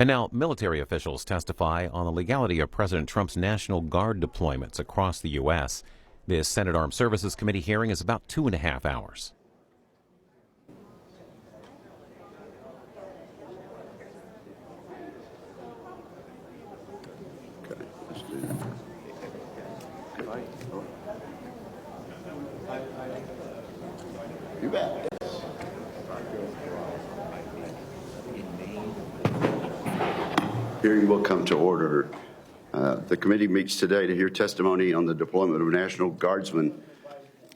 And now, military officials testify on the legality of President Trump's National Guard deployments across the U.S. This Senate Armed Services Committee hearing is about 2.5 hours. You bet. Hearing will come to order. The committee meets today to hear testimony on the deployment of National Guardsmen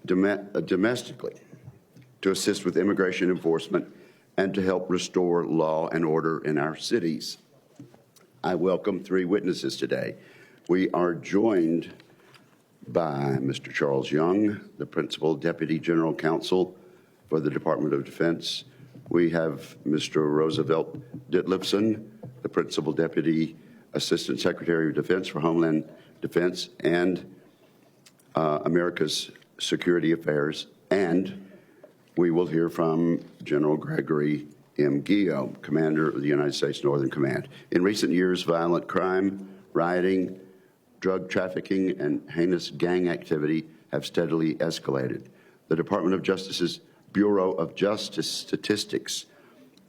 domestically to assist with immigration enforcement and to help restore law and order in our cities. I welcome 3 witnesses today. We are joined by Mr. Charles Young, the Principal Deputy General Counsel for the Department of Defense. We have Mr. Roosevelt Ditlevson, the Principal Deputy Assistant Secretary of Defense for Homeland Defense and America's Security Affairs. And we will hear from General Gregory M. Guillaume, Commander of the United States Northern Command. In recent years, violent crime, rioting, drug trafficking, and heinous gang activity have steadily escalated. The Department of Justice's Bureau of Justice Statistics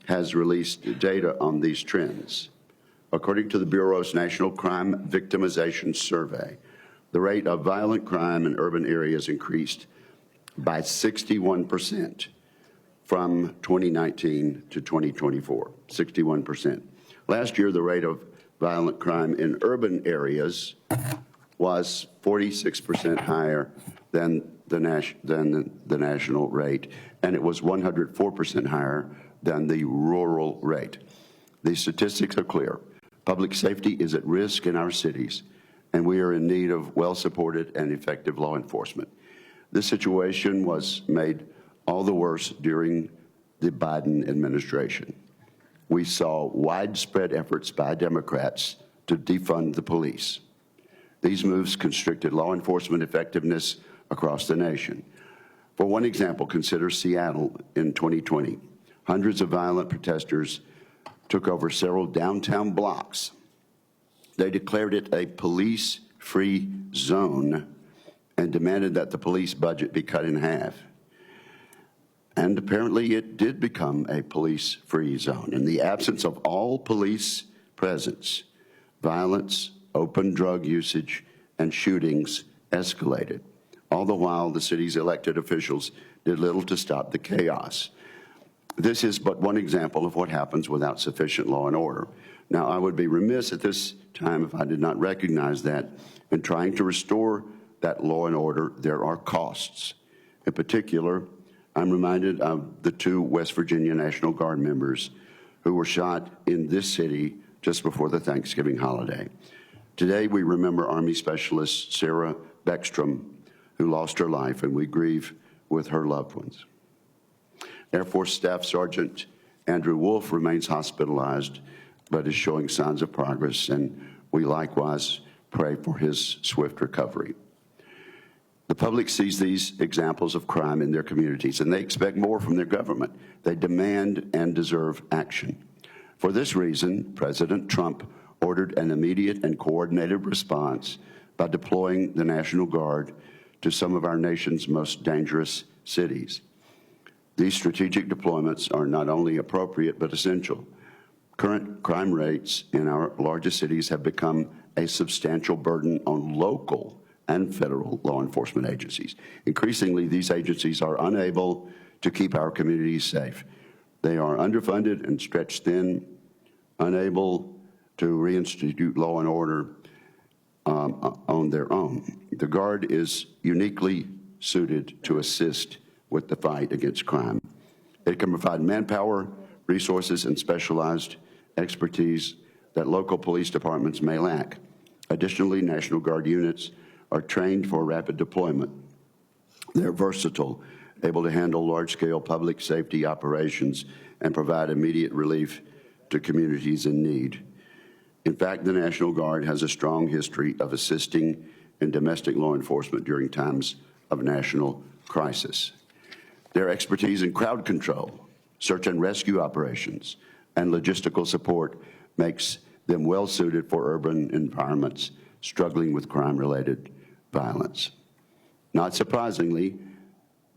has released data on these trends. According to the Bureau's National Crime Victimization Survey, the rate of violent crime in urban areas increased by 61% from 2019 to 2024, 61%. Last year, the rate of violent crime in urban areas was 46% higher than the national rate, and it was 104% higher than the rural rate. These statistics are clear. Public safety is at risk in our cities, and we are in need of well-supported and effective law enforcement. This situation was made all the worse during the Biden administration. We saw widespread efforts by Democrats to defund the police. These moves constricted law enforcement effectiveness across the nation. For one example, consider Seattle in 2020. Hundreds of violent protesters took over several downtown blocks. They declared it a police-free zone and demanded that the police budget be cut in half. And apparently it did become a police-free zone. In the absence of all police presence, violence, open drug usage, and shootings escalated. All the while, the city's elected officials did little to stop the chaos. This is but one example of what happens without sufficient law and order. Now, I would be remiss at this time if I did not recognize that in trying to restore that law and order, there are costs. In particular, I'm reminded of the 2 West Virginia National Guard members who were shot in this city just before the Thanksgiving holiday. Today, we remember Army Specialist Sarah Beckstrom, who lost her life, and we grieve with her loved ones. Air Force Staff Sergeant Andrew Wolfe remains hospitalized, but is showing signs of progress, and we likewise pray for his swift recovery. The public sees these examples of crime in their communities, and they expect more from their government. They demand and deserve action. For this reason, President Trump ordered an immediate and coordinated response by deploying the National Guard to some of our nation's most dangerous cities. These strategic deployments are not only appropriate but essential. Current crime rates in our largest cities have become a substantial burden on local and federal law enforcement agencies. Increasingly, these agencies are unable to keep our communities safe. They are underfunded and stretched thin, unable to reinstitute law and order on their own. The Guard is uniquely suited to assist with the fight against crime. It can provide manpower, resources, and specialized expertise that local police departments may lack. Additionally, National Guard units are trained for rapid deployment. They're versatile, able to handle large-scale public safety operations and provide immediate relief to communities in need. In fact, the National Guard has a strong history of assisting in domestic law enforcement during times of national crisis. Their expertise in crowd control, search and rescue operations, and logistical support makes them well suited for urban environments struggling with crime-related violence. Not surprisingly,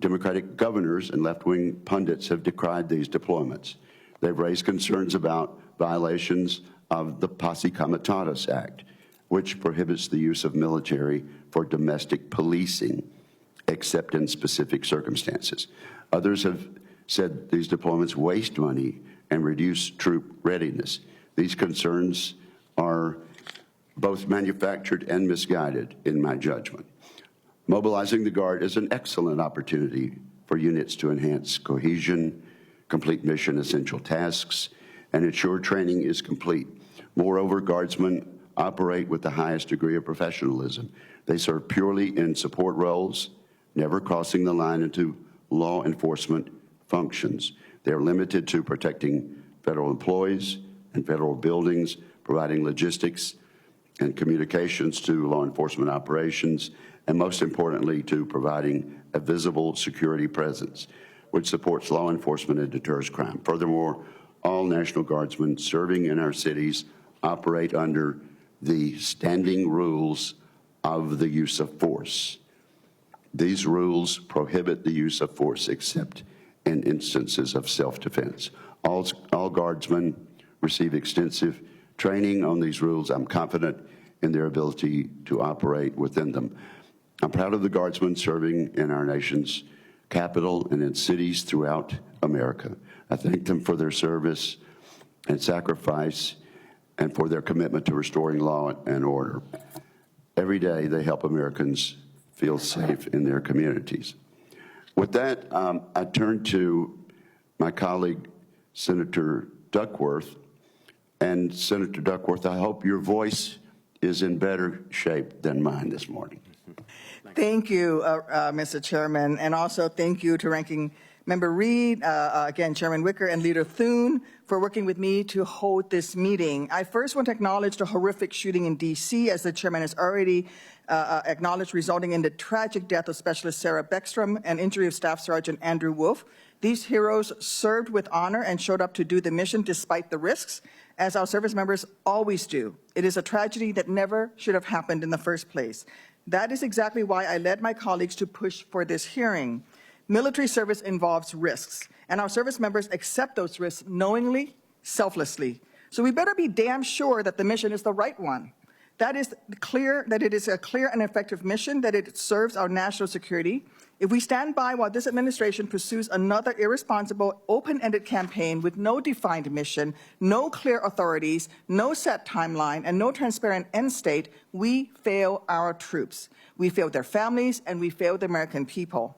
Democratic governors and left-wing pundits have decried these deployments. They've raised concerns about violations of the Posse Comitatus Act, which prohibits the use of military for domestic policing, except in specific circumstances. Others have said these deployments waste money and reduce troop readiness. These concerns are both manufactured and misguided, in my judgment. Mobilizing the Guard is an excellent opportunity for units to enhance cohesion, complete mission essential tasks, and ensure training is complete. Moreover, Guardsmen operate with the highest degree of professionalism. They serve purely in support roles, never crossing the line into law enforcement functions. They are limited to protecting federal employees and federal buildings, providing logistics and communications to law enforcement operations, and most importantly, to providing a visible security presence, which supports law enforcement and deters crime. Furthermore, all National Guardsmen serving in our cities operate under the standing rules of the use of force. These rules prohibit the use of force except in instances of self-defense. All Guardsmen receive extensive training on these rules. I'm confident in their ability to operate within them. I'm proud of the Guardsmen serving in our nation's capital and in cities throughout America. I thank them for their service and sacrifice and for their commitment to restoring law and order. Every day they help Americans feel safe in their communities. With that, I turn to my colleague, Senator Duckworth. And Senator Duckworth, I hope your voice is in better shape than mine this morning. Thank you, Mr. Chairman, and also thank you to Ranking Member Reed, again, Chairman Wicker and Leader Thune for working with me to hold this meeting. I first want to acknowledge the horrific shooting in D.C., as the Chairman has already acknowledged, resulting in the tragic death of Specialist Sarah Beckstrom and injury of Staff Sergeant Andrew Wolfe. These heroes served with honor and showed up to do the mission despite the risks, as our service members always do. It is a tragedy that never should have happened in the first place. That is exactly why I led my colleagues to push for this hearing. Military service involves risks, and our service members accept those risks knowingly, selflessly. So we better be damn sure that the mission is the right one. That is clear, that it is a clear and effective mission, that it serves our national security. If we stand by while this administration pursues another irresponsible, open-ended campaign with no defined mission, no clear authorities, no set timeline, and no transparent end state, we fail our troops. We fail their families, and we fail the American people.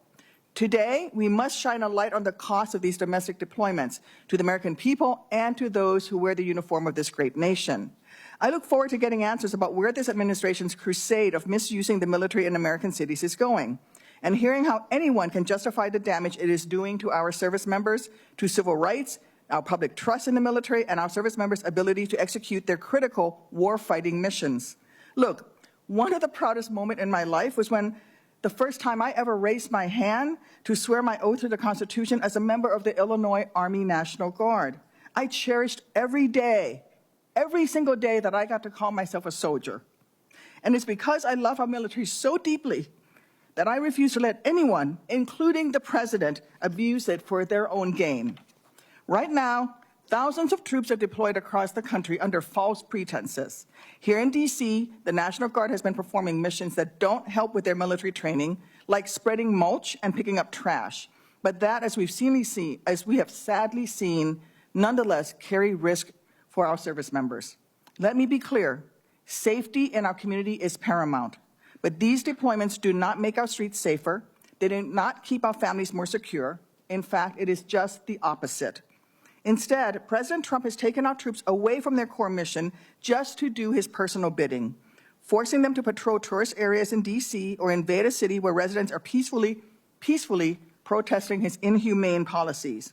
Today, we must shine a light on the cost of these domestic deployments to the American people and to those who wear the uniform of this great nation. I look forward to getting answers about where this administration's crusade of misusing the military in American cities is going, and hearing how anyone can justify the damage it is doing to our service members, to civil rights, our public trust in the military, and our service members' ability to execute their critical war-fighting missions. Look, one of the proudest moments in my life was when the first time I ever raised my hand to swear my oath to the Constitution as a member of the Illinois Army National Guard. I cherished every day, every single day that I got to call myself a soldier. And it's because I love our military so deeply that I refuse to let anyone, including the president, abuse it for their own gain. Right now, thousands of troops are deployed across the country under false pretenses. Here in D.C., the National Guard has been performing missions that don't help with their military training, like spreading mulch and picking up trash, but that, as we have sadly seen, nonetheless carry risk for our service members. Let me be clear, safety in our community is paramount, but these deployments do not make our streets safer. They do not keep our families more secure. In fact, it is just the opposite. Instead, President Trump has taken our troops away from their core mission just to do his personal bidding, forcing them to patrol tourist areas in D.C. or invade a city where residents are peacefully protesting his inhumane policies.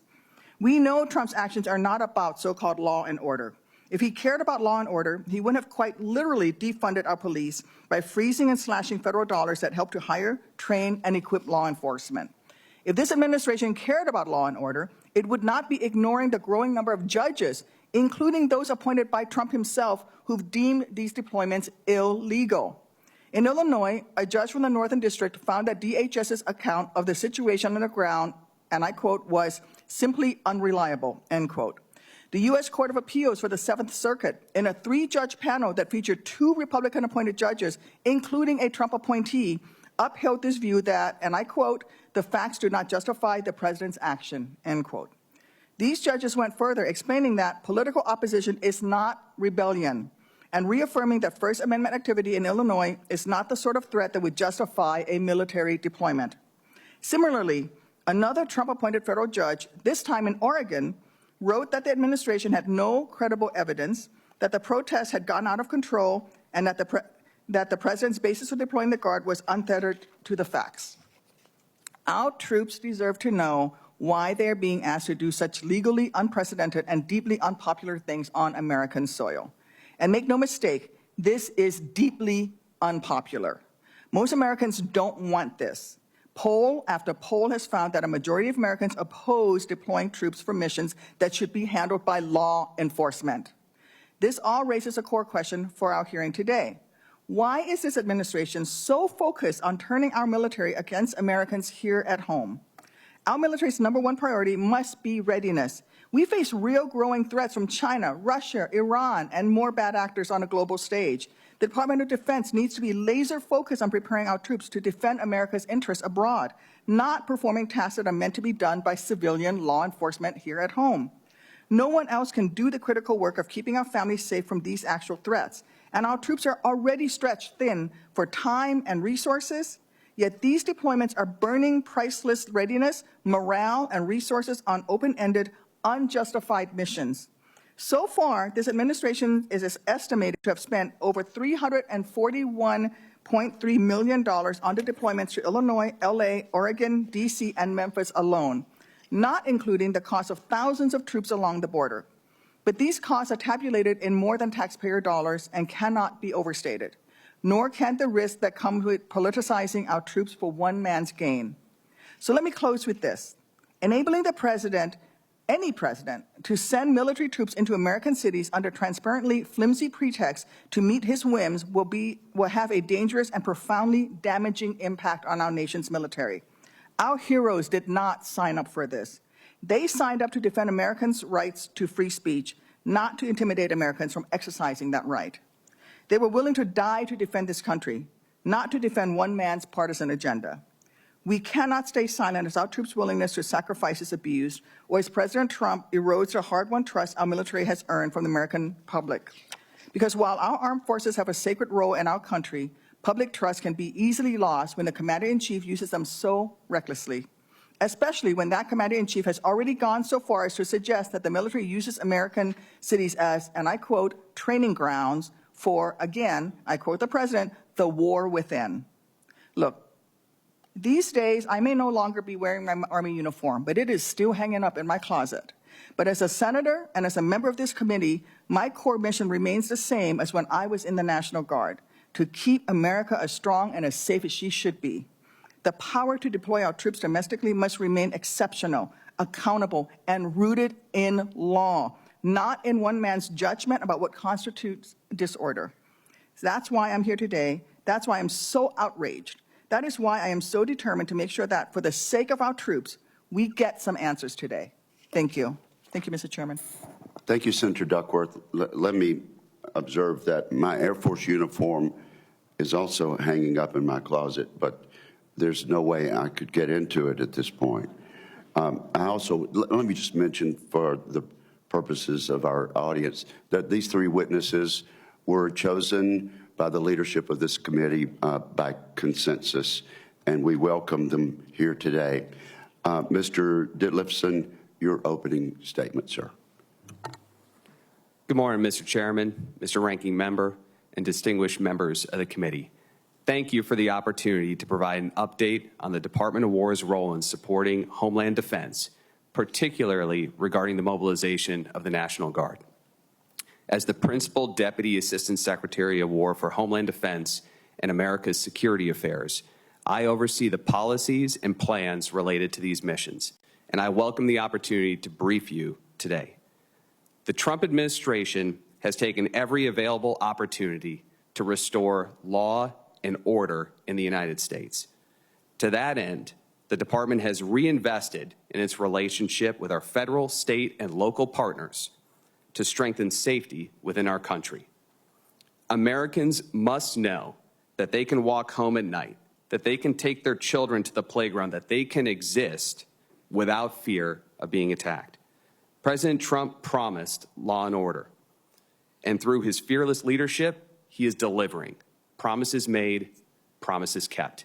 We know Trump's actions are not about so-called law and order. If he cared about law and order, he wouldn't have quite literally defunded our police by freezing and slashing federal dollars that help to hire, train, and equip law enforcement. If this administration cared about law and order, it would not be ignoring the growing number of judges including those appointed by Trump himself, who've deemed these deployments illegal. In Illinois, a judge from the Northern District found that DHS's account of the situation on the ground, and I quote, was simply unreliable, end quote. The U.S. Court of Appeals for the Seventh Circuit, in a 3-judge panel that featured 2 Republican-appointed judges, including a Trump appointee, upheld this view that, and I quote, the facts do not justify the president's action, end quote. These judges went further, explaining that political opposition is not rebellion, and reaffirming that First Amendment activity in Illinois is not the sort of threat that would justify a military deployment. Similarly, another Trump-appointed federal judge, this time in Oregon, wrote that the administration had no credible evidence that the protests had gotten out of control and that the president's basis for deploying the Guard was untethered to the facts. Our troops deserve to know why they are being asked to do such legally unprecedented and deeply unpopular things on American soil. And make no mistake, this is deeply unpopular. Most Americans don't want this. Poll after poll has found that a majority of Americans oppose deploying troops for missions that should be handled by law enforcement. This all raises a core question for our hearing today. Why is this administration so focused on turning our military against Americans here at home? Our military's #1 priority must be readiness. We face real growing threats from China, Russia, Iran, and more bad actors on a global stage. The Department of Defense needs to be laser focused on preparing our troops to defend America's interests abroad, not performing tasks that are meant to be done by civilian law enforcement here at home. No one else can do the critical work of keeping our families safe from these actual threats, and our troops are already stretched thin for time and resources, yet these deployments are burning priceless readiness, morale, and resources on open-ended, unjustified missions. So far, this administration is estimated to have spent over $341.3 million on the deployments to Illinois, LA, Oregon, DC, and Memphis alone, not including the cost of thousands of troops along the border. But these costs are tabulated in more than taxpayer dollars and cannot be overstated, nor can the risk that comes with politicizing our troops for one man's gain. So let me close with this. Enabling the president, any president, to send military troops into American cities under transparently flimsy pretexts to meet his whims will have a dangerous and profoundly damaging impact on our nation's military. Our heroes did not sign up for this. They signed up to defend Americans' rights to free speech, not to intimidate Americans from exercising that right. They were willing to die to defend this country, not to defend one man's partisan agenda. We cannot stay silent as our troops' willingness to sacrifice is abused, or as President Trump erodes the hard-won trust our military has earned from the American public. Because while our armed forces have a sacred role in our country, public trust can be easily lost when the commander-in-chief uses them so recklessly, especially when that commander-in-chief has already gone so far as to suggest that the military uses American cities as, and I quote, training grounds for, again, I quote the president, the war within. Look, these days, I may no longer be wearing my Army uniform, but it is still hanging up in my closet. But as a senator and as a member of this committee, my core mission remains the same as when I was in the National Guard, to keep America as strong and as safe as she should be. The power to deploy our troops domestically must remain exceptional, accountable, and rooted in law, not in one man's judgment about what constitutes disorder. That's why I'm here today. That's why I'm so outraged. That is why I am so determined to make sure that, for the sake of our troops, we get some answers today. Thank you. Thank you, Mr. Chairman. Thank you, Senator Duckworth. Let me observe that my Air Force uniform is also hanging up in my closet, but there's no way I could get into it at this point. Let me just mention for the purposes of our audience that these 3 witnesses were chosen by the leadership of this committee by consensus, and we welcome them here today. Mr. Ditlevson, your opening statement, sir. Good morning, Mr. Chairman, Mr. Ranking Member, and distinguished members of the committee. Thank you for the opportunity to provide an update on the Department of War's role in supporting Homeland Defense, particularly regarding the mobilization of the National Guard. As the Principal Deputy Assistant Secretary of War for Homeland Defense and America's Security Affairs, I oversee the policies and plans related to these missions, and I welcome the opportunity to brief you today. The Trump administration has taken every available opportunity to restore law and order in the United States. To that end, the department has reinvested in its relationship with our federal, state, and local partners to strengthen safety within our country. Americans must know that they can walk home at night, that they can take their children to the playground, that they can exist without fear of being attacked. President Trump promised law and order, and through his fearless leadership, he is delivering. Promises made, promises kept.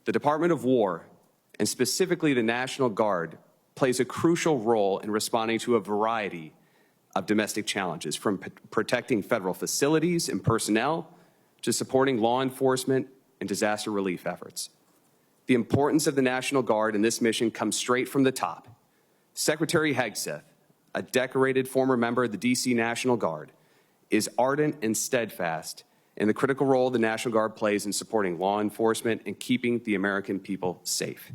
The Department of War, and specifically the National Guard, plays a crucial role in responding to a variety of domestic challenges, from protecting federal facilities and personnel to supporting law enforcement and disaster relief efforts. The importance of the National Guard in this mission comes straight from the top. Secretary Hegseth, a decorated former member of the D.C. National Guard, is ardent and steadfast in the critical role the National Guard plays in supporting law enforcement and keeping the American people safe.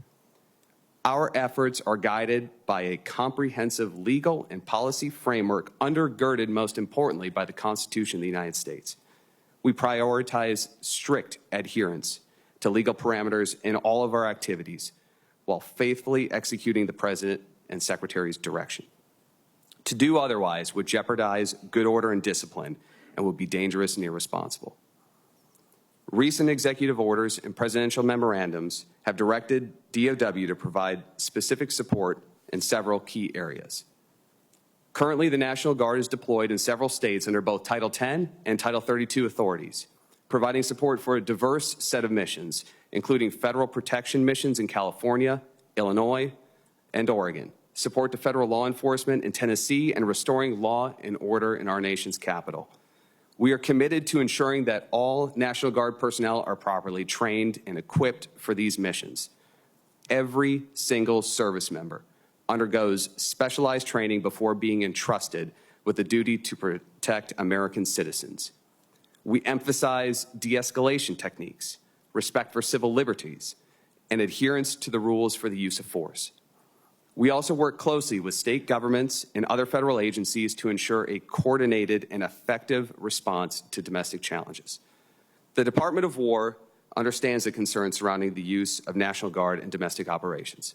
Our efforts are guided by a comprehensive legal and policy framework undergirded, most importantly, by the Constitution of the United States. We prioritize strict adherence to legal parameters in all of our activities while faithfully executing the President and Secretary's direction. To do otherwise would jeopardize good order and discipline and would be dangerous and irresponsible. Recent executive orders and presidential memorandums have directed DOW to provide specific support in several key areas. Currently, the National Guard is deployed in several states under both Title 10 and Title 32 authorities, providing support for a diverse set of missions, including federal protection missions in California, Illinois, and Oregon, support to federal law enforcement in Tennessee, and restoring law and order in our nation's capital. We are committed to ensuring that all National Guard personnel are properly trained and equipped for these missions. Every single service member undergoes specialized training before being entrusted with the duty to protect American citizens. We emphasize de-escalation techniques, respect for civil liberties, and adherence to the rules for the use of force. We also work closely with state governments and other federal agencies to ensure a coordinated and effective response to domestic challenges. The Department of War understands the concerns surrounding the use of National Guard in domestic operations.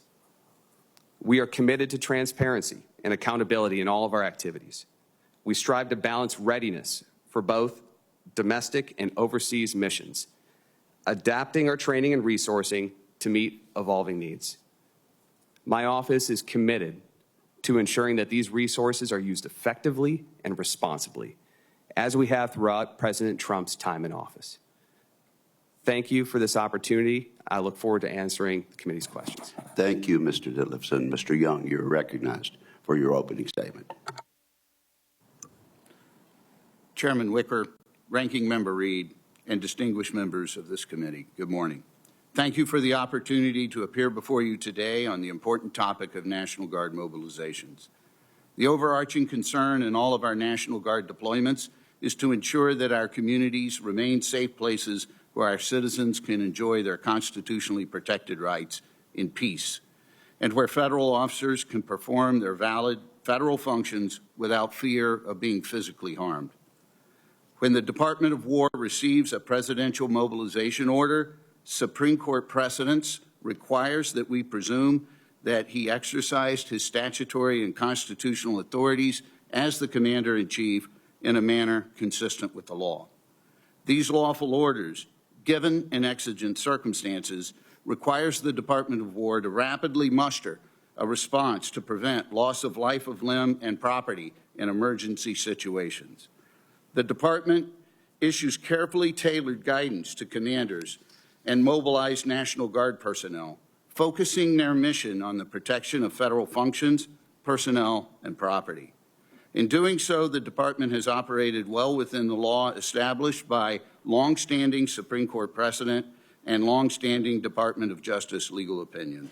We are committed to transparency and accountability in all of our activities. We strive to balance readiness for both domestic and overseas missions, adapting our training and resourcing to meet evolving needs. My office is committed to ensuring that these resources are used effectively and responsibly, as we have throughout President Trump's time in office. Thank you for this opportunity. I look forward to answering the committee's questions. Thank you, Mr. Ditlevson. Mr. Young, you're recognized for your opening statement. Chairman Wicker, Ranking Member Reed, and distinguished members of this committee, good morning. Thank you for the opportunity to appear before you today on the important topic of National Guard mobilizations. The overarching concern in all of our National Guard deployments is to ensure that our communities remain safe places where our citizens can enjoy their constitutionally protected rights in peace, and where federal officers can perform their valid federal functions without fear of being physically harmed. When the Department of War receives a presidential mobilization order, Supreme Court precedents requires that we presume that he exercised his statutory and constitutional authorities as the Commander-in-Chief in a manner consistent with the law. These lawful orders, given in exigent circumstances, requires the Department of War to rapidly muster a response to prevent loss of life, of limb, and property in emergency situations. The Department issues carefully tailored guidance to commanders and mobilized National Guard personnel, focusing their mission on the protection of federal functions, personnel, and property. In doing so, the Department has operated well within the law established by longstanding Supreme Court precedent and longstanding Department of Justice legal opinions.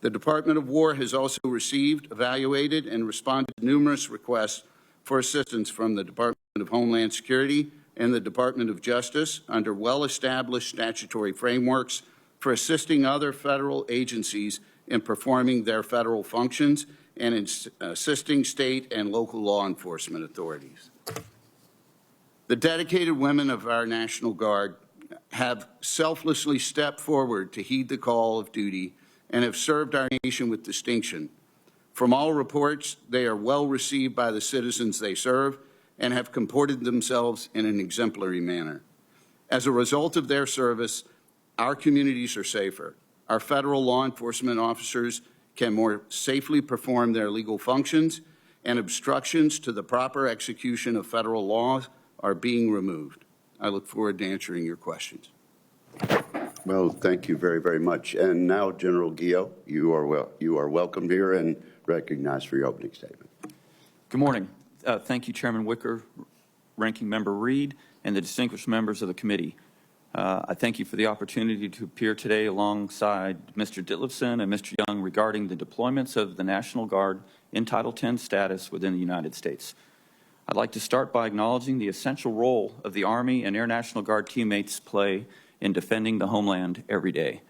The Department of War has also received, evaluated, and responded to numerous requests for assistance from the Department of Homeland Security and the Department of Justice under well-established statutory frameworks for assisting other federal agencies in performing their federal functions and assisting state and local law enforcement authorities. The dedicated women of our National Guard have selflessly stepped forward to heed the call of duty and have served our nation with distinction. From all reports, they are well received by the citizens they serve and have comported themselves in an exemplary manner. As a result of their service, our communities are safer. Our federal law enforcement officers can more safely perform their legal functions, and obstructions to the proper execution of federal laws are being removed. I look forward to answering your questions. Well, thank you very, very much. And now, General Guillot, you are welcome here and recognized for your opening statement. Good morning. Thank you, Chairman Wicker, Ranking Member Reed, and the distinguished members of the committee. I thank you for the opportunity to appear today alongside Mr. Ditlevson and Mr. Young regarding the deployments of the National Guard in Title X status within the United States. I'd like to start by acknowledging the essential role of the Army and Air National Guard teammates play in defending the homeland every day.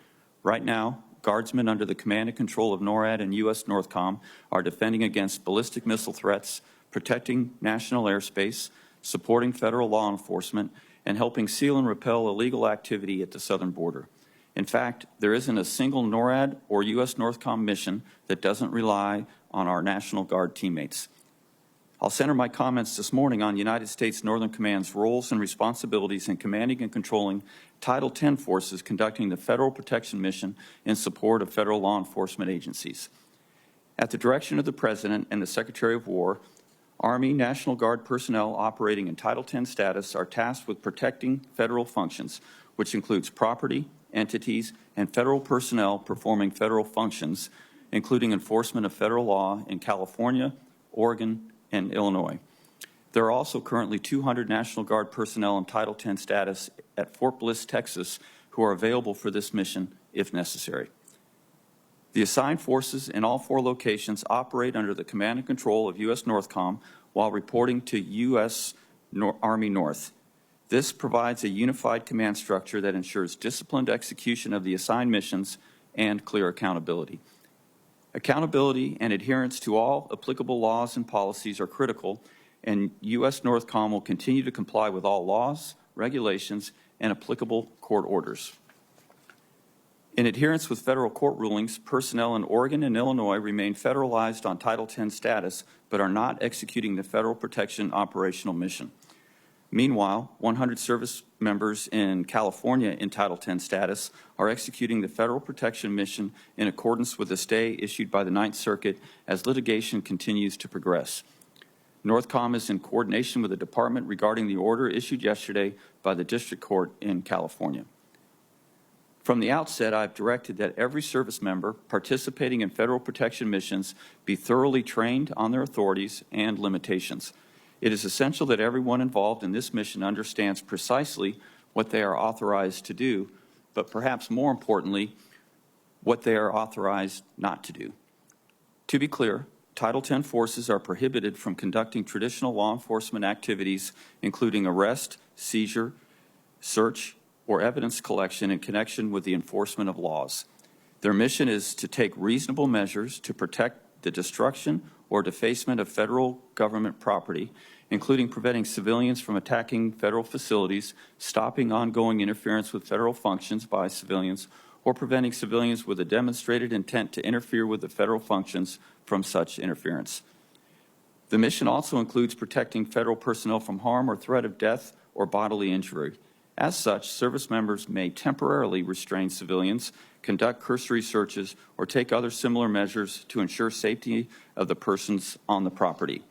Right now, Guardsmen under the command and control of NORAD and U.S. NORTHCOM are defending against ballistic missile threats, protecting national airspace, supporting federal law enforcement, and helping seal and repel illegal activity at the southern border. In fact, there isn't a single NORAD or U.S. NORTHCOM mission that doesn't rely on our National Guard teammates. I'll center my comments this morning on United States Northern Command's roles and responsibilities in commanding and controlling Title X forces conducting the Federal Protection Mission in support of federal law enforcement agencies. At the direction of the President and the Secretary of War, Army National Guard personnel operating in Title X status are tasked with protecting federal functions, which includes property, entities, and federal personnel performing federal functions, including enforcement of federal law in California, Oregon, and Illinois. There are also currently 200 National Guard personnel in Title X status at Fort Bliss, Texas, who are available for this mission if necessary. The assigned forces in all 4 locations operate under the command and control of U.S. NORTHCOM while reporting to U.S. Army North. This provides a unified command structure that ensures disciplined execution of the assigned missions and clear accountability. Accountability and adherence to all applicable laws and policies are critical, and U.S. NORTHCOM will continue to comply with all laws, regulations, and applicable court orders. In adherence with federal court rulings, personnel in Oregon and Illinois remain federalized on Title X status, but are not executing the Federal Protection Operational Mission. Meanwhile, 100 service members in California in Title X status are executing the Federal Protection Mission in accordance with a stay issued by the Ninth Circuit as litigation continues to progress. NORTHCOM is in coordination with the Department regarding the order issued yesterday by the District Court in California. From the outset, I've directed that every service member participating in federal protection missions be thoroughly trained on their authorities and limitations. It is essential that everyone involved in this mission understands precisely what they are authorized to do, but perhaps more importantly, what they are authorized not to do. To be clear, Title X forces are prohibited from conducting traditional law enforcement activities, including arrest, seizure, search, or evidence collection in connection with the enforcement of laws. Their mission is to take reasonable measures to protect the destruction or defacement of federal government property, including preventing civilians from attacking federal facilities, stopping ongoing interference with federal functions by civilians, or preventing civilians with a demonstrated intent to interfere with the federal functions from such interference. The mission also includes protecting federal personnel from harm or threat of death or bodily injury. As such, service members may temporarily restrain civilians, conduct cursory searches, or take other similar measures to ensure safety of the persons on the property.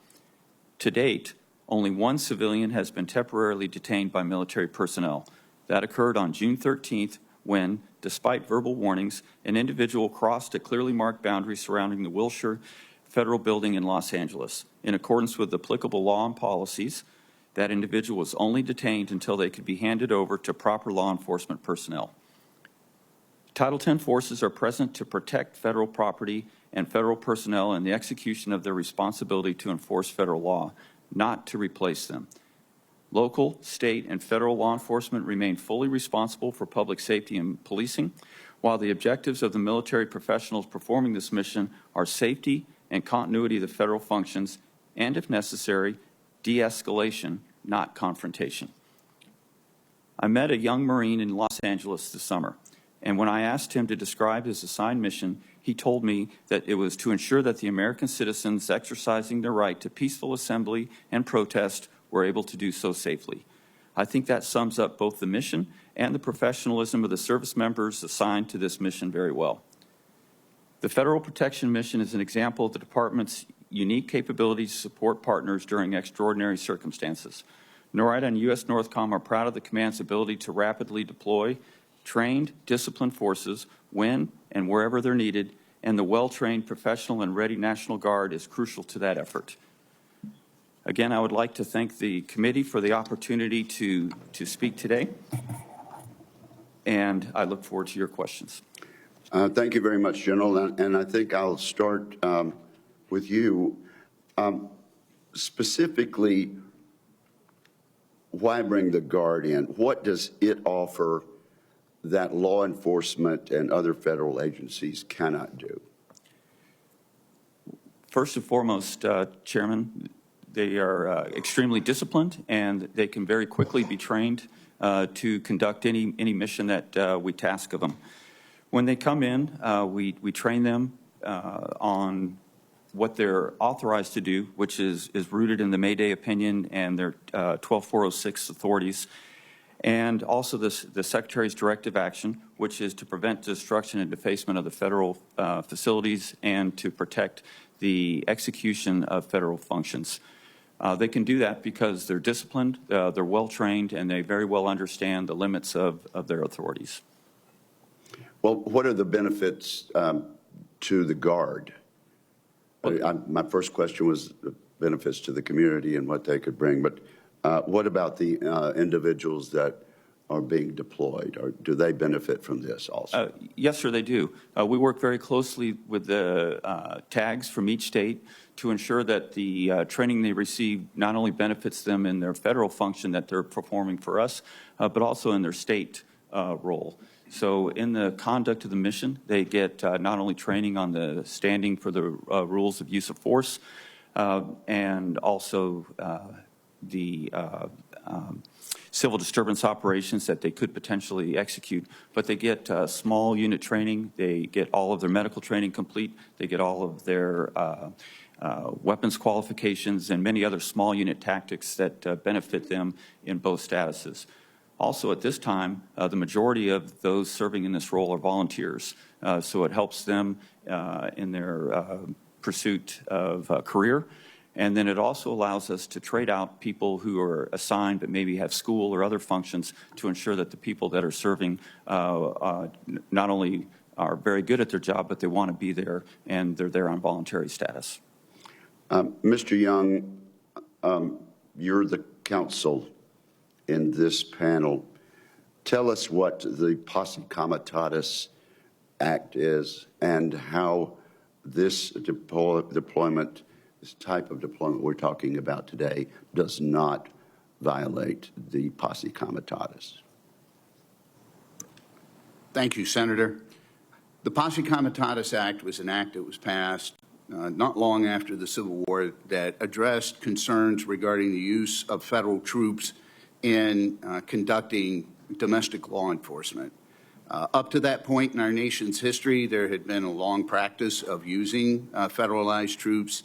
To date, only 1 civilian has been temporarily detained by military personnel. That occurred on June 13th when, despite verbal warnings, an individual crossed a clearly marked boundary surrounding the Wilshire Federal Building in Los Angeles. In accordance with applicable law and policies, that individual was only detained until they could be handed over to proper law enforcement personnel. Title X forces are present to protect federal property and federal personnel in the execution of their responsibility to enforce federal law, not to replace them. Local, state, and federal law enforcement remain fully responsible for public safety and policing, while the objectives of the military professionals performing this mission are safety and continuity of the federal functions, and if necessary, de-escalation, not confrontation. I met a young Marine in Los Angeles this summer, and when I asked him to describe his assigned mission, he told me that it was to ensure that the American citizens exercising their right to peaceful assembly and protest were able to do so safely. I think that sums up both the mission and the professionalism of the service members assigned to this mission very well. The Federal Protection Mission is an example of the Department's unique capability to support partners during extraordinary circumstances. NORAD and U.S. NORTHCOM are proud of the command's ability to rapidly deploy trained, disciplined forces when and wherever they're needed, and the well-trained, professional, and ready National Guard is crucial to that effort. Again, I would like to thank the committee for the opportunity to speak today, and I look forward to your questions. Thank you very much, General, and I think I'll start with you. Specifically, why bring the Guard in? What does it offer that law enforcement and other federal agencies cannot do? First and foremost, Chairman, they are extremely disciplined, and they can very quickly be trained to conduct any mission that we task of them. When they come in, we train them on what they're authorized to do, which is rooted in the Mayday opinion and their 12406 authorities, and also the Secretary's directive action, which is to prevent destruction and defacement of the federal facilities and to protect the execution of federal functions. They can do that because they're disciplined, they're well-trained, and they very well understand the limits of their authorities. Well, what are the benefits to the Guard? My first question was the benefits to the community and what they could bring, but what about the individuals that are being deployed? Or do they benefit from this also? Yes, sir, they do. We work very closely with the tags from each state to ensure that the training they receive not only benefits them in their federal function that they're performing for us, but also in their state role. So in the conduct of the mission, they get not only training on the standing for the rules of use of force and also the civil disturbance operations that they could potentially execute, but they get small unit training, they get all of their medical training complete, they get all of their weapons qualifications and many other small unit tactics that benefit them in both statuses. Also, at this time, the majority of those serving in this role are volunteers, so it helps them in their pursuit of a career. And then it also allows us to trade out people who are assigned but maybe have school or other functions to ensure that the people that are serving not only are very good at their job, but they want to be there, and they're there on voluntary status. Mr. Young, you're the counsel in this panel. Tell us what the Posse Comitatus Act is and how this deployment, this type of deployment we're talking about today, does not violate the Posse Comitatus. Thank you, Senator. The Posse Comitatus Act was an act that was passed not long after the Civil War that addressed concerns regarding the use of federal troops in conducting domestic law enforcement. Up to that point in our nation's history, there had been a long practice of using federalized troops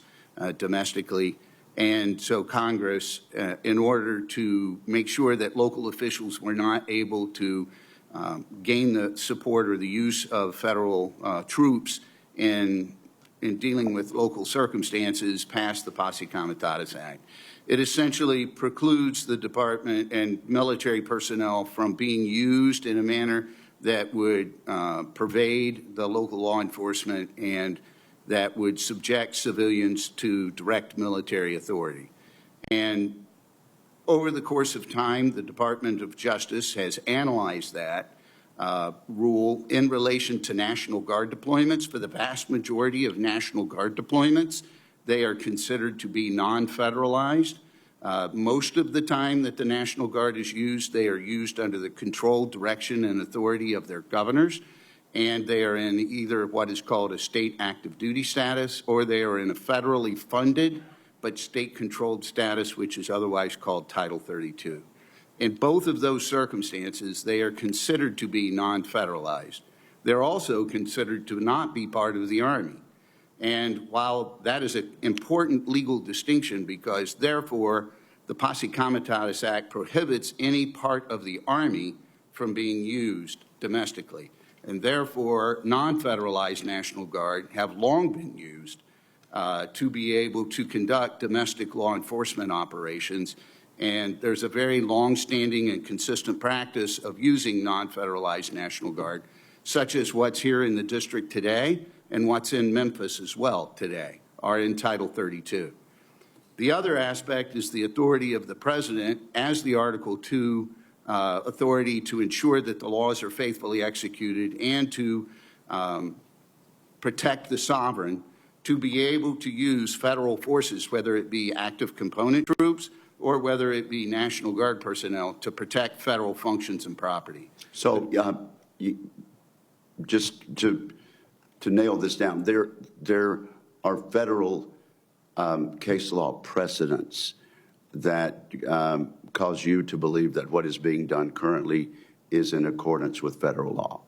domestically, and so Congress, in order to make sure that local officials were not able to gain the support or the use of federal troops in dealing with local circumstances, passed the Posse Comitatus Act. It essentially precludes the department and military personnel from being used in a manner that would pervade the local law enforcement and that would subject civilians to direct military authority. And over the course of time, the Department of Justice has analyzed that rule in relation to National Guard deployments. For the vast majority of National Guard deployments, they are considered to be non-federalized. Most of the time that the National Guard is used, they are used under the control, direction, and authority of their governors. and they are in either what is called a state active duty status, or they are in a federally funded but state-controlled status, which is otherwise called Title 32. In both of those circumstances, they are considered to be non-federalized. They're also considered to not be part of the Army. And while that is an important legal distinction, because therefore the Posse Comitatus Act prohibits any part of the Army from being used domestically, and therefore non-federalized National Guard have long been used to be able to conduct domestic law enforcement operations. And there's a very long-standing and consistent practice of using non-federalized National Guard, such as what's here in the district today and what's in Memphis as well today, are in Title 32. The other aspect is the authority of the President as the Article 2 authority to ensure that the laws are faithfully executed and to protect the sovereign, to be able to use federal forces, whether it be active component troops or whether it be National Guard personnel, to protect federal functions and property. So just to nail this down, there are federal case law precedents that cause you to believe that what is being done currently is in accordance with federal law.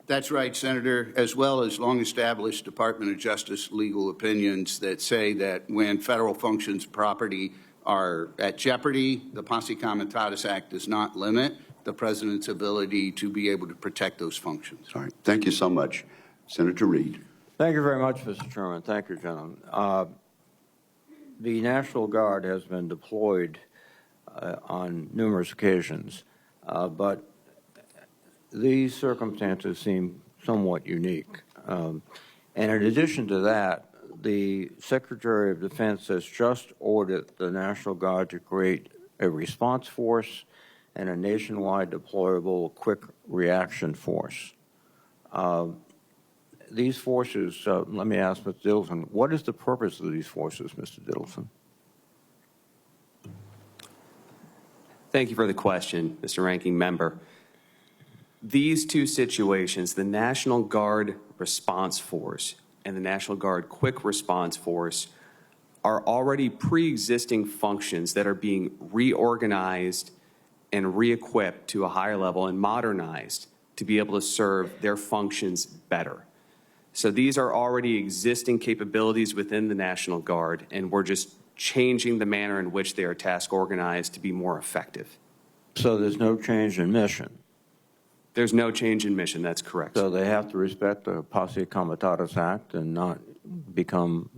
That's right, Senator, as well as long-established Department of Justice legal opinions that say that when federal functions property are at jeopardy, the Posse Comitatus Act does not limit the President's ability to be able to protect those functions. All right. Thank you so much. Senator Reed. Thank you very much, Mr. Chairman. Thank you, gentlemen. The National Guard has been deployed on numerous occasions, but these circumstances seem somewhat unique. And in addition to that, the Secretary of Defense has just ordered the National Guard to create a response force and a nationwide deployable quick reaction force. These forces, let me ask Mr. Diddleson, what is the purpose of these forces, Mr. Diddleson? Thank you for the question, Mr. Ranking Member. These two situations, the National Guard Response Force and the National Guard Quick Response Force, are already pre-existing functions that are being reorganized and re-equipped to a higher level and modernized to be able to serve their functions better. So these are already existing capabilities within the National Guard, and we're just changing the manner in which they are task organized to be more effective. So there's no change in mission? There's no change in mission, that's correct. So they have to respect the Posse Comitatus Act and not become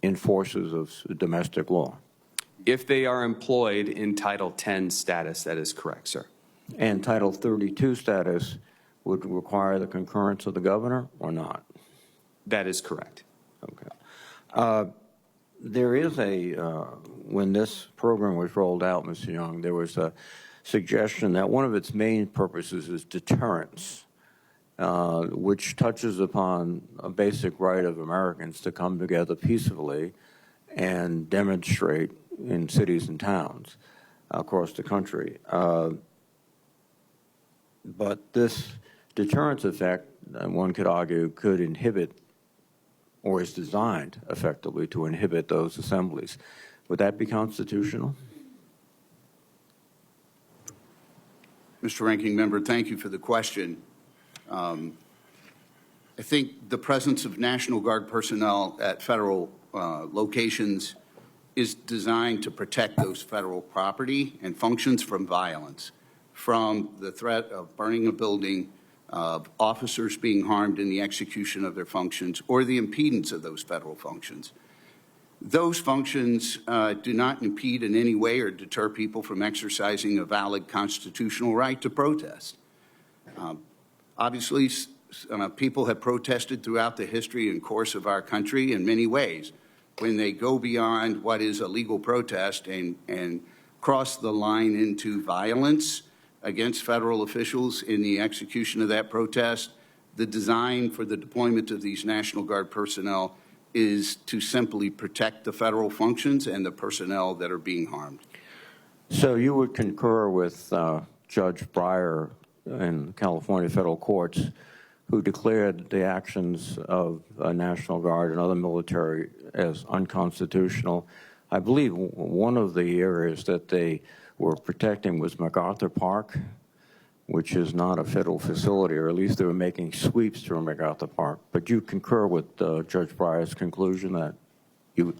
enforcers of domestic law? If they are employed in Title 10 status, that is correct, sir. And Title 32 status would require the concurrence of the governor or not? That is correct. Okay. There is when this program was rolled out, Mr. Young, there was a suggestion that one of its main purposes is deterrence, which touches upon a basic right of Americans to come together peacefully and demonstrate in cities and towns across the country. But this deterrence effect, one could argue, could inhibit or is designed effectively to inhibit those assemblies. Would that be constitutional? Mr. Ranking Member, thank you for the question. I think the presence of National Guard personnel at federal locations is designed to protect those federal property and functions from violence, from the threat of burning a building, of officers being harmed in the execution of their functions, or the impedance of those federal functions. Those functions do not impede in any way or deter people from exercising a valid constitutional right to protest. Obviously, people have protested throughout the history and course of our country in many ways. When they go beyond what is a legal protest and cross the line into violence against federal officials in the execution of that protest, the design for the deployment of these National Guard personnel is to simply protect the federal functions and the personnel that are being harmed. So you would concur with Judge Breyer in California federal courts who declared the actions of National Guard and other military as unconstitutional. I believe one of the areas that they were protecting was MacArthur Park, which is not a federal facility, or at least they were making sweeps through MacArthur Park. But you concur with Judge Breyer's conclusion that the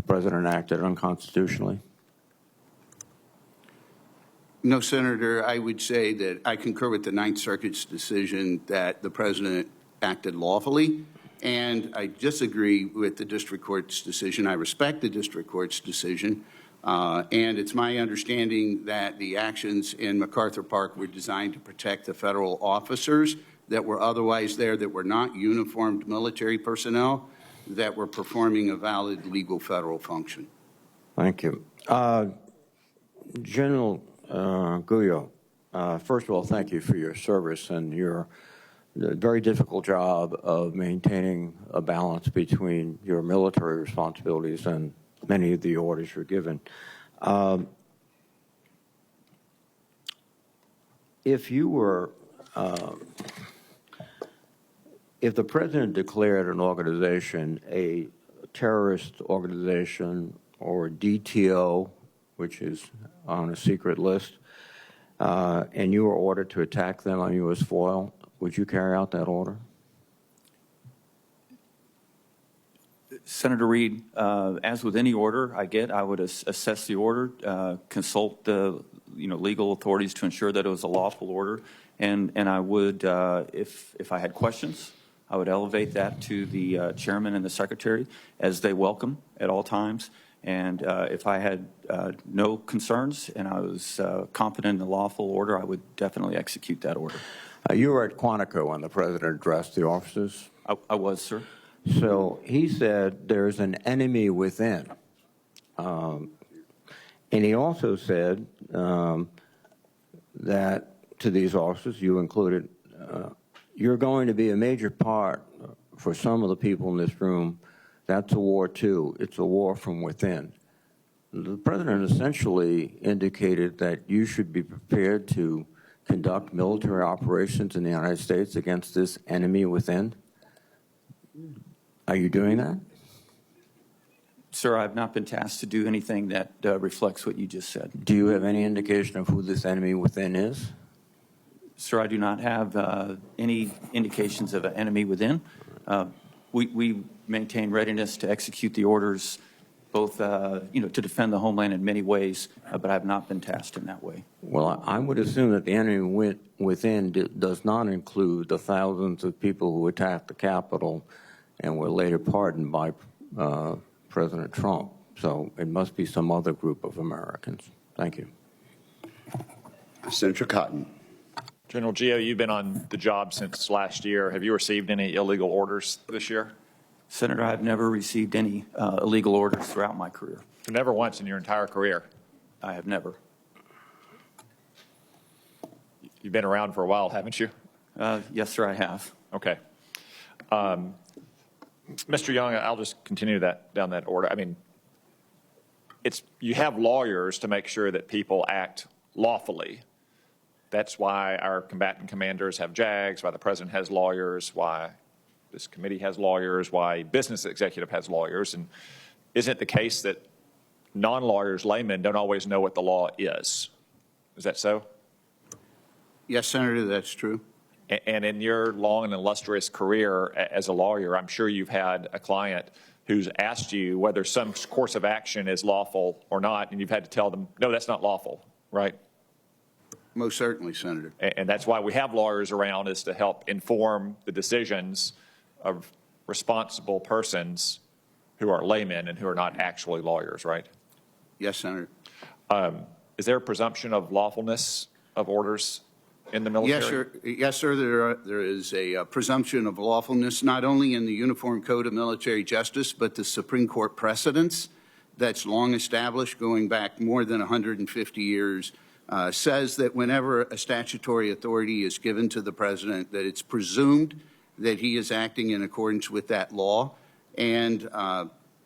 president acted unconstitutionally? No, Senator, I would say that I concur with the Ninth Circuit's decision that the president acted lawfully, and I disagree with the district court's decision. I respect the district court's decision, and it's my understanding that the actions in MacArthur Park were designed to protect the federal officers that were otherwise there, that were not uniformed military personnel, that were performing a valid legal federal function. Thank you. General Guyot, first of all, thank you for your service and your very difficult job of maintaining a balance between your military responsibilities and many of the orders you're given. If you were, if the president declared an organization a terrorist organization or DTO, which is on a secret list, and you were ordered to attack them on U.S. soil, would you carry out that order? Senator Reid, as with any order I get, I would assess the order, consult the legal authorities to ensure that it was a lawful order, and I would, if I had questions, I would elevate that to the chairman and the secretary, as they welcome at all times. And if I had no concerns and I was confident in the lawful order, I would definitely execute that order. You were at Quantico when the president addressed the officers? I was, sir. So he said there's an enemy within. And he also said that to these officers, you included, you're going to be a major part for some of the people in this room. That's a war, too. It's a war from within. The president essentially indicated that you should be prepared to conduct military operations in the United States against this enemy within. Are you doing that? Sir, I've not been tasked to do anything that reflects what you just said. Do you have any indication of who this enemy within is? Sir, I do not have any indications of an enemy within. We maintain readiness to execute the orders, both to defend the homeland in many ways, but I have not been tasked in that way. Well, I would assume that the enemy within does not include the thousands of people who attacked the Capitol and were later pardoned by President Trump. So it must be some other group of Americans. Thank you. Senator Cotton. General Gio, you've been on the job since last year. Have you received any illegal orders this year? Senator, I've never received any illegal orders throughout my career. Never once in your entire career? I have never. You've been around for a while, haven't you? Yes, sir, I have. Okay. Mr. Young, I'll just continue down that order. I mean, you have lawyers to make sure that people act lawfully. That's why our combatant commanders have JAGs, why the president has lawyers, why this committee has lawyers, why business executive has lawyers. And isn't it the case that non-lawyers, laymen, don't always know what the law is? Is that so? Yes, Senator, that's true. And in your long and illustrious career as a lawyer, I'm sure you've had a client who's asked you whether some course of action is lawful or not, and you've had to tell them, no, that's not lawful, right? Most certainly, Senator. And that's why we have lawyers around, is to help inform the decisions of responsible persons who are laymen and who are not actually lawyers, right? Yes, Senator. Is there a presumption of lawfulness of orders in the military? Yes, sir. There is a presumption of lawfulness, not only in the Uniform Code of Military Justice, but the Supreme Court precedents that's long established, going back more than 150 years, says that whenever a statutory authority is given to the president, that it's presumed that he is acting in accordance with that law, and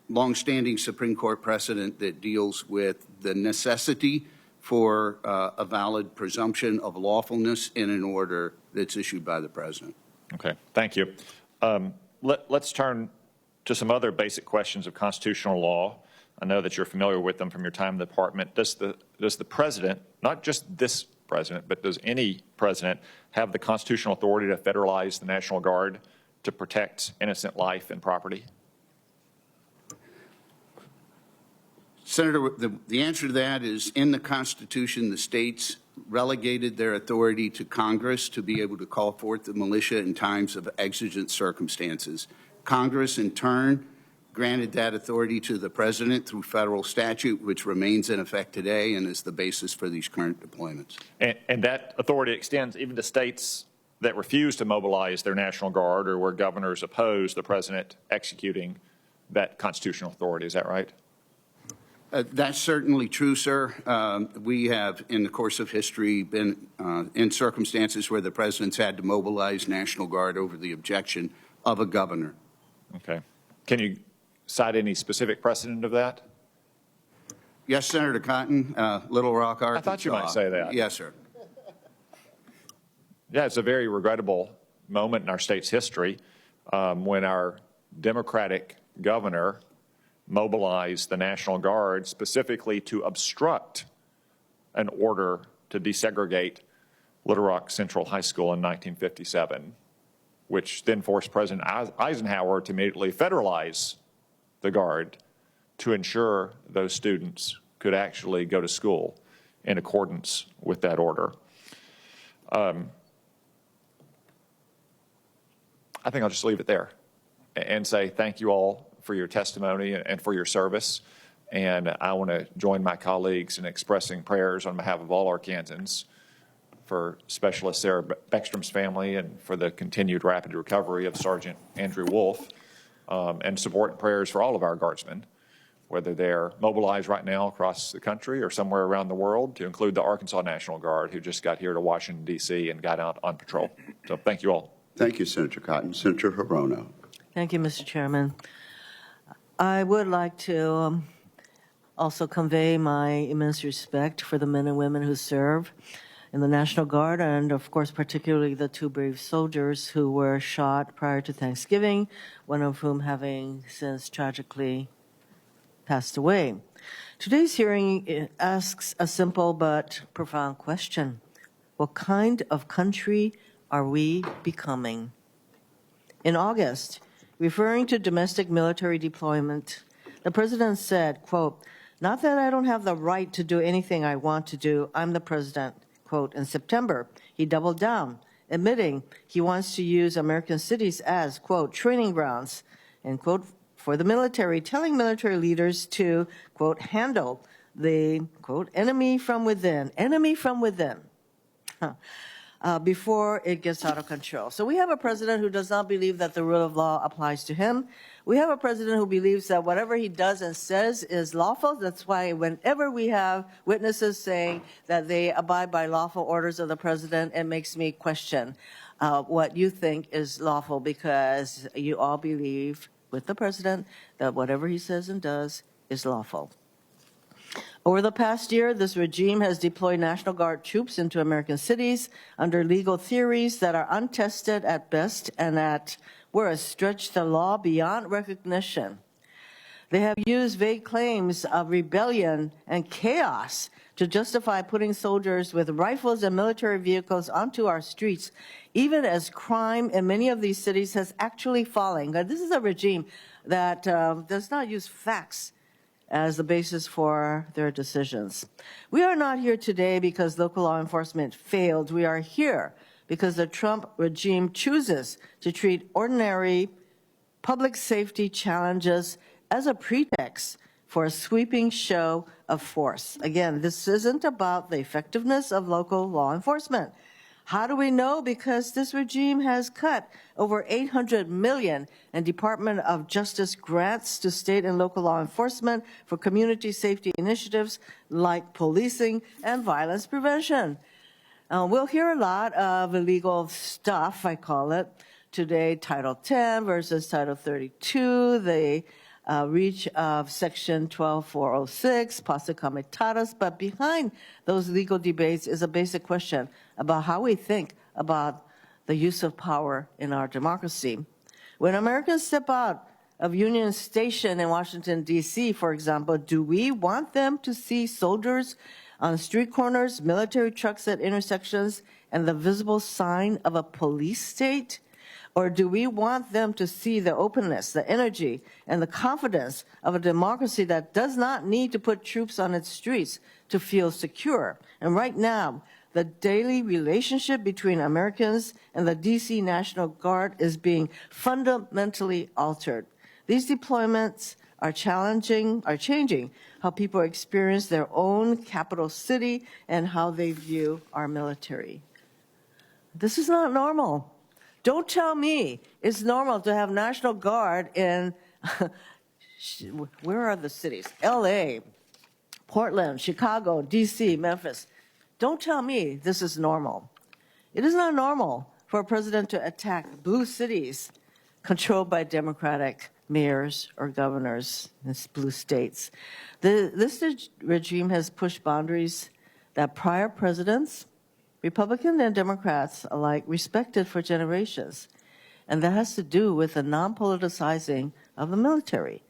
longstanding Supreme Court precedent that deals with the necessity for a valid presumption of lawfulness in an order that's issued by the president. Okay, thank you. Let's turn to some other basic questions of constitutional law. I know that you're familiar with them from your time in the department. Does the president, not just this president, but does any president have the constitutional authority to federalize the National Guard to protect innocent life and property? Senator, the answer to that is in the Constitution, the states relegated their authority to Congress to be able to call forth the militia in times of exigent circumstances. Congress, in turn, granted that authority to the president through federal statute, which remains in effect today and is the basis for these current deployments. And that authority extends even to states that refuse to mobilize their National Guard or where governors oppose the president executing that constitutional authority. Is that right? That's certainly true, sir. We have, in the course of history, been in circumstances where the president's had to mobilize National Guard over the objection of a governor. Okay. Can you cite any specific precedent of that? Yes, Senator Cotton, Little Rock, Arkansas. I thought you might say that. Yes, sir. Yeah, it's a very regrettable moment in our state's history when our Democratic governor mobilized the National Guard specifically to obstruct an order to desegregate Little Rock Central High School in 1957, which then forced President Eisenhower to immediately federalize the Guard to ensure those students could actually go to school in accordance with that order. I think I'll just leave it there and say thank you all for your testimony and for your service. And I want to join my colleagues in expressing prayers on behalf of all Arkansans for Specialist Sarah Beckstrom's family and for the continued rapid recovery of Sergeant Andrew Wolfe, and support and prayers for all of our Guardsmen, whether they're mobilized right now across the country or somewhere around the world, to include the Arkansas National Guard, who just got here to Washington, D.C. and got out on patrol. So thank you all. Thank you, Senator Cotton. Senator Hirono. Thank you, Mr. Chairman. I would like to also convey my immense respect for the men and women who serve in the National Guard, and of course, particularly the two brave soldiers who were shot prior to Thanksgiving, one of whom having since tragically passed away. Today's hearing asks a simple but profound question. What kind of country are we becoming? In August, referring to domestic military deployment, the president said, quote, "Not that I don't have the right to do anything I want to do, I'm the president." Quote, in September, he doubled down, admitting he wants to use American cities as, quote, training grounds, end quote, for the military, telling military leaders to, quote, handle the, quote, enemy from within, before it gets out of control. So we have a president who does not believe that the rule of law applies to him. We have a president who believes that whatever he does and says is lawful. That's why whenever we have witnesses saying that they abide by lawful orders of the president, it makes me question what you think is lawful, because you all believe with the president that whatever he says and does is lawful. Over the past year, this regime has deployed National Guard troops into American cities under legal theories that are untested at best and at worst stretch the law beyond recognition. They have used vague claims of rebellion and chaos to justify putting soldiers with rifles and military vehicles onto our streets, even as crime in many of these cities has actually fallen. Now, this is a regime that does not use facts as the basis for their decisions. We are not here today because local law enforcement failed. We are here because the Trump regime chooses to treat ordinary public safety challenges as a pretext for a sweeping show of force. Again, this isn't about the effectiveness of local law enforcement. How do we know? Because this regime has cut over $800 million in Department of Justice grants to state and local law enforcement for community safety initiatives like policing and violence prevention. We'll hear a lot of illegal stuff, I call it, today, Title 10 versus Title 32, the reach of Section 12406, posse comitatus, but behind those legal debates is a basic question about how we think about the use of power in our democracy. When Americans step out of Union Station in Washington, D.C., for example, do we want them to see soldiers on street corners, military trucks at intersections, and the visible sign of a police state? Or do we want them to see the openness, the energy, and the confidence of a democracy that does not need to put troops on its streets to feel secure? And right now, the daily relationship between Americans and the D.C. National Guard is being fundamentally altered. These deployments are changing how people experience their own capital city and how they view our military. This is not normal. Don't tell me it's normal to have National Guard in, where are the cities? LA, Portland, Chicago, DC, Memphis. Don't tell me this is normal. It is not normal for a president to attack blue cities controlled by Democratic mayors or governors in blue states. This regime has pushed boundaries that prior presidents, Republicans and Democrats alike, respected for generations. And that has to do with the non-politicizing of the military.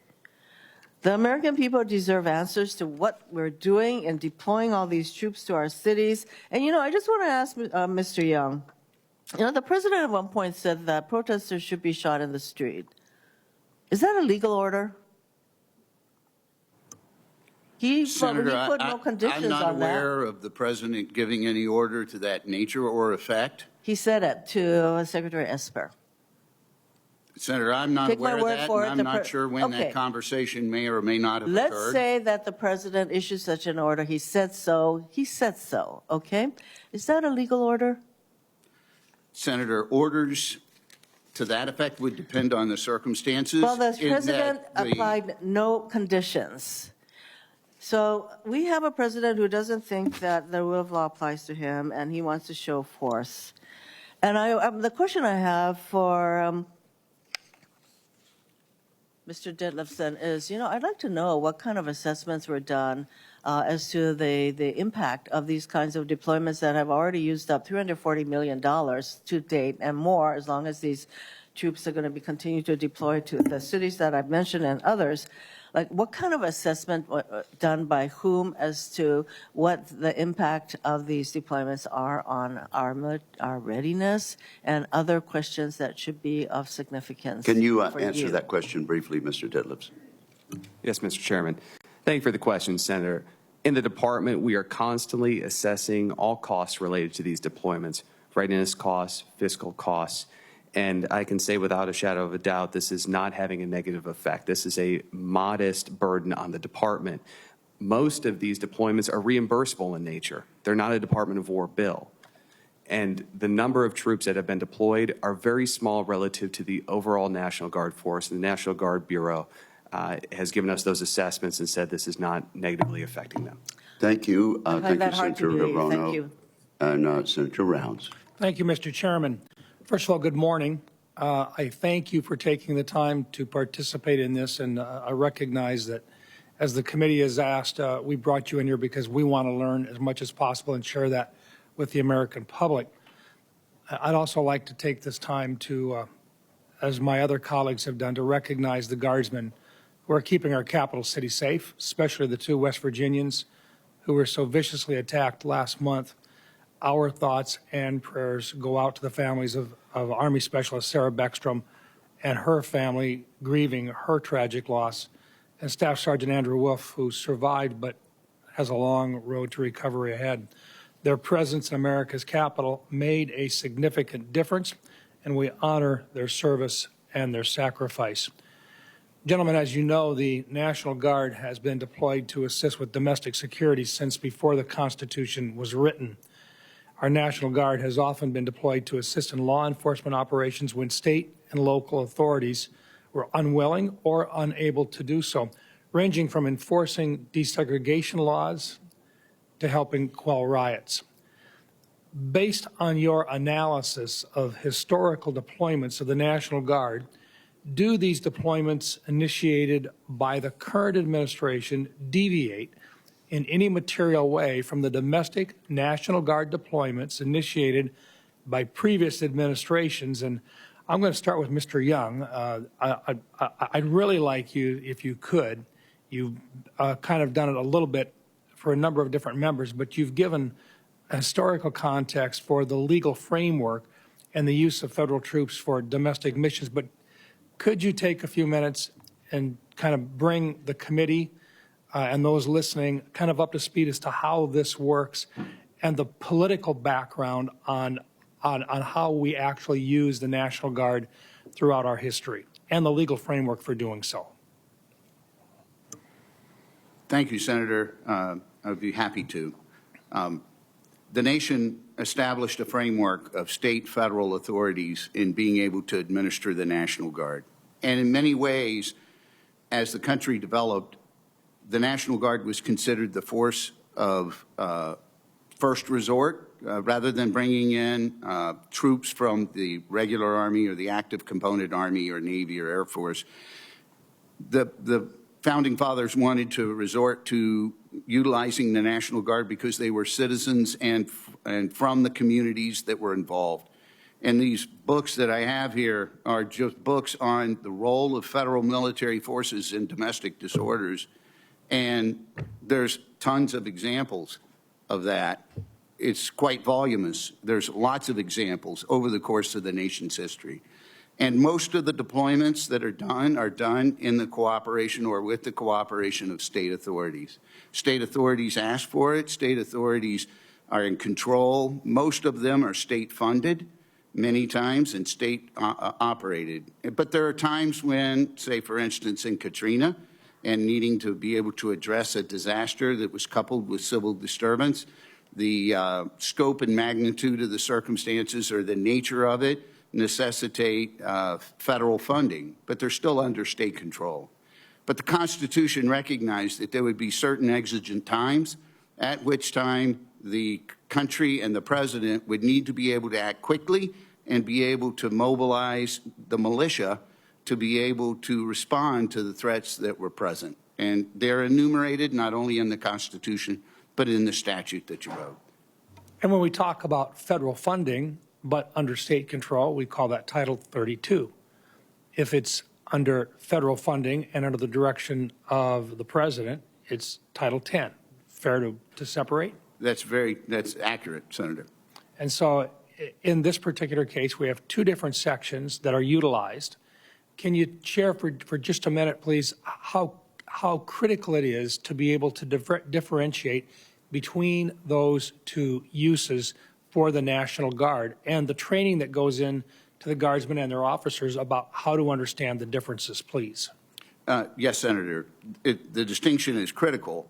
The American people deserve answers to what we're doing in deploying all these troops to our cities. And, you know, I just want to ask Mr. Young, you know, the president at one point said that protesters should be shot in the street. Is that a legal order? Senator, he put no conditions on that. I'm not aware of the president giving any order to that nature or effect. He said it to Secretary Esper. Senator, I'm not aware of that, and I'm not sure when Okay. that conversation may or may not have Let's occurred. say that the president issued such an order. He said so. He said so. Okay? Is that a legal order? Senator, orders to that effect would depend on the circumstances. Well, the in president that the- applied no conditions. So we have a president who doesn't think that the rule of law applies to him, and he wants to show force. And the question I have for Mr. Detlefsen is, you know, I'd like to know what kind of assessments were done as to the impact of these kinds of deployments that have already used up $340 million to date and more, as long as these troops are going to be continued to deploy to the cities that I've mentioned and others. Like, what kind of assessment done by whom as to what the impact of these deployments are on our readiness and other questions that should be of significance? Can you for answer that question briefly, Mr. Detlefsen? Yes, Mr. Chairman. Thank you for the question, Senator. In the department, we are constantly assessing all costs related to these deployments, readiness costs, fiscal costs, and I can say without a shadow of a doubt, this is not having a negative effect. This is a modest burden on the department. Most of these deployments are reimbursable in nature. They're not a Department of War bill. And the number of troops that have been deployed are very small relative to the overall National Guard force. The National Guard Bureau has given us those assessments and said this is not negatively affecting them. Thank you. I find Thank you, that hard to Senator believe. Rono. Thank you. And Senator Rounds. Thank you, Mr. Chairman. First of all, good morning. I thank you for taking the time to participate in this, and I recognize that as the committee has asked, we brought you in here because we want to learn as much as possible and share that with the American public. I'd also like to take this time to, as my other colleagues have done, to recognize the Guardsmen who are keeping our capital city safe, especially the two West Virginians who were so viciously attacked last month. Our thoughts and prayers go out to the families of Army Specialist Sarah Beckstrom and her family grieving her tragic loss, and Staff Sergeant Andrew Wolfe, who survived but has a long road to recovery ahead. Their presence in America's capital made a significant difference, and we honor their service and their sacrifice. Gentlemen, as you know, the National Guard has been deployed to assist with domestic security since before the Constitution was written. Our National Guard has often been deployed to assist in law enforcement operations when state and local authorities were unwilling or unable to do so, ranging from enforcing desegregation laws to helping quell riots. Based on your analysis of historical deployments of the National Guard, do these deployments initiated by the current administration deviate in any material way from the domestic National Guard deployments initiated by previous administrations. And I'm going to start with Mr. Young. I'd really like you, if you could, you've kind of done it a little bit for a number of different members, but you've given a historical context for the legal framework and the use of federal troops for domestic missions. But could you take a few minutes and kind of bring the committee and those listening kind of up to speed as to how this works and the political background on how we actually use the National Guard throughout our history and the legal framework for doing so? Thank you, Senator. I'd be happy to. The nation established a framework of state, federal authorities in being able to administer the National Guard. And in many ways, as the country developed, the National Guard was considered the force of first resort, rather than bringing in troops from the regular Army or the active component Army or Navy or Air Force. The Founding Fathers wanted to resort to utilizing the National Guard because they were citizens and from the communities that were involved. And these books that I have here are just books on the role of federal military forces in domestic disorders. And there's tons of examples of that. It's quite voluminous. There's lots of examples over the course of the nation's history. And most of the deployments that are done in the cooperation or with the cooperation of state authorities. State authorities ask for it. State authorities are in control. Most of them are state funded many times and state operated. But there are times when, say for instance in Katrina, and needing to be able to address a disaster that was coupled with civil disturbance, the scope and magnitude of the circumstances or the nature of it necessitate federal funding, but they're still under state control. But the Constitution recognized that there would be certain exigent times at which time the country and the president would need to be able to act quickly and be able to mobilize the militia to be able to respond to the threats that were present. And they're enumerated not only in the Constitution, but in the statute that you wrote. And when we talk about federal funding, but under state control, we call that Title 32. If it's under federal funding and under the direction of the president, it's Title 10. Fair to separate? That's accurate, Senator. And so in this particular case, we have two different sections that are utilized. Can you share for just a minute, please, how critical it is to be able to differentiate between those two uses for the National Guard and the training that goes in to the Guardsmen and their officers about how to understand the differences, please? Yes, Senator. The distinction is critical.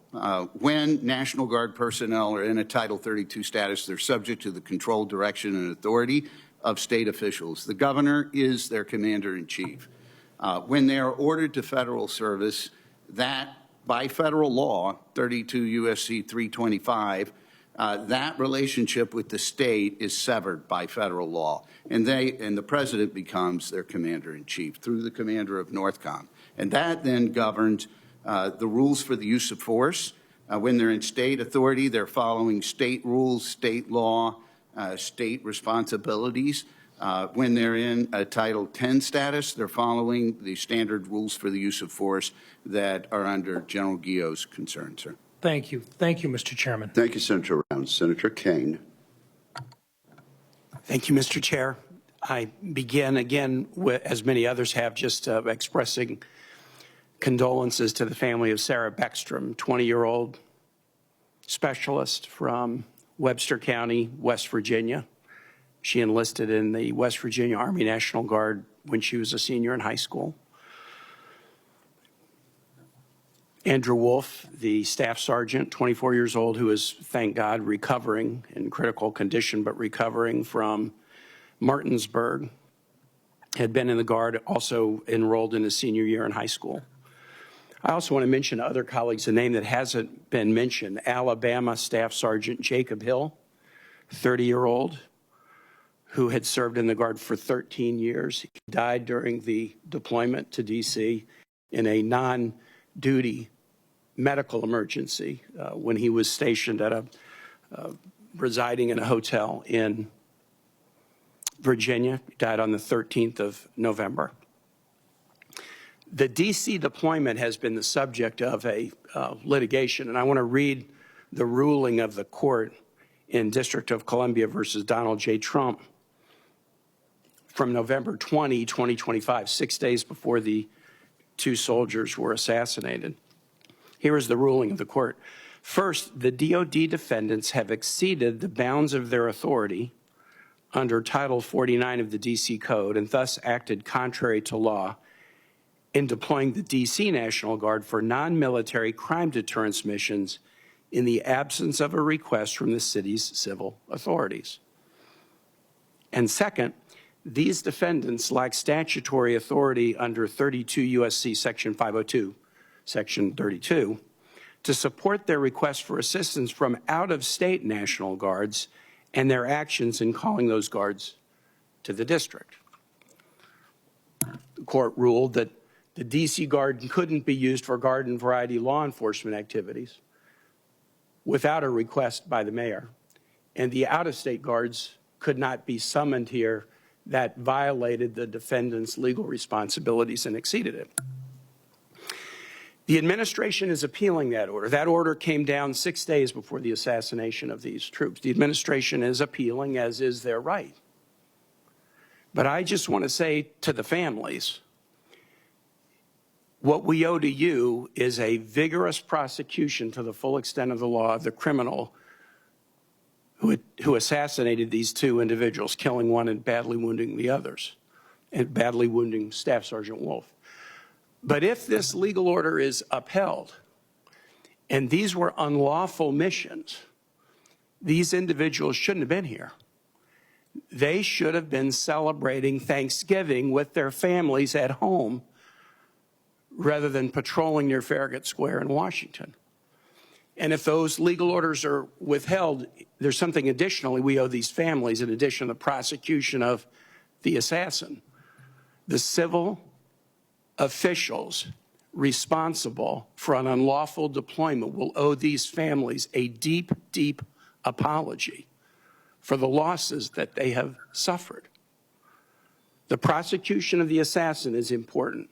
When National Guard personnel are in a Title 32 status, they're subject to the control, direction, and authority of state officials. The governor is their commander-in-chief. When they are ordered to federal service, that by federal law, 32 U.S.C. 325, that relationship with the state is severed by federal law, and the president becomes their commander-in-chief through the commander of NORTHCOM. And that then governs the rules for the use of force. When they're in state authority, they're following state rules, state law, state responsibilities. When they're in a Title 10 status, they're following the standard rules for the use of force that are under General Guillot's concern, sir. Thank you. Thank you, Mr. Chairman. Thank you, Senator Rounds. Senator Kane. Thank you, Mr. Chair. I begin again, as many others have, just expressing condolences to the family of Sarah Beckstrom, 20-year-old specialist from Webster County, West Virginia. She enlisted in the West Virginia Army National Guard when she was a senior in high school. Andrew Wolfe, the staff sergeant, 24 years old, who is, thank God, recovering in critical condition, but recovering from Martinsburg, had been in the Guard, also enrolled in his senior year in high school. I also want to mention other colleagues, a name that hasn't been mentioned, Alabama Staff Sergeant Jacob Hill, 30-year-old, who had served in the Guard for 13 years. He died during the deployment to D.C. in a non-duty medical emergency when he was stationed at residing in a hotel in Virginia. He died on the 13th of November. The D.C. deployment has been the subject of a litigation, and I want to read the ruling of the court in District of Columbia versus Donald J. Trump from November 20, 2025, 6 days before the two soldiers were assassinated. Here is the ruling of the court. First, the DOD defendants have exceeded the bounds of their authority under Title 49 of the D.C. Code and thus acted contrary to law in deploying the D.C. National Guard for non-military crime deterrence missions in the absence of a request from the city's civil authorities. And second, these defendants lack statutory authority under 32 U.S.C. Section 502, Section 32, to support their request for assistance from out-of-state National Guards and their actions in calling those guards to the district. The court ruled that the D.C. Guard couldn't be used for garden variety law enforcement activities without a request by the mayor, and the out-of-state guards could not be summoned here. That violated the defendant's legal responsibilities and exceeded it. The administration is appealing that order. That order came down 6 days before the assassination of these troops. The administration is appealing, as is their right. But I just want to say to the families, what we owe to you is a vigorous prosecution to the full extent of the law of the criminal who assassinated these two individuals, killing one and badly wounding the others, and badly wounding Staff Sergeant Wolfe. But if this legal order is upheld, and these were unlawful missions, these individuals shouldn't have been here. They should have been celebrating Thanksgiving with their families at home rather than patrolling near Farragut Square in Washington. And if those legal orders are withheld, there's something additionally we owe these families in addition to the prosecution of the assassin. The civil officials responsible for an unlawful deployment will owe these families a deep, deep apology for the losses that they have suffered. The prosecution of the assassin is important,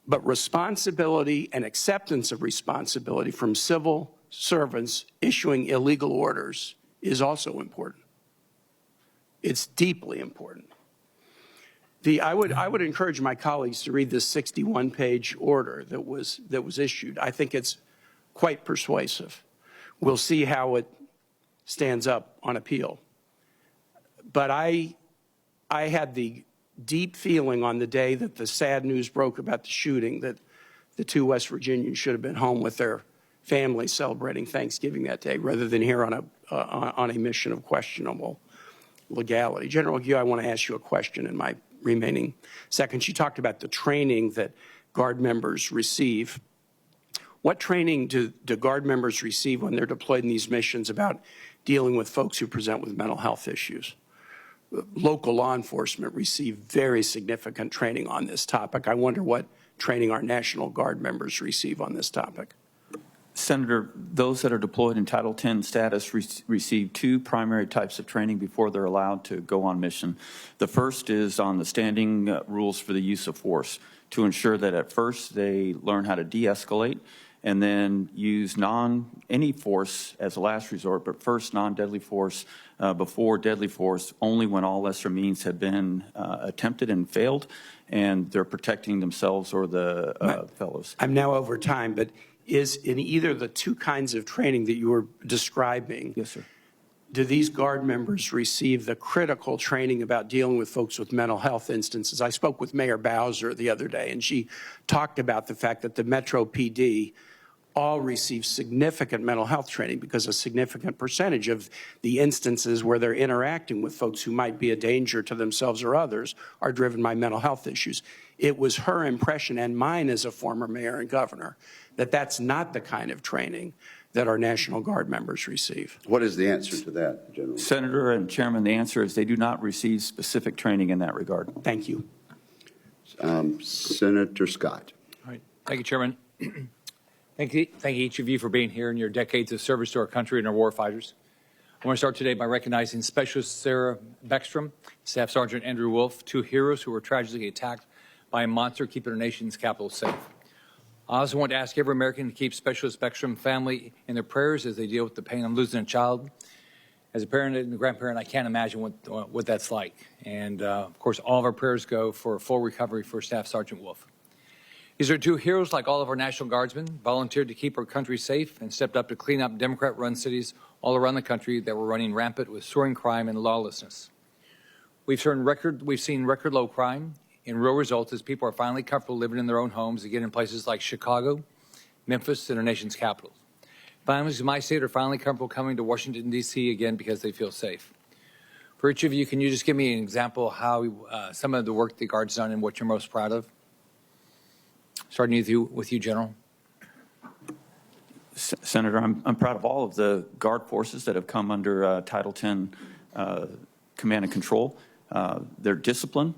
but responsibility and acceptance of responsibility from civil servants issuing illegal orders is also important. It's deeply important. I would encourage my colleagues to read this 61-page order that was issued. I think it's quite persuasive. We'll see how it stands up on appeal. But I had the deep feeling on the day that the sad news broke about the shooting that the two West Virginians should have been home with their families celebrating Thanksgiving that day rather than here on a mission of questionable legality. General Gue, I want to ask you a question in my remaining seconds. You talked about the training that Guard members receive. What training do Guard members receive when they're deployed in these missions about dealing with folks who present with mental health issues? Local law enforcement receive very significant training on this topic. I wonder what training our National Guard members receive on this topic. Senator, those that are deployed in Title 10 status receive two primary types of training before they're allowed to go on mission. The first is on the standing rules for the use of force to ensure that at first they learn how to de-escalate and then use any force as a last resort, but first non-deadly force before deadly force only when all lesser means have been attempted and failed and they're protecting themselves or the fellows. I'm now over time, but is in either the two kinds of training that you were describing, yes, sir, do these Guard members receive the critical training about dealing with folks with mental health instances? I spoke with Mayor Bowser the other day, and she talked about the fact that the Metro PD all receive significant mental health training because a significant percentage of the instances where they're interacting with folks who might be a danger to themselves or others are driven by mental health issues. It was her impression, and mine as a former mayor and governor, that that's not the kind of training that our National Guard members receive. What is the answer to that, General? Senator and Chairman, the answer is they do not receive specific training in that regard. Thank you. Senator Scott. All right. Thank you, Chairman. Thank each of you for being here and your decades of service to our country and our war fighters. I want to start today by recognizing Specialist Sarah Beckstrom, Staff Sergeant Andrew Wolfe, two heroes who were tragically attacked by a monster keeping our nation's capital safe. I also want to ask every American to keep Specialist Beckstrom family in their prayers as they deal with the pain of losing a child. As a parent and a grandparent, I can't imagine what that's like. And of course, all of our prayers go for a full recovery for Staff Sergeant Wolfe. These are two heroes, like all of our National Guardsmen, volunteered to keep our country safe and stepped up to clean up Democrat-run cities all around the country that were running rampant with soaring crime and lawlessness. We've seen record low crime in real results as people are finally comfortable living in their own homes again in places like Chicago, Memphis, and our nation's capital. Families in my state are finally comfortable coming to Washington, D.C. again because they feel safe. For each of you, can you just give me an example of how some of the work the Guard's done and what you're most proud of? Starting with you, General. Senator, I'm proud of all of the Guard forces that have come under Title X command and control. Their discipline,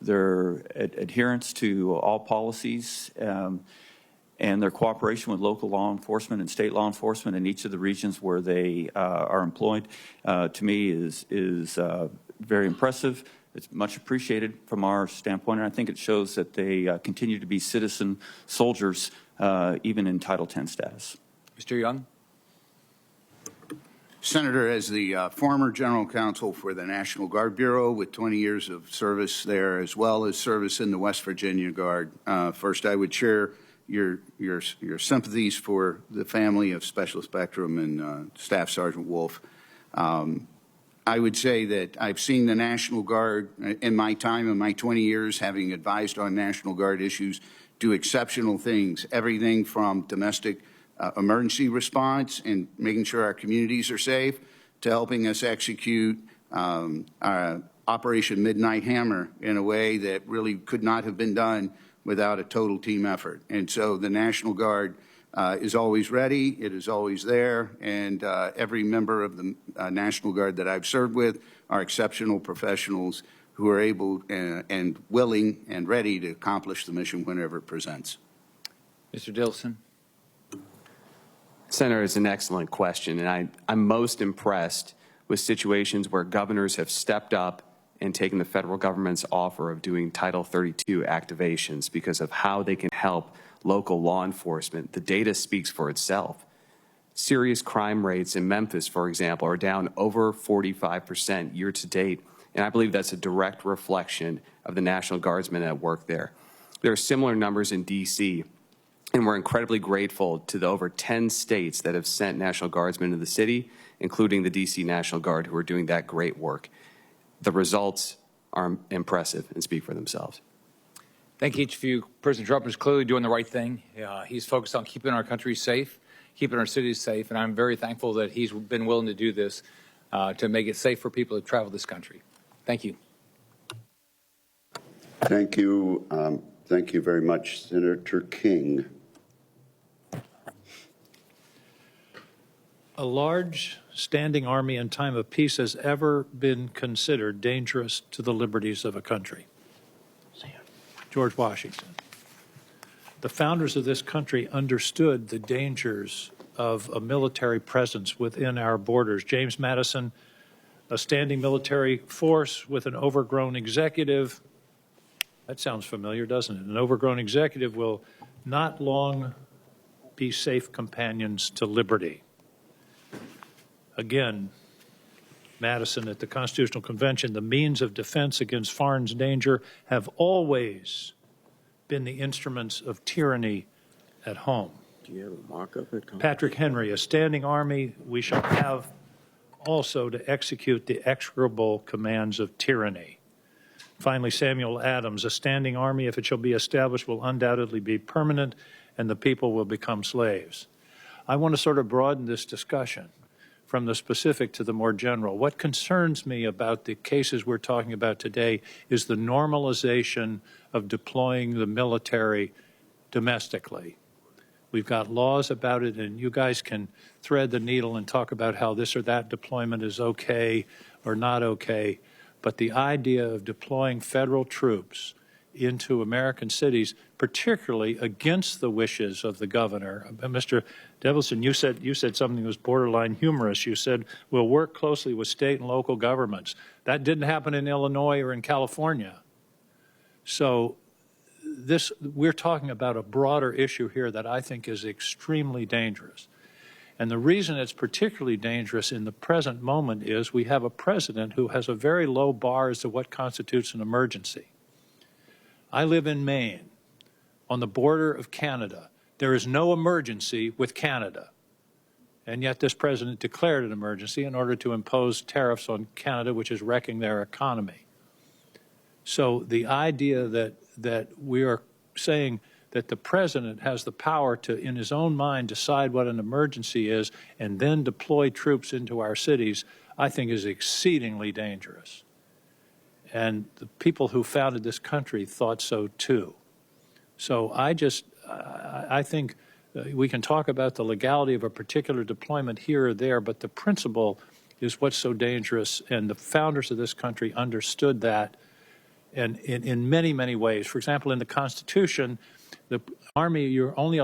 their adherence to all policies, and their cooperation with local law enforcement and state law enforcement in each of the regions where they are employed, to me is very impressive. It's much appreciated from our standpoint, and I think it shows that they continue to be citizen soldiers, even in Title X status. Mr. Young. Senator, as the former General Counsel for the National Guard Bureau with 20 years of service there, as well as service in the West Virginia Guard, first I would share your sympathies for the family of Specialist Beckstrom and Staff Sergeant Wolfe. I would say that I've seen the National Guard in my time, in my 20 years, having advised on National Guard issues, do exceptional things, everything from domestic emergency response and making sure our communities are safe to helping us execute Operation Midnight Hammer in a way that really could not have been done without a total team effort. And so the National Guard is always ready, it is always there, and every member of the National Guard that I've served with are exceptional professionals who are able and willing and ready to accomplish the mission whenever it presents. Mr. Dilson. Senator, it's an excellent question, and I'm most impressed with situations where governors have stepped up and taken the federal government's offer of doing Title 32 activations because of how they can help local law enforcement. The data speaks for itself. Serious crime rates in Memphis, for example, are down over 45% year to date, and I believe that's a direct reflection of the National Guardsmen at work there. There are similar numbers in D.C., and we're incredibly grateful to the over 10 states that have sent National Guardsmen to the city, including the D.C. National Guard, who are doing that great work. The results are impressive and speak for themselves. Thank each of you. President Trump is clearly doing the right thing. He's focused on keeping our country safe, keeping our cities safe, and I'm very thankful that he's been willing to do this to make it safe for people to travel this country. Thank you. Thank you. Thank you very much, Senator King. A large standing army in time of peace has ever been considered dangerous to the liberties of a country. George Washington. The founders of this country understood the dangers of a military presence within our borders. James Madison, a standing military force with an overgrown executive. That sounds familiar, doesn't it? An overgrown executive will not long be safe companions to liberty. Again, Madison at the Constitutional Convention, the means of defense against foreign danger have always been the instruments of tyranny at home. Do you have a mock-up at home? Patrick Henry, a standing army we shall have also to execute the execrable commands of tyranny. Finally, Samuel Adams, a standing army, if it shall be established, will undoubtedly be permanent, and the people will become slaves. I want to sort of broaden this discussion from the specific to the more general. What concerns me about the cases we're talking about today is the normalization of deploying the military domestically. We've got laws about it, and you guys can thread the needle and talk about how this or that deployment is okay or not okay. But the idea of deploying federal troops into American cities, particularly against the wishes of the governor. Mr. Devilson, you said something that was borderline humorous. You said, we'll work closely with state and local governments. That didn't happen in Illinois or in California. So we're talking about a broader issue here that I think is extremely dangerous. And the reason it's particularly dangerous in the present moment is we have a president who has a very low bar as to what constitutes an emergency. I live in Maine, on the border of Canada. There is no emergency with Canada. And yet this president declared an emergency in order to impose tariffs on Canada, which is wrecking their economy. So the idea that we are saying that the president has the power to, in his own mind, decide what an emergency is and then deploy troops into our cities, I think is exceedingly dangerous. And the people who founded this country thought so too. So I think we can talk about the legality of a particular deployment here or there, but the principle is what's so dangerous, and the founders of this country understood that, and in many, many ways. For example, in the Constitution, the Army, we're only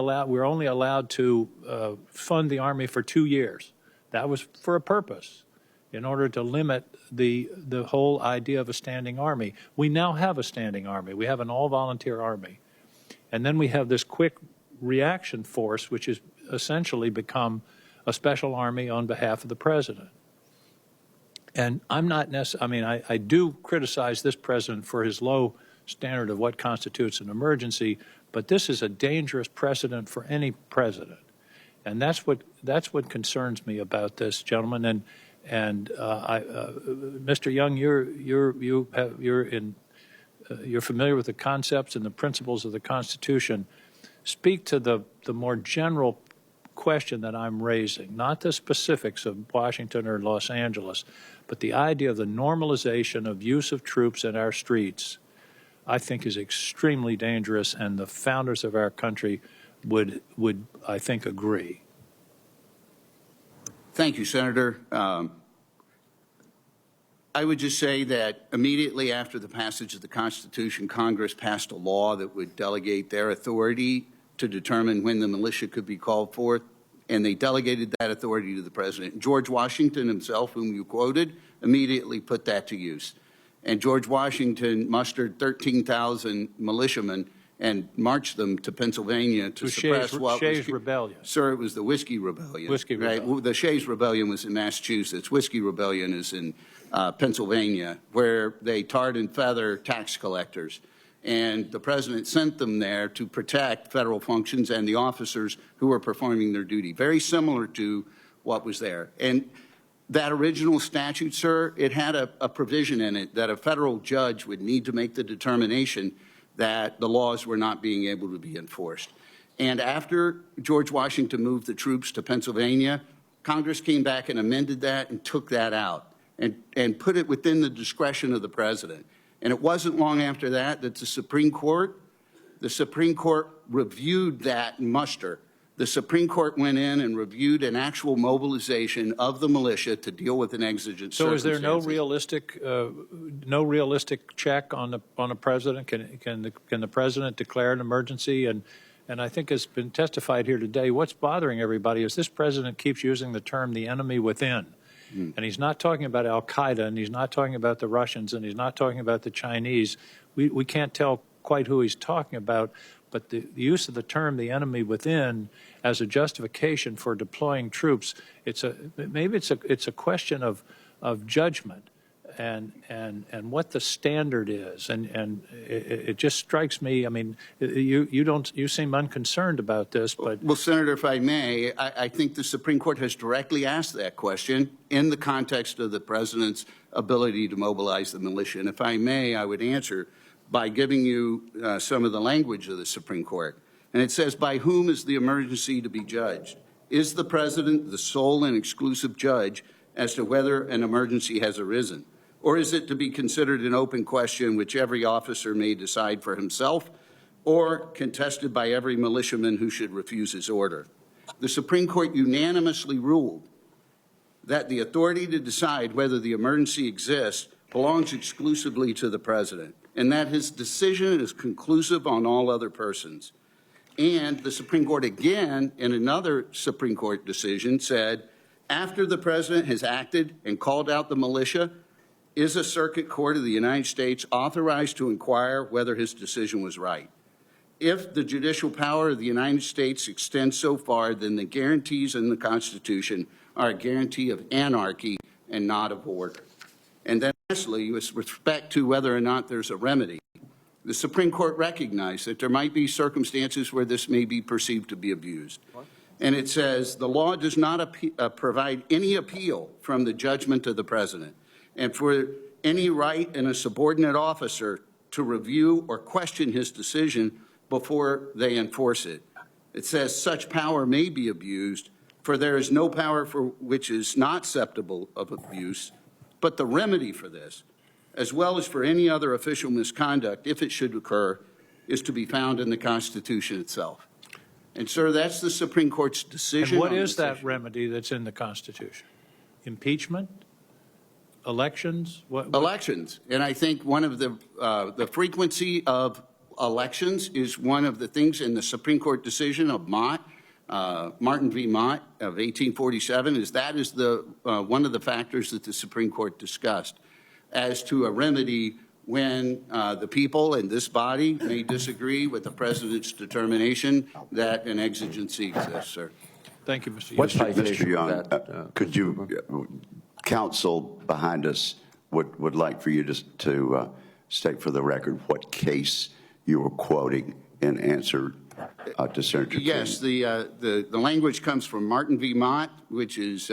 allowed to fund the Army for 2 years. That was for a purpose, in order to limit the whole idea of a standing army. We now have a standing army. We have an all-volunteer army. And then we have this quick reaction force, which has essentially become a special army on behalf of the president. And I'm not necessarily, I mean, I do criticize this president for his low standard of what constitutes an emergency, but this is a dangerous precedent for any president. And that's what concerns me about this, gentlemen. And Mr. Young, you're familiar with the concepts and the principles of the Constitution. Speak to the more general question that I'm raising, not the specifics of Washington or Los Angeles, but the idea of the normalization of use of troops in our streets, I think is extremely dangerous, and the founders of our country would I think, agree. Thank you, Senator. I would just say that immediately after the passage of the Constitution, Congress passed a law that would delegate their authority to determine when the militia could be called forth, and they delegated that authority to the president. George Washington himself, whom you quoted, immediately put that to use. And George Washington mustered 13,000 militiamen and marched them to Pennsylvania to suppress what Shays Rebellion. Sir, it was the Whiskey Rebellion. Whiskey Rebellion. Right? The Shays Rebellion was in Massachusetts. Whiskey Rebellion is in Pennsylvania, where they tarred and feather tax collectors. And the president sent them there to protect federal functions and the officers who were performing their duty. Very similar to what was there. And that original statute, sir, it had a provision in it that a federal judge would need to make the determination that the laws were not being able to be enforced. And after George Washington moved the troops to Pennsylvania, Congress came back and amended that and took that out and put it within the discretion of the president. And it wasn't long after that that the Supreme Court reviewed that muster. The Supreme Court went in and reviewed an actual mobilization of the militia to deal with an exigent circumstance. So is there no realistic check on the president? Can the president declare an emergency? And I think it's been testified here today, what's bothering everybody is this president keeps using the term the enemy within. And he's not talking about al-Qaeda, and he's not talking about the Russians, and he's not talking about the Chinese. We can't tell quite who he's talking about, but the use of the term the enemy within as a justification for deploying troops, maybe it's a question of judgment and what the standard is. And it just strikes me, I mean, you seem unconcerned about this, but. Well, Senator, if I may, I think the Supreme Court has directly asked that question in the context of the president's ability to mobilize the militia. And if I may, I would answer by giving you some of the language of the Supreme Court. And it says, by whom is the emergency to be judged? Is the president the sole and exclusive judge as to whether an emergency has arisen? Or is it to be considered an open question which every officer may decide for himself, or contested by every militiaman who should refuse his order? The Supreme Court unanimously ruled that the authority to decide whether the emergency exists belongs exclusively to the president. and that his decision is conclusive on all other persons. And the Supreme Court again, in another Supreme Court decision, said, after the president has acted and called out the militia, is a circuit court of the United States authorized to inquire whether his decision was right? If the judicial power of the United States extends so far, then the guarantees in the Constitution are a guarantee of anarchy and not of order. And then lastly, with respect to whether or not there's a remedy, the Supreme Court recognized that there might be circumstances where this may be perceived to be abused. And it says the law does not provide any appeal from the judgment of the president, and for any right in a subordinate officer to review or question his decision before they enforce it. It says such power may be abused, for there is no power for which is not susceptible of abuse, but the remedy for this, as well as for any other official misconduct, if it should occur, is to be found in the Constitution itself. And, sir, that's the Supreme Court's decision. And what is that remedy that's in the Constitution? Impeachment? Elections? Elections. And I think one of the frequency of elections is one of the things in the Supreme Court decision of Mott, Martin v. Mott of 1847, is that is the one of the factors that the Supreme Court discussed as to a remedy when the people in this body may disagree with the president's determination that an exigency exists, sir. Thank you, Mr. Young. Mr. Young, could you, counsel behind us would like for you to state for the record what case you were quoting in answer to Senator King? Yes, the language comes from Martin v. Mott, which is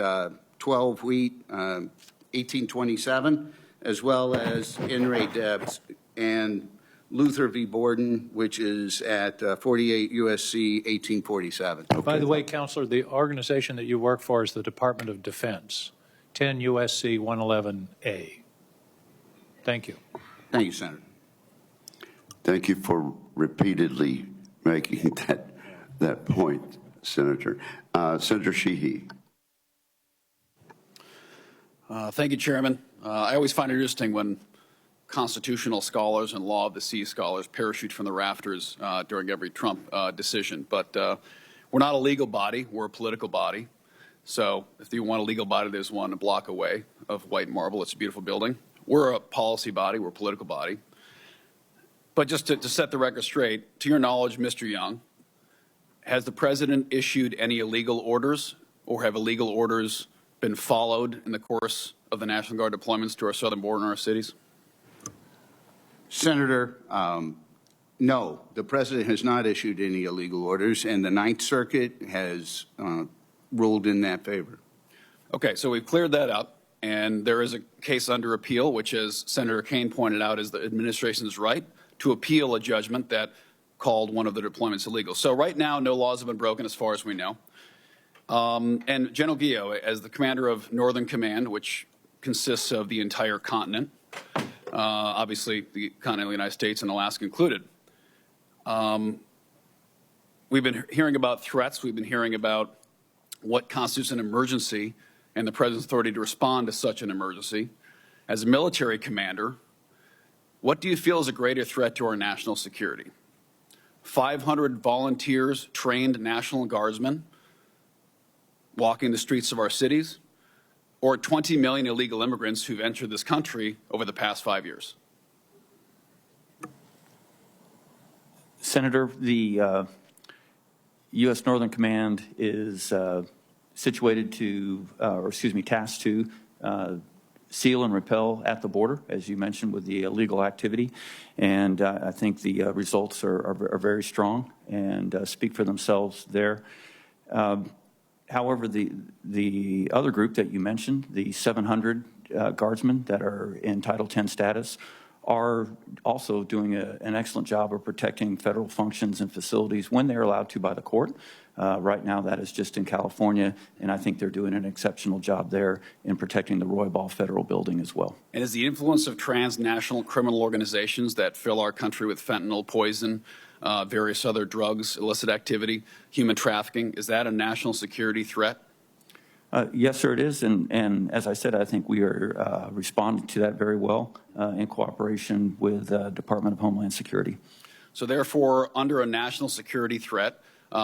12 Wheat, 1827, as well as In re Debs and Luther v. Borden, which is at 48 U.S.C. 1847. Okay. By the way, Counselor, the organization that you work for is the Department of Defense, 10 U.S.C. 111A. Thank you. Thank you, Senator. Thank you for repeatedly making that point, Senator. Senator Sheehy. Thank you, Chairman. I always find it interesting when constitutional scholars and law of the sea scholars parachute from the rafters during every Trump decision. But we're not a legal body. We're a political body. So if you want a legal body, there's one a block away of white marble. It's a beautiful building. We're a policy body. We're a political body. But just to set the record straight, to your knowledge, Mr. Young, has the president issued any illegal orders, or have illegal orders been followed in the course of the National Guard deployments to our southern border and our cities? Senator, no, the president has not issued any illegal orders, and the Ninth Circuit has ruled in that favor. Okay, so we've cleared that up, and there is a case under appeal, which, as Senator Kaine pointed out, is the administration's right to appeal a judgment that called one of the deployments illegal. So right now, no laws have been broken as far as we know. And General Guillot, as the commander of Northern Command, which consists of the entire continent, obviously the continental United States and Alaska included, we've been hearing about threats. We've been hearing about what constitutes an emergency and the president's authority to respond to such an emergency. As a military commander, what do you feel is a greater threat to our national security? 500 volunteers, trained National Guardsmen walking the streets of our cities, or 20 million illegal immigrants who've entered this country over the past 5 years? Senator, the U.S. Northern Command is situated to, tasked to seal and repel at the border, as you mentioned, with the illegal activity. And I think the results are very strong and speak for themselves there. However, the other group that you mentioned, the 700 guardsmen that are in Title X status, are also doing an excellent job of protecting federal functions and facilities when they're allowed to by the court. Right now, that is just in California, and I think they're doing an exceptional job there in protecting the Roybal Federal Building as well. And is the influence of transnational criminal organizations that fill our country with fentanyl, poison, various other drugs, illicit activity, human trafficking, is that a national security threat? Yes, sir, it is. And as I said, I think we are responding to that very well in cooperation with the Department of Homeland Security. So therefore, under a national security threat,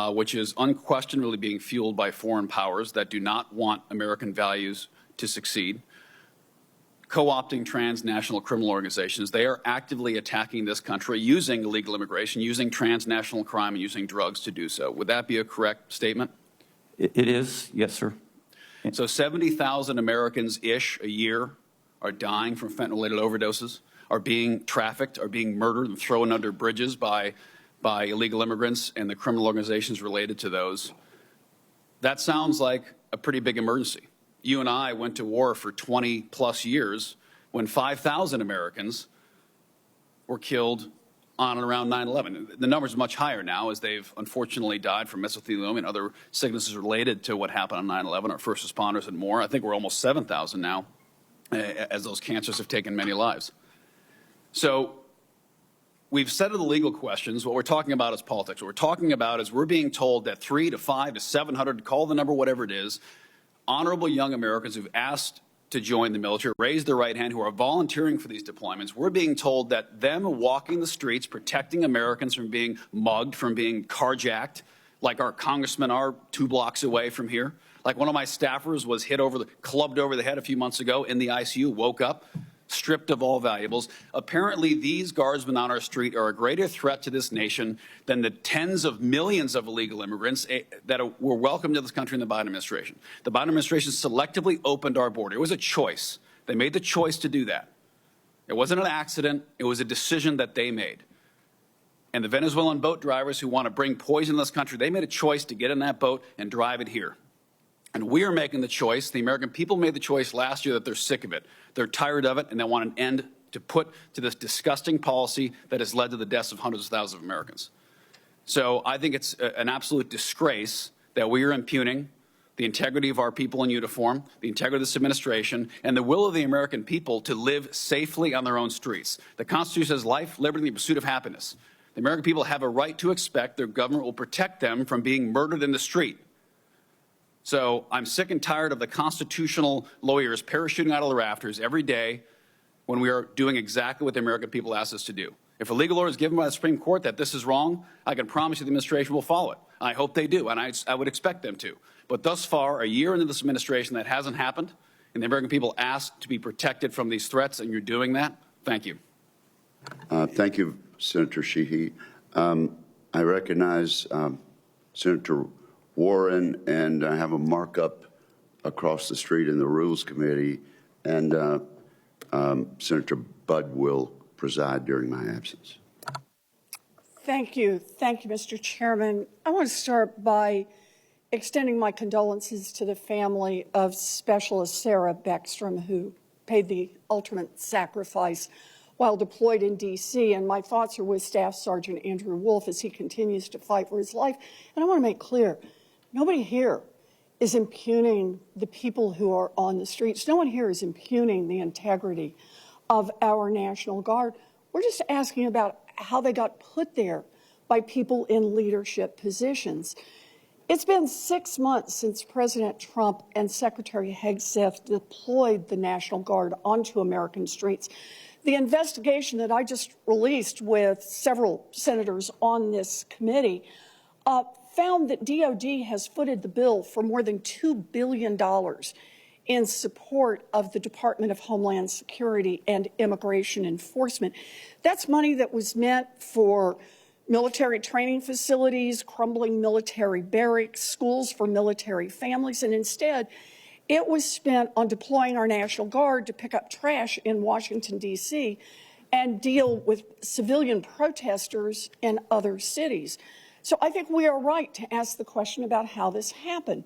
which is unquestionably being fueled by foreign powers that do not want American values to succeed, co-opting transnational criminal organizations, they are actively attacking this country using illegal immigration, using transnational crime, and using drugs to do so. Would that be a correct statement? It is, yes, sir. So 70,000 Americans-ish a year are dying from fentanyl-related overdoses, are being trafficked, are being murdered and thrown under bridges by illegal immigrants and the criminal organizations related to those. That sounds like a pretty big emergency. You and I went to war for 20-plus years when 5,000 Americans were killed on and around 9/11. The number's much higher now as they've unfortunately died from mesothelioma and other sicknesses related to what happened on 9/11, our first responders and more. I think we're almost 7,000 now as those cancers have taken many lives. So we've settled the legal questions. What we're talking about is politics. What we're talking about is we're being told that 3 to 5 to 700, call the number whatever it is, honorable young Americans who've asked to join the military, raise their right hand, who are volunteering for these deployments, we're being told that them walking the streets, protecting Americans from being mugged, from being carjacked, like our congressmen are 2 blocks away from here, like one of my staffers was clubbed over the head a few months ago in the ICU, woke up, stripped of all valuables. Apparently, these guardsmen on our street are a greater threat to this nation than the tens of millions of illegal immigrants that were welcomed to this country in the Biden administration. The Biden administration selectively opened our border. It was a choice. They made the choice to do that. It wasn't an accident. It was a decision that they made. And the Venezuelan boat drivers who want to bring poison to this country, they made a choice to get in that boat and drive it here. And we are making the choice, the American people made the choice last year that they're sick of it. They're tired of it, and they want an end to put to this disgusting policy that has led to the deaths of hundreds of thousands of Americans. So I think it's an absolute disgrace that we are impugning the integrity of our people in uniform, the integrity of this administration, and the will of the American people to live safely on their own streets. The Constitution says life, liberty, and the pursuit of happiness. The American people have a right to expect their government will protect them from being murdered in the street. So I'm sick and tired of the constitutional lawyers parachuting out of the rafters every day when we are doing exactly what the American people asked us to do. If a legal order is given by the Supreme Court that this is wrong, I can promise you the administration will follow it. I hope they do, and I would expect them to. But thus far, a year into this administration, that hasn't happened, and the American people asked to be protected from these threats, and you're doing that. Thank you. Thank you, Senator Sheehy. I recognize Senator Warren, and I have a markup across the street in the Rules Committee, and Senator Budd will preside during my absence. Thank you. Thank you, Mr. Chairman. I want to start by extending my condolences to the family of Specialist Sarah Beckstrom, who paid the ultimate sacrifice while deployed in D.C., and my thoughts are with Staff Sergeant Andrew Wolfe as he continues to fight for his life. And I want to make clear, nobody here is impugning the people who are on the streets. No one here is impugning the integrity of our National Guard. We're just asking about how they got put there by people in leadership positions. It's been 6 months since President Trump and Secretary Hegseth deployed the National Guard onto American streets. The investigation that I just released with several senators on this committee found that DOD has footed the bill for more than $2 billion in support of the Department of Homeland Security and Immigration Enforcement. That's money that was meant for military training facilities, crumbling military barracks, schools for military families, and instead it was spent on deploying our National Guard to pick up trash in Washington, D.C., and deal with civilian protesters in other cities. So I think we are right to ask the question about how this happened.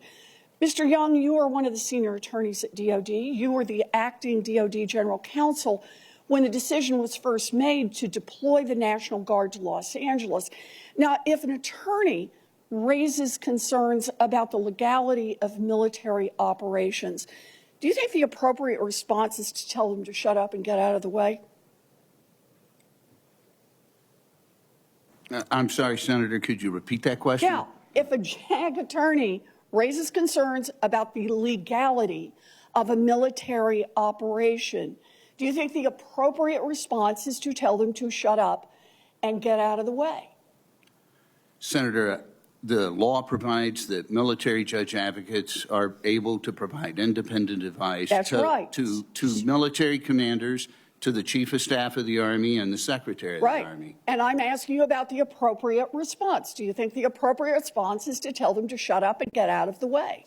Mr. Young, you are one of the senior attorneys at DOD. You were the acting DOD General Counsel when the decision was first made to deploy the National Guard to Los Angeles. Now, if an attorney raises concerns about the legality of military operations, do you think the appropriate response is to tell them to shut up and get out of the way? I'm sorry, Senator, could you repeat that question? Yeah, if a JAG attorney raises concerns about the legality of a military operation, do you think the appropriate response is to tell them to shut up and get out of the way? Senator, the law provides that military judge advocates are able to provide independent advice to military commanders, to the Chief of Staff of the Army, and the Secretary of the Army. And I'm asking you about the appropriate response. Do you think the appropriate response is to tell them to shut up and get out of the way?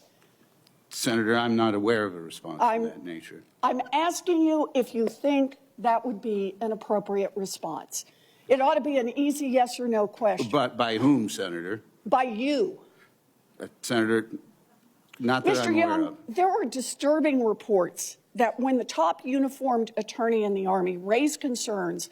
Senator, I'm not aware of a response of that nature. I'm asking you if you think that would be an appropriate response. It ought to be an easy yes or no question. But by whom, Senator? By you. Senator, not that I'm aware of. There are disturbing reports that when the top uniformed attorney in the Army raised concerns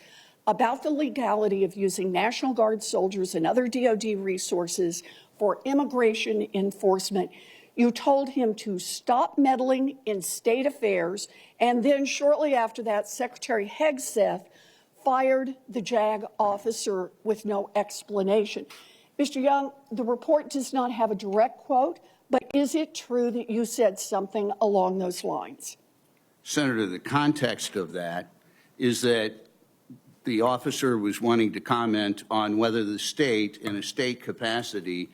about the legality of using National Guard soldiers and other DOD resources for immigration enforcement, you told him to stop meddling in state affairs, and then shortly after that, Secretary Hegseth fired the JAG officer with no explanation. Mr. Young, the report does not have a direct quote, but is it true that you said something along those lines? Senator, the context of that is that the officer was wanting to comment on whether the state, in a state capacity,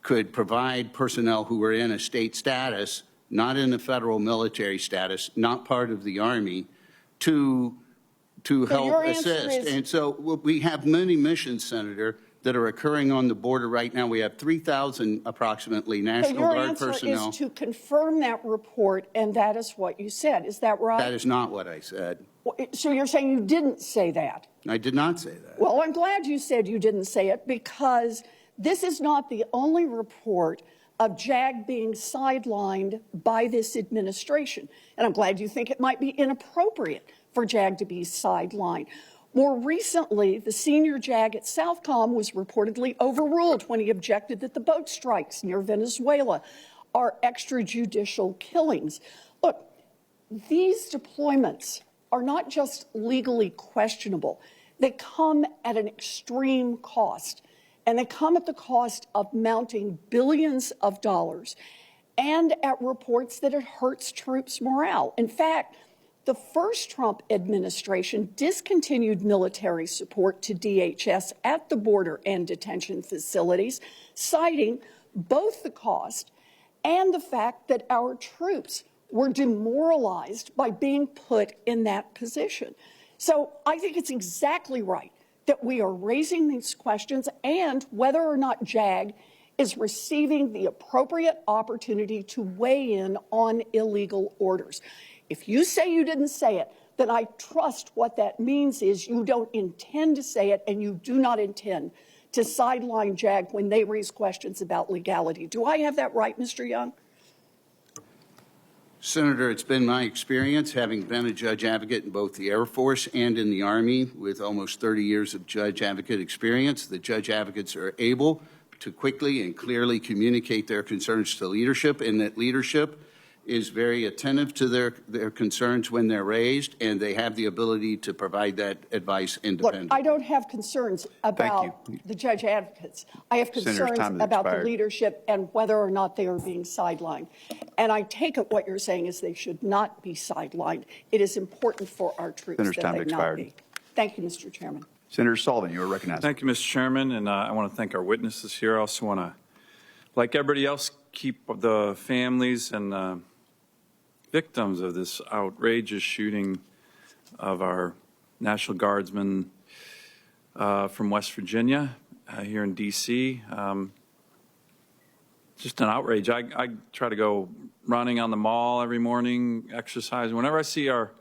could provide personnel who were in a state status, not in a federal military status, not part of the Army, to help assist. And so we have many missions, Senator, that are occurring on the border right now. We have 3,000 approximately National Guard personnel. So your answer is to confirm that report, and that is what you said. Is that right? That is not what I said. So you're saying you didn't say that? I did not say that. Well, I'm glad you said you didn't say it, because this is not the only report of JAG being sidelined by this administration. And I'm glad you think it might be inappropriate for JAG to be sidelined. More recently, the senior JAG at Southcom was reportedly overruled when he objected that the boat strikes near Venezuela are extrajudicial killings. Look, these deployments are not just legally questionable. They come at an extreme cost, and they come at the cost of mounting billions of dollars and at reports that it hurts troops' morale. In fact, the first Trump administration discontinued military support to DHS at the border and detention facilities, citing both the cost and the fact that our troops were demoralized by being put in that position. So I think it's exactly right that we are raising these questions, and whether or not JAG is receiving the appropriate opportunity to weigh in on illegal orders. If you say you didn't say it, then I trust what that means is you don't intend to say it, and you do not intend to sideline JAG when they raise questions about legality. Do I have that right, Mr. Young? Senator, it's been my experience, having been a judge advocate in both the Air Force and in the Army, with almost 30 years of judge advocate experience, that judge advocates are able to quickly and clearly communicate their concerns to leadership, and that leadership is very attentive to their concerns when they're raised, and they have the ability to provide that advice independently. Look, I don't have concerns about the judge advocates. I have concerns about the leadership and whether or not they are being sidelined. And I take it what you're saying is they should not be sidelined. It is important for our troops that they not be. Thank you, Mr. Chairman. Senator Sullivan, you are recognized. Thank you, Mr. Chairman, and I want to thank our witnesses here. I also want to, like everybody else, keep the families and victims of this outrageous shooting of our National Guardsmen from West Virginia here in D.C. Just an outrage. I try to go running on the mall every morning, exercising. Whenever I see our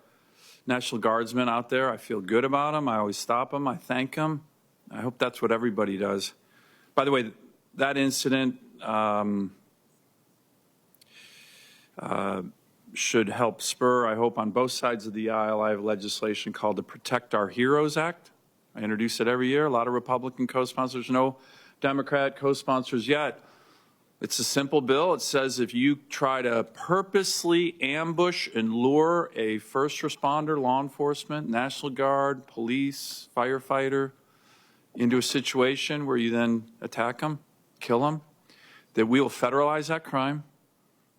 National Guardsmen out there, I feel good about them. I always stop them. I thank them. I hope that's what everybody does. By the way, that incident should help spur, I hope, on both sides of the aisle. I have legislation called the Protect Our Heroes Act. I introduce it every year. A lot of Republican co-sponsors, no Democrat co-sponsors yet. It's a simple bill. It says if you try to purposely ambush and lure a first responder, law enforcement, National Guard, police, firefighter into a situation where you then attack them, kill them, that we will federalize that crime.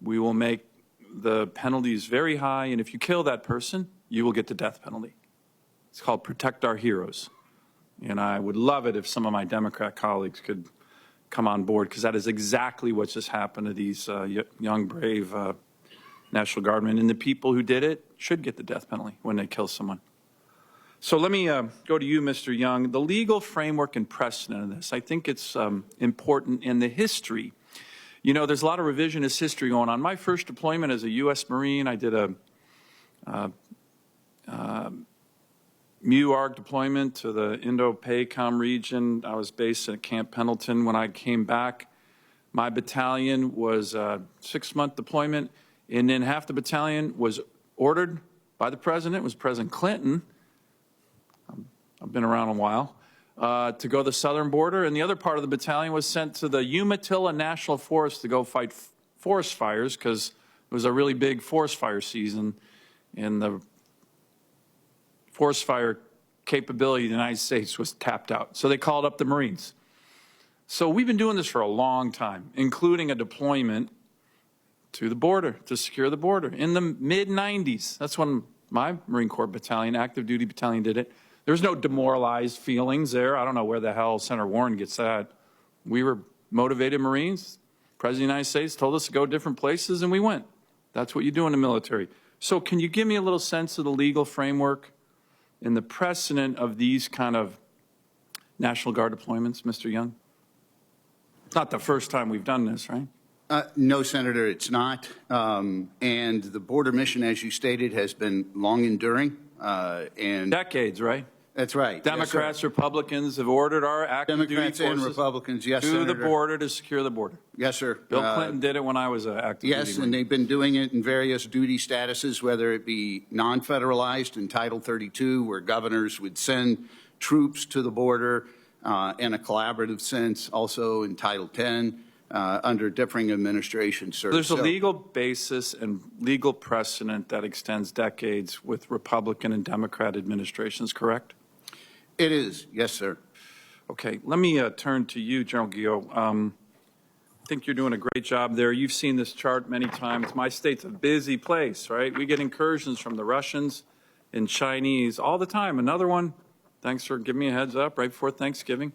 We will make the penalties very high, and if you kill that person, you will get the death penalty. It's called Protect Our Heroes. And I would love it if some of my Democrat colleagues could come on board, because that is exactly what just happened to these young, brave National Guardmen. And the people who did it should get the death penalty when they kill someone. So let me go to you, Mr. Young. The legal framework and precedent of this, I think it's important in the history. You know, there's a lot of revisionist history going on. My first deployment as a U.S. Marine, I did a MU-ARG deployment to the Indo-PACOM region. I was based at Camp Pendleton. When I came back, my battalion was a 6-month deployment, and then half the battalion was ordered by the president, it was President Clinton, I've been around a while, to go to the southern border, and the other part of the battalion was sent to the Umatilla National Forest to go fight forest fires, because it was a really big forest fire season, and the forest fire capability of the United States was tapped out. So they called up the Marines. So we've been doing this for a long time, including a deployment to the border, to secure the border. In the mid-90s, that's when my Marine Corps battalion, active duty battalion, did it. There was no demoralized feelings there. I don't know where the hell Senator Warren gets that. We were motivated Marines. The President of the United States told us to go different places, and we went. That's what you do in the military. So can you give me a little sense of the legal framework and the precedent of these kind of National Guard deployments, Mr. Young? It's not the first time we've done this, right? No, Senator, it's not. And the border mission, as you stated, has been long enduring. And decades, right? That's right. Democrats, yes, Republicans have ordered our active Democrats duty and forces Republicans, yes, to Senator. the border to secure the border. Yes, sir. Bill Clinton did it when I was an active yes, duty. And they've been doing it in various duty statuses, whether it be non-federalized in Title 32, where governors would send troops to the border, in a collaborative sense, also in Title 10, under differing administrations. There's a legal basis and legal precedent that extends decades with Republican and Democrat administrations, correct? It is, yes, sir. Okay, let me turn to you, General Guillot. I think you're doing a great job there. You've seen this chart many times. My state's a busy place, right? We get incursions from the Russians and Chinese all the time. Another one, thanks for giving me a heads up right before Thanksgiving,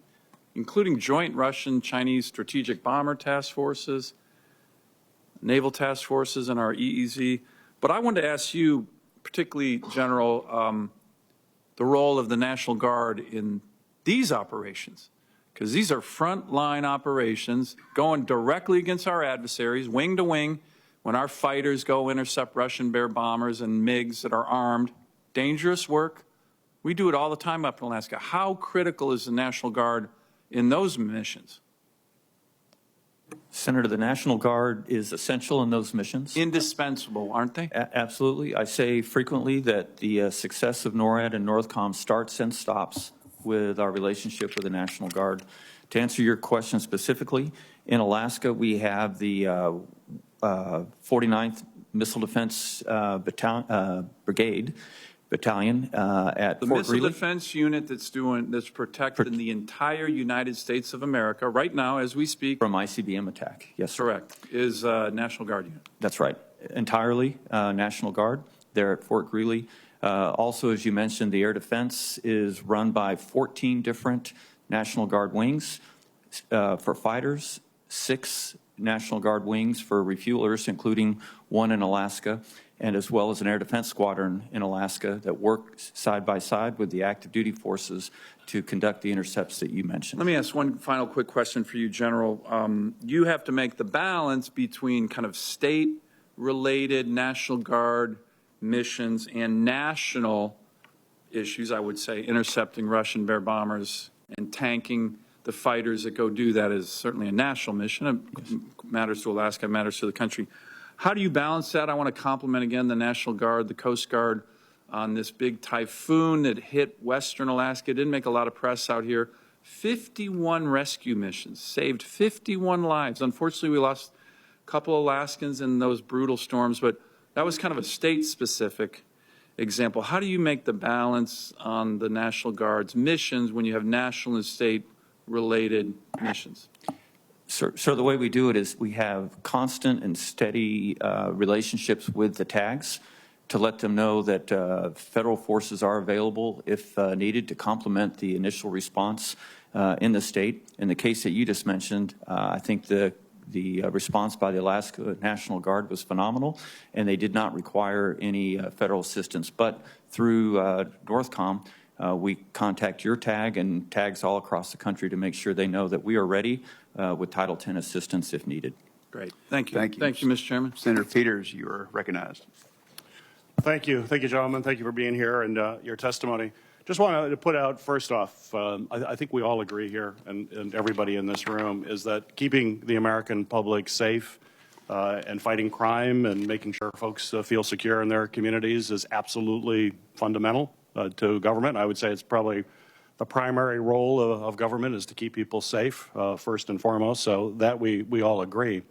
including joint Russian-Chinese strategic bomber task forces, naval task forces, and our EEZ. But I wanted to ask you, particularly, General, the role of the National Guard in these operations, because these are frontline operations going directly against our adversaries, wing to wing, when our fighters go intercept Russian Bear bombers and MiGs that are armed. Dangerous work. We do it all the time up in Alaska. How critical is the National Guard in those missions? Senator, the National Guard is essential in those missions. Indispensable, aren't they? Absolutely. I say frequently that the success of NORAD and NORTHCOM starts and stops with our relationship with the National Guard. To answer your question specifically, in Alaska, we have the 49th Missile Defense Battalion at the Fort Missile Greely. Defense Unit that's protecting the entire United States of America right now as we speak. From ICBM attack, yes. Correct. Is National Guard unit. That's right. Entirely National Guard there at Fort Greely. Also, as you mentioned, the air defense is run by 14 different National Guard wings for fighters, 6 National Guard wings for refuelers, including 1 in Alaska, and as well as an air defense squadron in Alaska that works side by side with the active duty forces to conduct the intercepts that you mentioned. Let me ask one final quick question for you, General. You have to make the balance between kind of state-related National Guard missions and national issues, I would say, intercepting Russian Bear bombers and tanking the fighters that go do that is certainly a national mission. It matters to Alaska, it matters to the country. How do you balance that? I want to compliment again the National Guard, the Coast Guard on this big typhoon that hit Western Alaska. It didn't make a lot of press out here. 51 rescue missions, saved 51 lives. Unfortunately, we lost a couple Alaskans in those brutal storms, but that was kind of a state-specific example. How do you make the balance on the National Guard's missions when you have national and state-related missions? So the way we do it is we have constant and steady relationships with the tags to let them know that federal forces are available if needed to complement the initial response in the state. In the case that you just mentioned, I think the response by the Alaska National Guard was phenomenal, and they did not require any federal assistance. But through Northcom, we contact your tag and tags all across the country to make sure they know that we are ready with Title X assistance if needed. Great. Thank you. Thank you. Thank you, Mr. Chairman. Senator Peters, you are recognized. Thank you. Thank you, gentlemen. Thank you for being here and your testimony. Just wanted to put out, first off, I think we all agree here, and everybody in this room, is that keeping the American public safe and fighting crime and making sure folks feel secure in their communities is absolutely fundamental to government. I would say it's probably the primary role of government is to keep people safe, first and foremost, so that we all agree.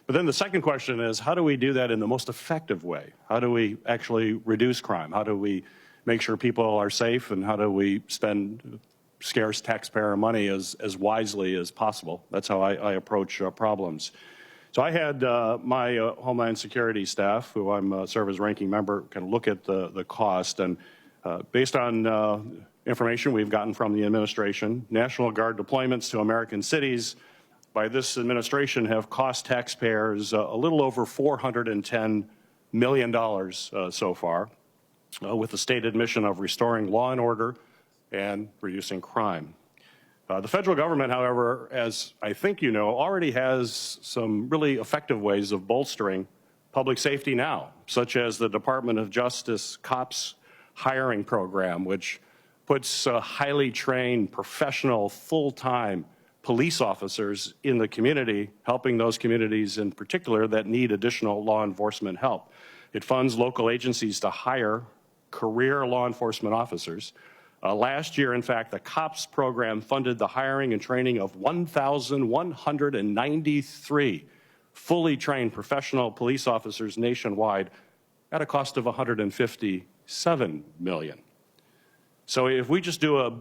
But then the second question is, how do we do that in the most effective way? How do we actually reduce crime? How do we make sure people are safe, and how do we spend scarce taxpayer money as wisely as possible? That's how I approach problems. So I had my Homeland Security staff, who I'm serve as ranking member, kind of look at the cost, and based on information we've gotten from the administration, National Guard deployments to American cities by this administration have cost taxpayers a little over $410 million so far, with the stated mission of restoring law and order and reducing crime. The federal government, however, as I think you know, already has some really effective ways of bolstering public safety now, such as the Department of Justice COPS hiring program, which puts highly trained, professional, full-time police officers in the community, helping those communities in particular that need additional law enforcement help. It funds local agencies to hire career law enforcement officers. Last year, in fact, the COPS program funded the hiring and training of 1,193 fully trained professional police officers nationwide at a cost of $157 million. So if we just do a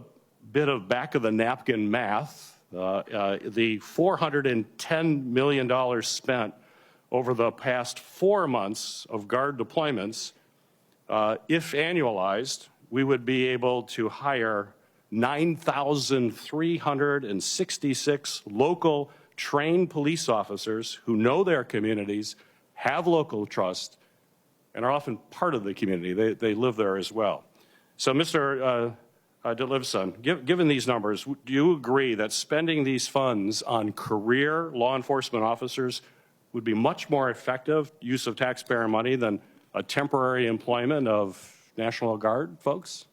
bit of back-of-the-napkin math, the $410 million spent over the past 4 months of Guard deployments, if annualized, we would be able to hire 9,366 local trained police officers who know their communities, have local trust, and are often part of the community. They live there as well. So, Mr. DeLivson, given these numbers, do you agree that spending these funds on career law enforcement officers would be much more effective use of taxpayer money than a temporary employment of National Guard folks?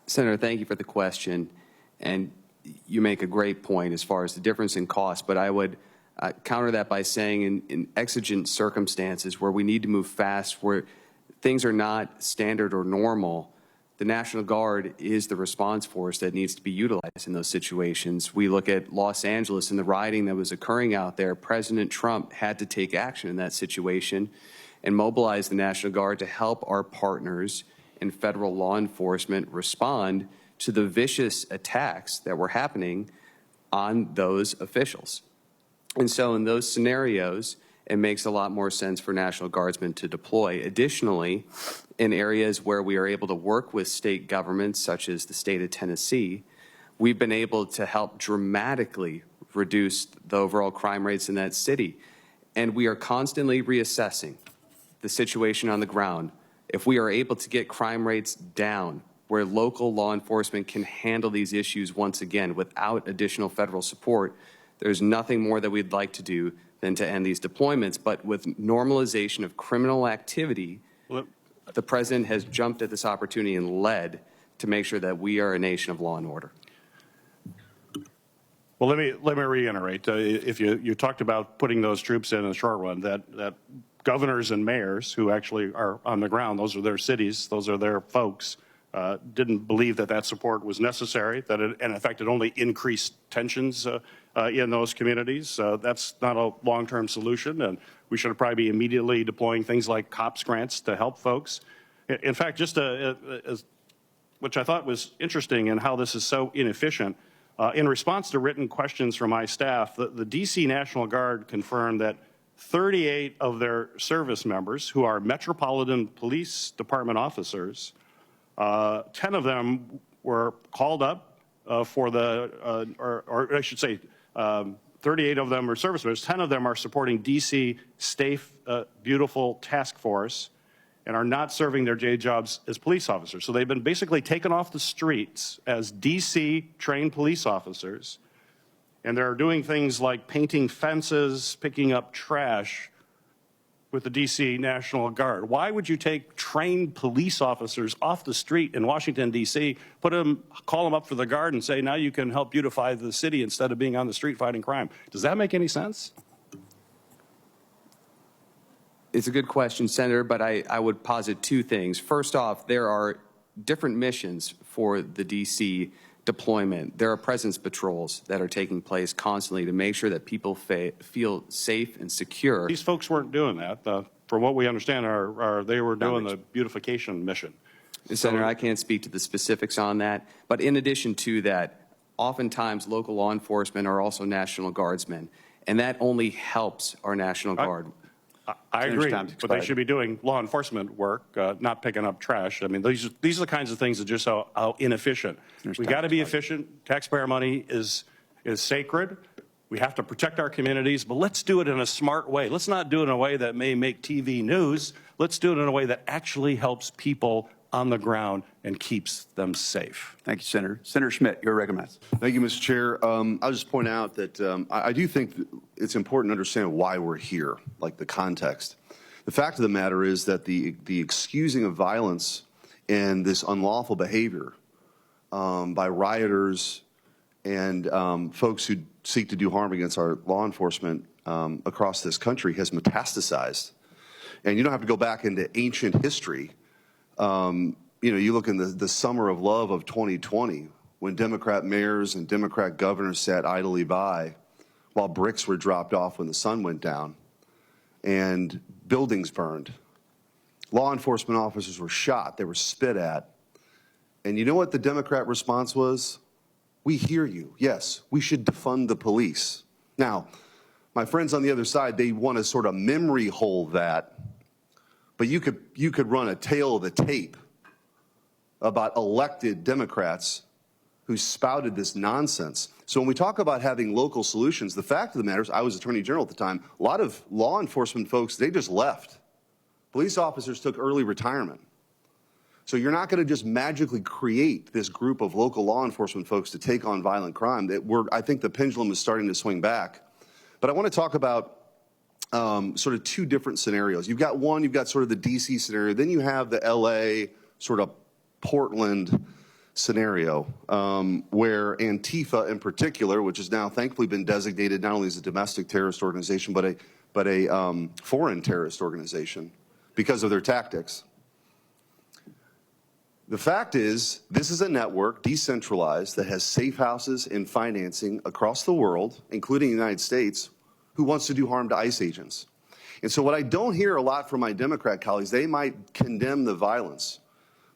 Senator, thank you for the question. And you make a great point as far as the difference in cost, but I would counter that by saying in exigent circumstances where we need to move fast, where things are not standard or normal, the National Guard is the response force that needs to be utilized in those situations. We look at Los Angeles and the rioting that was occurring out there. President Trump had to take action in that situation and mobilize the National Guard to help our partners in federal law enforcement respond to the vicious attacks that were happening on those officials. And so in those scenarios, it makes a lot more sense for National Guardsmen to deploy. Additionally, in areas where we are able to work with state governments, such as the state of Tennessee, we've been able to help dramatically reduce the overall crime rates in that city. And we are constantly reassessing the situation on the ground. If we are able to get crime rates down, where local law enforcement can handle these issues once again without additional federal support, there's nothing more that we'd like to do than to end these deployments. But with normalization of criminal activity, the president has jumped at this opportunity and led to make sure that we are a nation of law and order. Well, let me reiterate. If you talked about putting those troops in the short run, that governors and mayors who actually are on the ground, those are their cities, those are their folks, didn't believe that support was necessary, that it, in effect, it only increased tensions in those communities. That's not a long-term solution, and we should probably be immediately deploying things like COPS grants to help folks. In fact, just which I thought was interesting in how this is so inefficient, In response to written questions from my staff, the D.C. National Guard confirmed that 38 of their service members, who are Metropolitan Police Department officers, 10 of them were called up for the, or I should say, 38 of them are service members. 10 of them are supporting D.C. Safe, Beautiful Task Force and are not serving their day jobs as police officers. So they've been basically taken off the streets as D.C. trained police officers, and they're doing things like painting fences, picking up trash with the D.C. National Guard. Why would you take trained police officers off the street in Washington, D.C., call them up for the Guard and say, now you can help beautify the city instead of being on the street fighting crime? Does that make any sense? It's a good question, Senator, but I would posit two things. First off, there are different missions for the D.C. deployment. There are presence patrols that are taking place constantly to make sure that people feel safe and secure. These folks weren't doing that. From what we understand, they were doing the beautification mission. Senator, I can't speak to the specifics on that, but in addition to that, oftentimes local law enforcement are also National Guardsmen, and that only helps our National Guard. I agree, but they should be doing law enforcement work, not picking up trash. I mean, these are the kinds of things that just how inefficient. We got to be efficient. Taxpayer money is sacred. We have to protect our communities, but let's do it in a smart way. Let's not do it in a way that may make TV news. Let's do it in a way that actually helps people on the ground and keeps them safe. Thank you, Senator. Senator Schmidt, you're recognized. Thank you, Mr. Chair. I'll just point out that I do think that it's important to understand why we're here, like the context. The fact of the matter is that the excusing of violence and this unlawful behavior by rioters and folks who seek to do harm against our law enforcement across this country has metastasized. And you don't have to go back into ancient history. You look in the summer of love of 2020, when Democrat mayors and Democrat governors sat idly by while bricks were dropped off when the sun went down and buildings burned. Law enforcement officers were shot. They were spit at. And you know what the Democrat response was? We hear you. Yes, we should defund the police. Now, my friends on the other side, they want to sort of memory hole that. But you could run a tale of the tape about elected Democrats who spouted this nonsense. So when we talk about having local solutions, the fact of the matter is, I was Attorney General at the time, a lot of law enforcement folks, they just left. Police officers took early retirement. So you're not going to just magically create this group of local law enforcement folks to take on violent crime. I think the pendulum is starting to swing back. But I want to talk about sort of two different scenarios. You've got sort of the D.C. scenario, then you have the L.A. sort of Portland scenario, where Antifa in particular, which has now thankfully been designated not only as a domestic terrorist organization, but a foreign terrorist organization because of their tactics. The fact is, this is a network, decentralized, that has safe houses and financing across the world, including the United States, who wants to do harm to ICE agents. And so what I don't hear a lot from my Democrat colleagues, they might condemn the violence.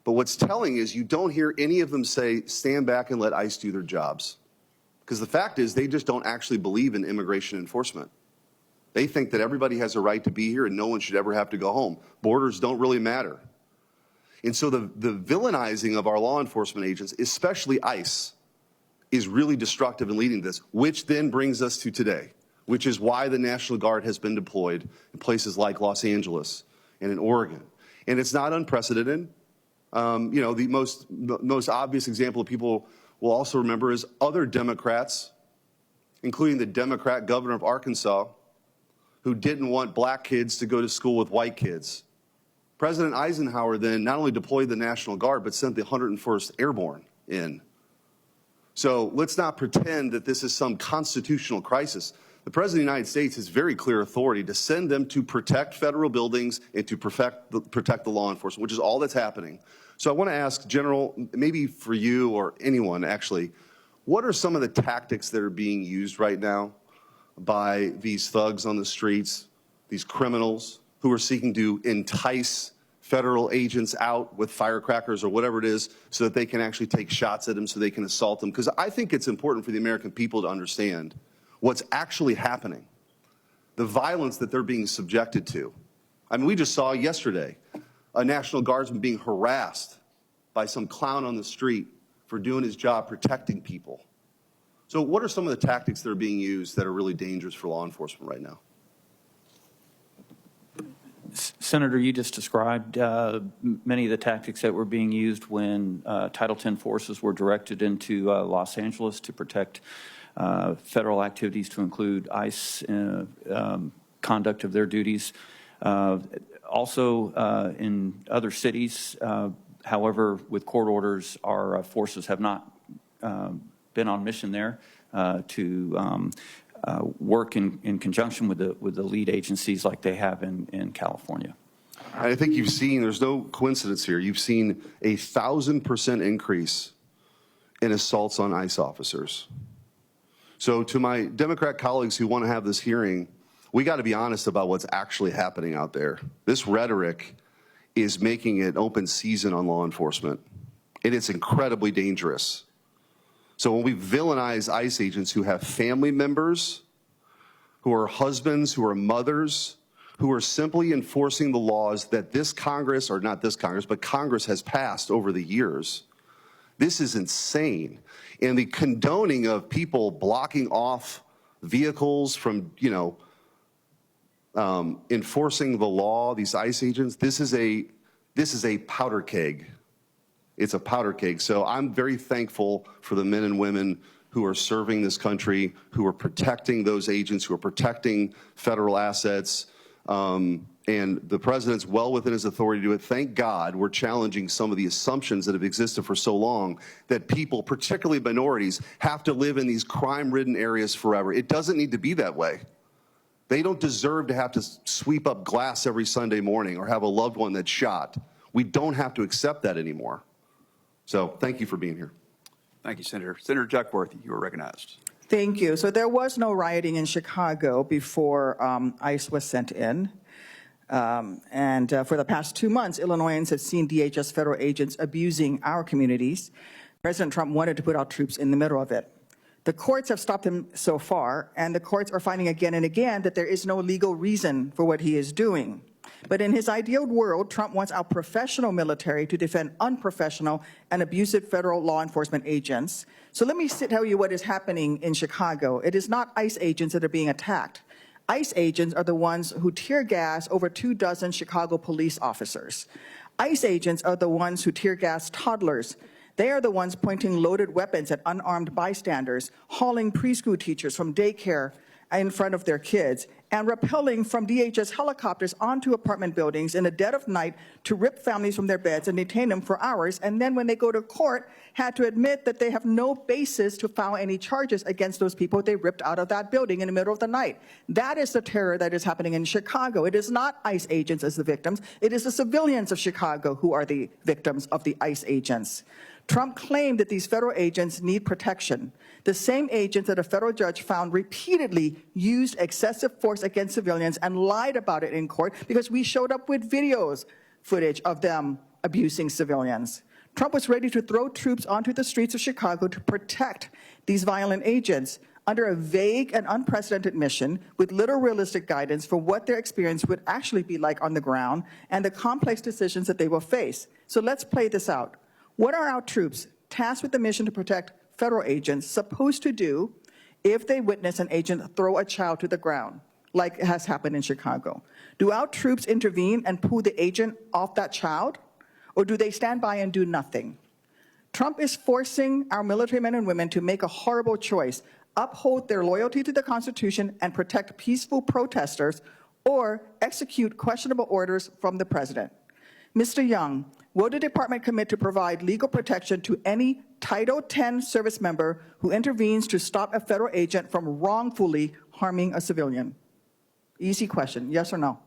But what's telling is you don't hear any of them say, stand back and let ICE do their jobs. Because the fact is, they just don't actually believe in immigration enforcement. They think that everybody has a right to be here and no one should ever have to go home. Borders don't really matter. And so the villainizing of our law enforcement agents, especially ICE, is really destructive and leading to this, which then brings us to today, which is why the National Guard has been deployed in places like Los Angeles and in Oregon. And it's not unprecedented. The most obvious example people will also remember is other Democrats, including the Democrat governor of Arkansas, who didn't want black kids to go to school with white kids. President Eisenhower then not only deployed the National Guard, but sent the 101st Airborne in. So let's not pretend that this is some constitutional crisis. The President of the United States has very clear authority to send them to protect federal buildings and to protect the law enforcement, which is all that's happening. So I want to ask, General, maybe for you or anyone actually, what are some of the tactics that are being used right now by these thugs on the streets, these criminals who are seeking to entice federal agents out with firecrackers or whatever it is so that they can actually take shots at them so they can assault them. Because I think it's important for the American people to understand what's actually happening, the violence that they're being subjected to. I mean, we just saw yesterday a National Guardsman being harassed by some clown on the street for doing his job protecting people. So what are some of the tactics that are being used that are really dangerous for law enforcement right now? Senator, you just described many of the tactics that were being used when Title X forces were directed into Los Angeles to protect federal activities, to include ICE conduct of their duties. Also, in other cities, however, with court orders, our forces have not been on mission there to work in conjunction with the lead agencies like they have in California. I think you've seen, there's no coincidence here, you've seen 1,000% increase in assaults on ICE officers. So to my Democrat colleagues who want to have this hearing, we got to be honest about what's actually happening out there. This rhetoric is making it open season on law enforcement, and it's incredibly dangerous. So when we villainize ICE agents who have family members, who are husbands, who are mothers, who are simply enforcing the laws that this Congress, or not this Congress, but Congress has passed over the years, this is insane. And the condoning of people blocking off vehicles from, enforcing the law, these ICE agents, this is a powder keg. It's a powder keg. So I'm very thankful for the men and women who are serving this country, who are protecting those agents, who are protecting federal assets. And the president's well within his authority to do it. Thank God we're challenging some of the assumptions that have existed for so long that people, particularly minorities, have to live in these crime-ridden areas forever. It doesn't need to be that way. They don't deserve to have to sweep up glass every Sunday morning or have a loved one that's shot. We don't have to accept that anymore. So thank you for being here. Thank you, Senator. Senator Duckworth, you are recognized. Thank you. So there was no rioting in Chicago before ICE was sent in. And for the past 2 months, Illinoisans have seen DHS federal agents abusing our communities. President Trump wanted to put our troops in the middle of it. The courts have stopped him so far, and the courts are finding again and again that there is no legal reason for what he is doing. But in his ideal world, Trump wants our professional military to defend unprofessional and abusive federal law enforcement agents. So let me tell you what is happening in Chicago. It is not ICE agents that are being attacked. ICE agents are the ones who tear gas over 24 Chicago police officers. ICE agents are the ones who tear gas toddlers. They are the ones pointing loaded weapons at unarmed bystanders, hauling preschool teachers from daycare in front of their kids, and rappelling from DHS helicopters onto apartment buildings in the dead of night to rip families from their beds and detain them for hours, and then when they go to court, had to admit that they have no basis to file any charges against those people they ripped out of that building in the middle of the night. That is the terror that is happening in Chicago. It is not ICE agents as the victims. It is the civilians of Chicago who are the victims of the ICE agents. Trump claimed that these federal agents need protection. The same agents that a federal judge found repeatedly used excessive force against civilians and lied about it in court because we showed up with footage of them abusing civilians. Trump was ready to throw troops onto the streets of Chicago to protect these violent agents under a vague and unprecedented mission with little realistic guidance for what their experience would actually be like on the ground and the complex decisions that they will face. So let's play this out. What are our troops tasked with the mission to protect federal agents supposed to do if they witness an agent throw a child to the ground, like has happened in Chicago? Do our troops intervene and pull the agent off that child, or do they stand by and do nothing? Trump is forcing our military men and women to make a horrible choice: uphold their loyalty to the Constitution and protect peaceful protesters, or execute questionable orders from the president. Mr. Young, will the department commit to provide legal protection to any Title X service member who intervenes to stop a federal agent from wrongfully harming a civilian? Easy question, yes or no?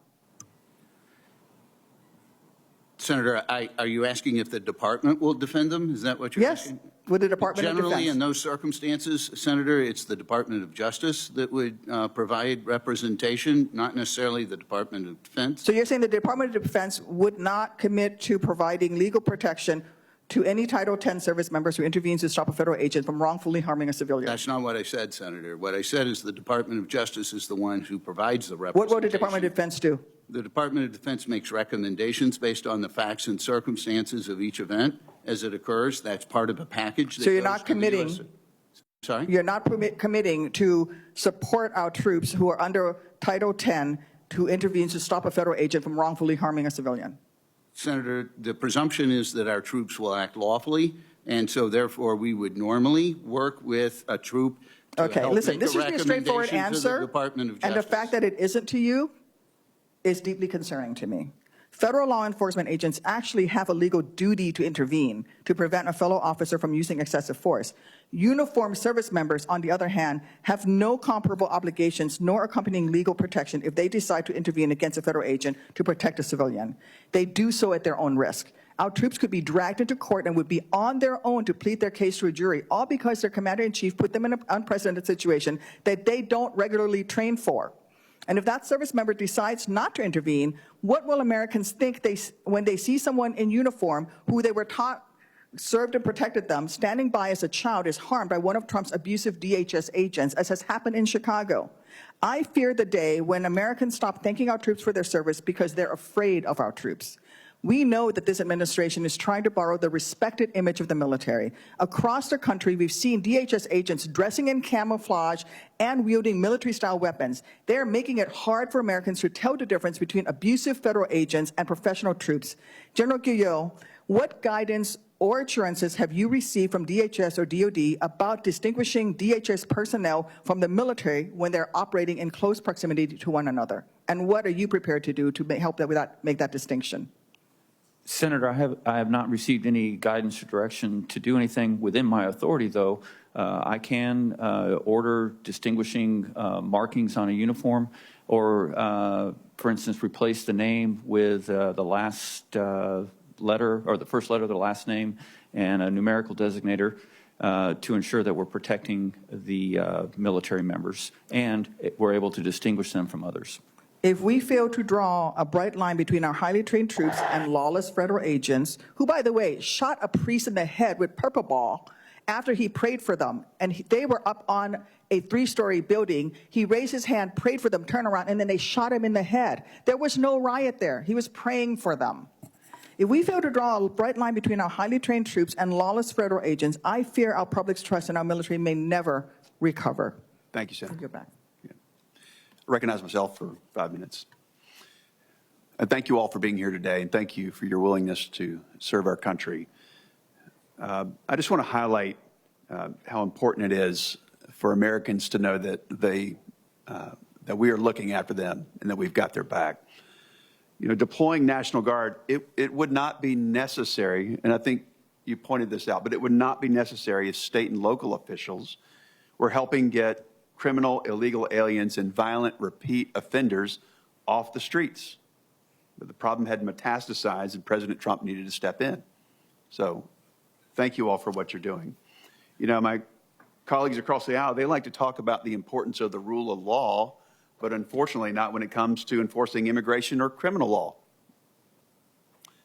Senator, are you asking if the department will defend them? Is that what you're asking? Would the Department of Generally, Defense? in those circumstances, Senator, it's the Department of Justice that would provide representation, not necessarily the Department of Defense. So you're saying the Department of Defense would not commit to providing legal protection to any Title X service members who intervenes to stop a federal agent from wrongfully harming a civilian? That's not what I said, Senator. What I said is the Department of Justice is the one who provides the What representation. will the Department of Defense do? The Department of Defense makes recommendations based on the facts and circumstances of each event as it occurs. That's part of a package. That So you're goes not to the committing. US. Sorry? You're not committing to support our troops who are under Title X who intervenes to stop a federal agent from wrongfully harming a civilian? Senator, the presumption is that our troops will act lawfully, and so therefore we would normally work with a troop to Okay, help listen, make this a is a straightforward recommendation to the answer, Department of and Justice. the fact that it isn't to you is deeply concerning to me. Federal law enforcement agents actually have a legal duty to intervene to prevent a fellow officer from using excessive force. Uniformed service members, on the other hand, have no comparable obligations nor accompanying legal protection if they decide to intervene against a federal agent to protect a civilian. They do so at their own risk. Our troops could be dragged into court and would be on their own to plead their case to a jury, all because their commander-in-chief put them in an unprecedented situation that they don't regularly train for. And if that service member decides not to intervene, what will Americans think when they see someone in uniform who they were taught served and protected them, standing by as a child is harmed by one of Trump's abusive DHS agents, as has happened in Chicago? I fear the day when Americans stop thanking our troops for their service because they're afraid of our troops. We know that this administration is trying to borrow the respected image of the military. Across the country, we've seen DHS agents dressing in camouflage and wielding military-style weapons. They're making it hard for Americans to tell the difference between abusive federal agents and professional troops. General Guyot, what guidance or assurances have you received from DHS or DOD about distinguishing DHS personnel from the military when they're operating in close proximity to one another? And what are you prepared to do to help make that distinction? Senator, I have not received any guidance or direction to do anything within my authority, though. I can order distinguishing markings on a uniform or, for instance, replace the name with the last letter or the first letter of the last name and a numerical designator to ensure that we're protecting the military members and we're able to distinguish them from others. If we fail to draw a bright line between our highly trained troops and lawless federal agents, who, by the way, shot a priest in the head with purple ball after he prayed for them, and they were up on a 3-story building, he raised his hand, prayed for them, turned around, and then they shot him in the head. There was no riot there. He was praying for them. If we fail to draw a bright line between our highly trained troops and lawless federal agents, I fear our public's trust in our military may never recover. Thank you, Senator. You're back. Recognize myself for 5 minutes. And thank you all for being here today, and thank you for your willingness to serve our country. I just want to highlight how important it is for Americans to know that that we are looking after them and that we've got their back. You know, deploying National Guard, it would not be necessary, and I think you pointed this out, but it would not be necessary if state and local officials were helping get criminal, illegal aliens and violent repeat offenders off the streets. But the problem had metastasized and President Trump needed to step in. So thank you all for what you're doing. You know, my colleagues across the aisle, they like to talk about the importance of the rule of law, but unfortunately not when it comes to enforcing immigration or criminal law.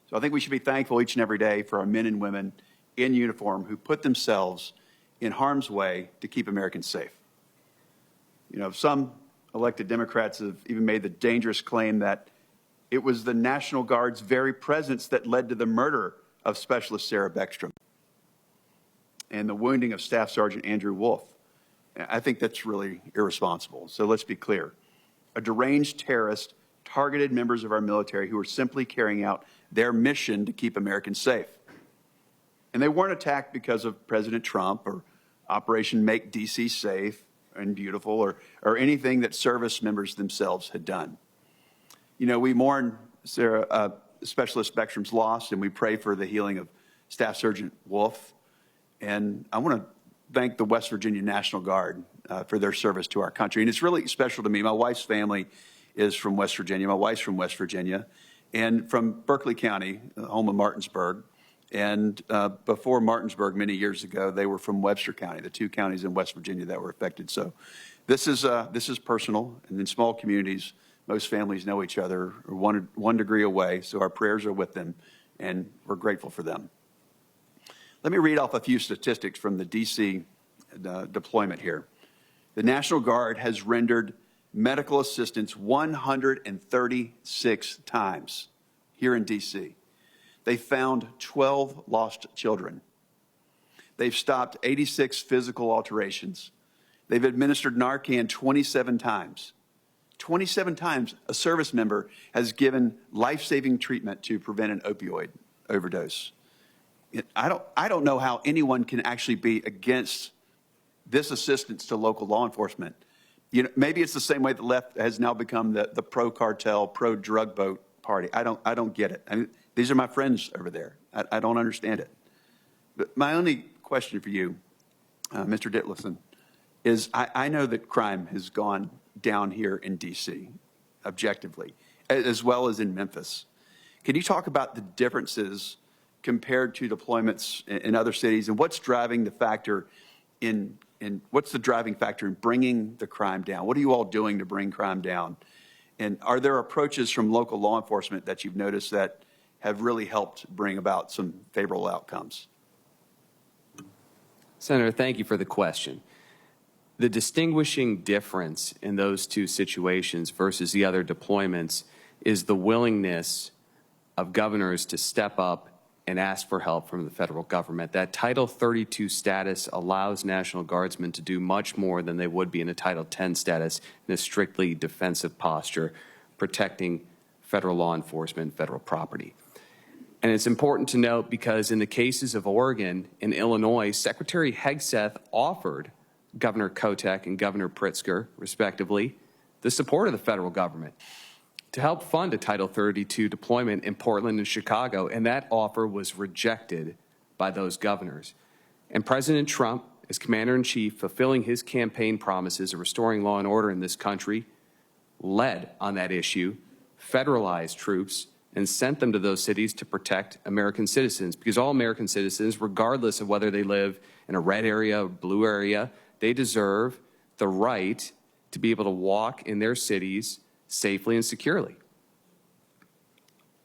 So I think we should be thankful each and every day for our men and women in uniform who put themselves in harm's way to keep Americans safe. You know, some elected Democrats have even made the dangerous claim that it was the National Guard's very presence that led to the murder of Specialist Sarah Beckstrom and the wounding of Staff Sergeant Andrew Wolfe. I think that's really irresponsible. So let's be clear. A deranged terrorist targeted members of our military who were simply carrying out their mission to keep Americans safe. And they weren't attacked because of President Trump or Operation Make D.C. Safe and Beautiful or anything that service members themselves had done. You know, we mourn Sarah, Specialist Beckstrom's loss, and we pray for the healing of Staff Sergeant Wolfe. And I want to thank the West Virginia National Guard for their service to our country. And it's really special to me. My wife's family is from West Virginia. My wife's from West Virginia and from Berkeley County, home of Martinsburg. And before Martinsburg, many years ago, they were from Webster County, the two counties in West Virginia that were affected. So this is personal. And in small communities, most families know each other one degree away. So our prayers are with them, and we're grateful for them. Let me read off a few statistics from the D.C. Deployment here. The National Guard has rendered medical assistance 136 times here in D.C. They found 12 lost children. They've stopped 86 physical alterations. They've administered Narcan 27 times. 27 times a service member has given life-saving treatment to prevent an opioid overdose. I don't know how anyone can actually be against this assistance to local law enforcement. You know, maybe it's the same way the left has now become the pro-cartel, pro-drug boat party. I don't get it. I mean, these are my friends over there. I don't understand it. But my only question for you, Mr. Ditlevson, is I know that crime has gone down here in D.C., objectively, as well as in Memphis. Can you talk about the differences compared to deployments in other cities, and what's driving the factor what's the driving factor in bringing the crime down? What are you all doing to bring crime down? And are there approaches from local law enforcement that you've noticed that have really helped bring about some favorable outcomes? Senator, thank you for the question. The distinguishing difference in those two situations versus the other deployments is the willingness of governors to step up and ask for help from the federal government. That Title 32 status allows National Guardsmen to do much more than they would be in a Title 10 status in a strictly defensive posture, protecting federal law enforcement, federal property. And it's important to note because in the cases of Oregon and Illinois, Secretary Hegseth offered Governor Kotek and Governor Pritzker, respectively, the support of the federal government to help fund a Title 32 deployment in Portland and Chicago, and that offer was rejected by those governors. And President Trump, as Commander-in-Chief, fulfilling his campaign promises of restoring law and order in this country, led on that issue, federalized troops, and sent them to those cities to protect American citizens, because all American citizens, regardless of whether they live in a red area or blue area, they deserve the right to be able to walk in their cities safely and securely.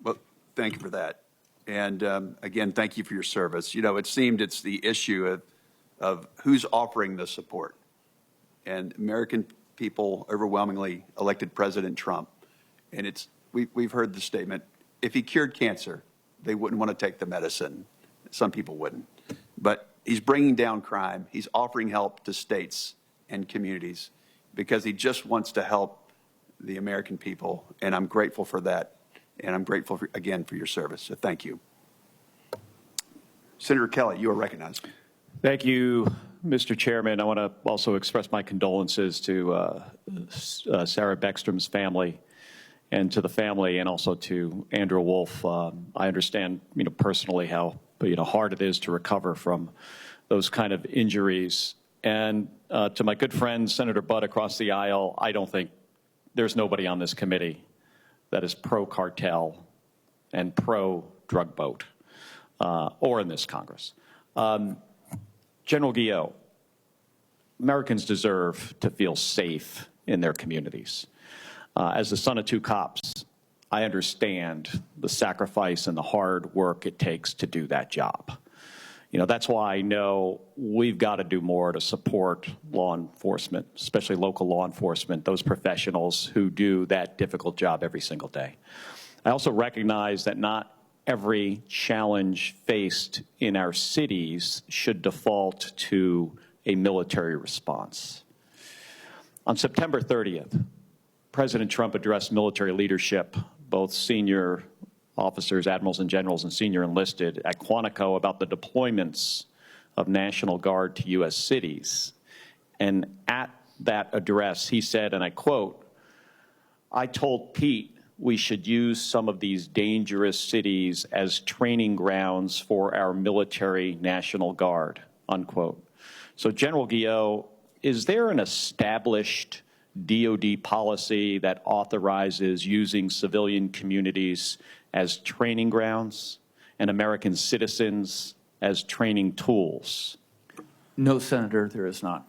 Well, thank you for that. And again, thank you for your service. You know, it seemed it's the issue of who's offering the support. And American people overwhelmingly elected President Trump. And we've heard the statement, if he cured cancer, they wouldn't want to take the medicine. Some people wouldn't. But he's bringing down crime. He's offering help to states and communities because he just wants to help the American people, and I'm grateful for that, and I'm grateful, again, for your service, so thank you. Senator Kelly, you are recognized. Thank you, Mr. Chairman. I want to also express my condolences to Sarah Beckstrom's family and to the family, and also to Andrew Wolfe. I understand, personally how, hard it is to recover from those kind of injuries. And to my good friend, Senator Budd across the aisle, I don't think there's nobody on this committee that is pro-cartel and pro-drug boat, or in this Congress. General Guillot, Americans deserve to feel safe in their communities. As the son of two cops, I understand the sacrifice and the hard work it takes to do that job. That's why I know we've got to do more to support law enforcement, especially local law enforcement, those professionals who do that difficult job every single day. I also recognize that not every challenge faced in our cities should default to a military response. On September 30th, President Trump addressed military leadership, both senior officers, admirals and generals, and senior enlisted at Quantico about the deployments of National Guard to U.S. cities. And at that address, he said, and I quote, "I told Pete we should use some of these dangerous cities as training grounds for our military National Guard," unquote. So, General Guillot, is there an established DOD policy that authorizes using civilian communities as training grounds? and American citizens as training tools? No, Senator, there is not.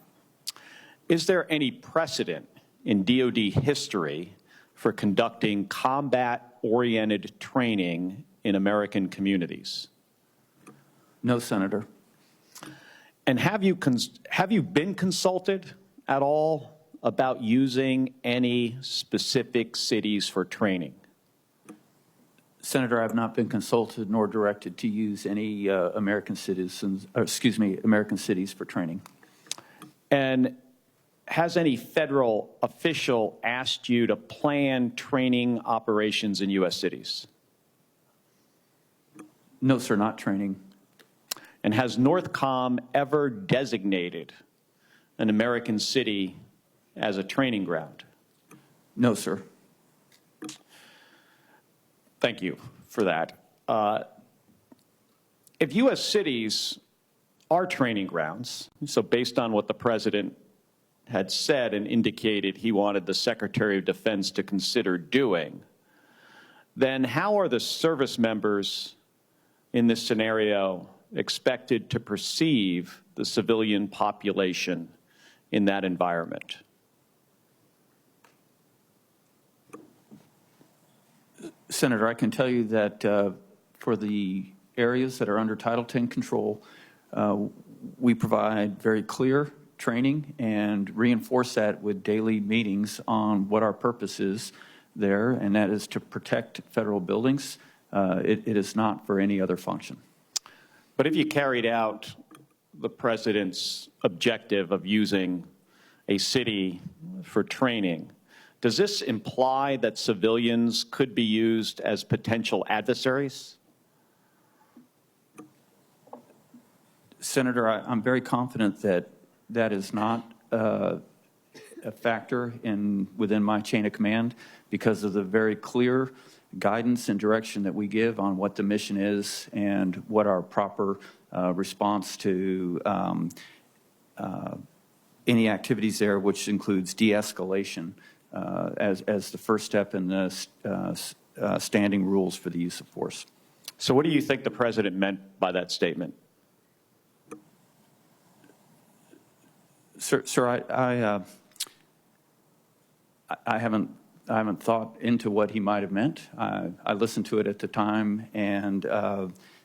Is there any precedent in DoD history for conducting combat-oriented training in American communities? No, Senator. And have you been consulted at all about using any specific cities for training? Senator, I have not been consulted nor directed to use any American cities for training. And has any federal official asked you to plan training operations in U.S. cities? No, sir, not training. And has NORTHCOM ever designated an American city as a training ground? No, sir. Thank you for that. If U.S. cities are training grounds, so based on what the President had said and indicated he wanted the Secretary of Defense to consider doing, then how are the service members in this scenario expected to perceive the civilian population in that environment? Senator, I can tell you that for the areas that are under Title X control, we provide very clear training and reinforce that with daily meetings on what our purpose is there, and that is to protect federal buildings. It is not for any other function. But if you carried out the President's objective of using a city for training, does this imply that civilians could be used as potential adversaries? Senator, I'm very confident that that is not a factor within my chain of command because of the very clear guidance and direction that we give on what the mission is and what our proper response to any activities there, which includes de-escalation as the first step in the standing rules for the use of force. So what do you think the President meant by that statement? Sir, I haven't thought into what he might have meant. I listened to it at the time, and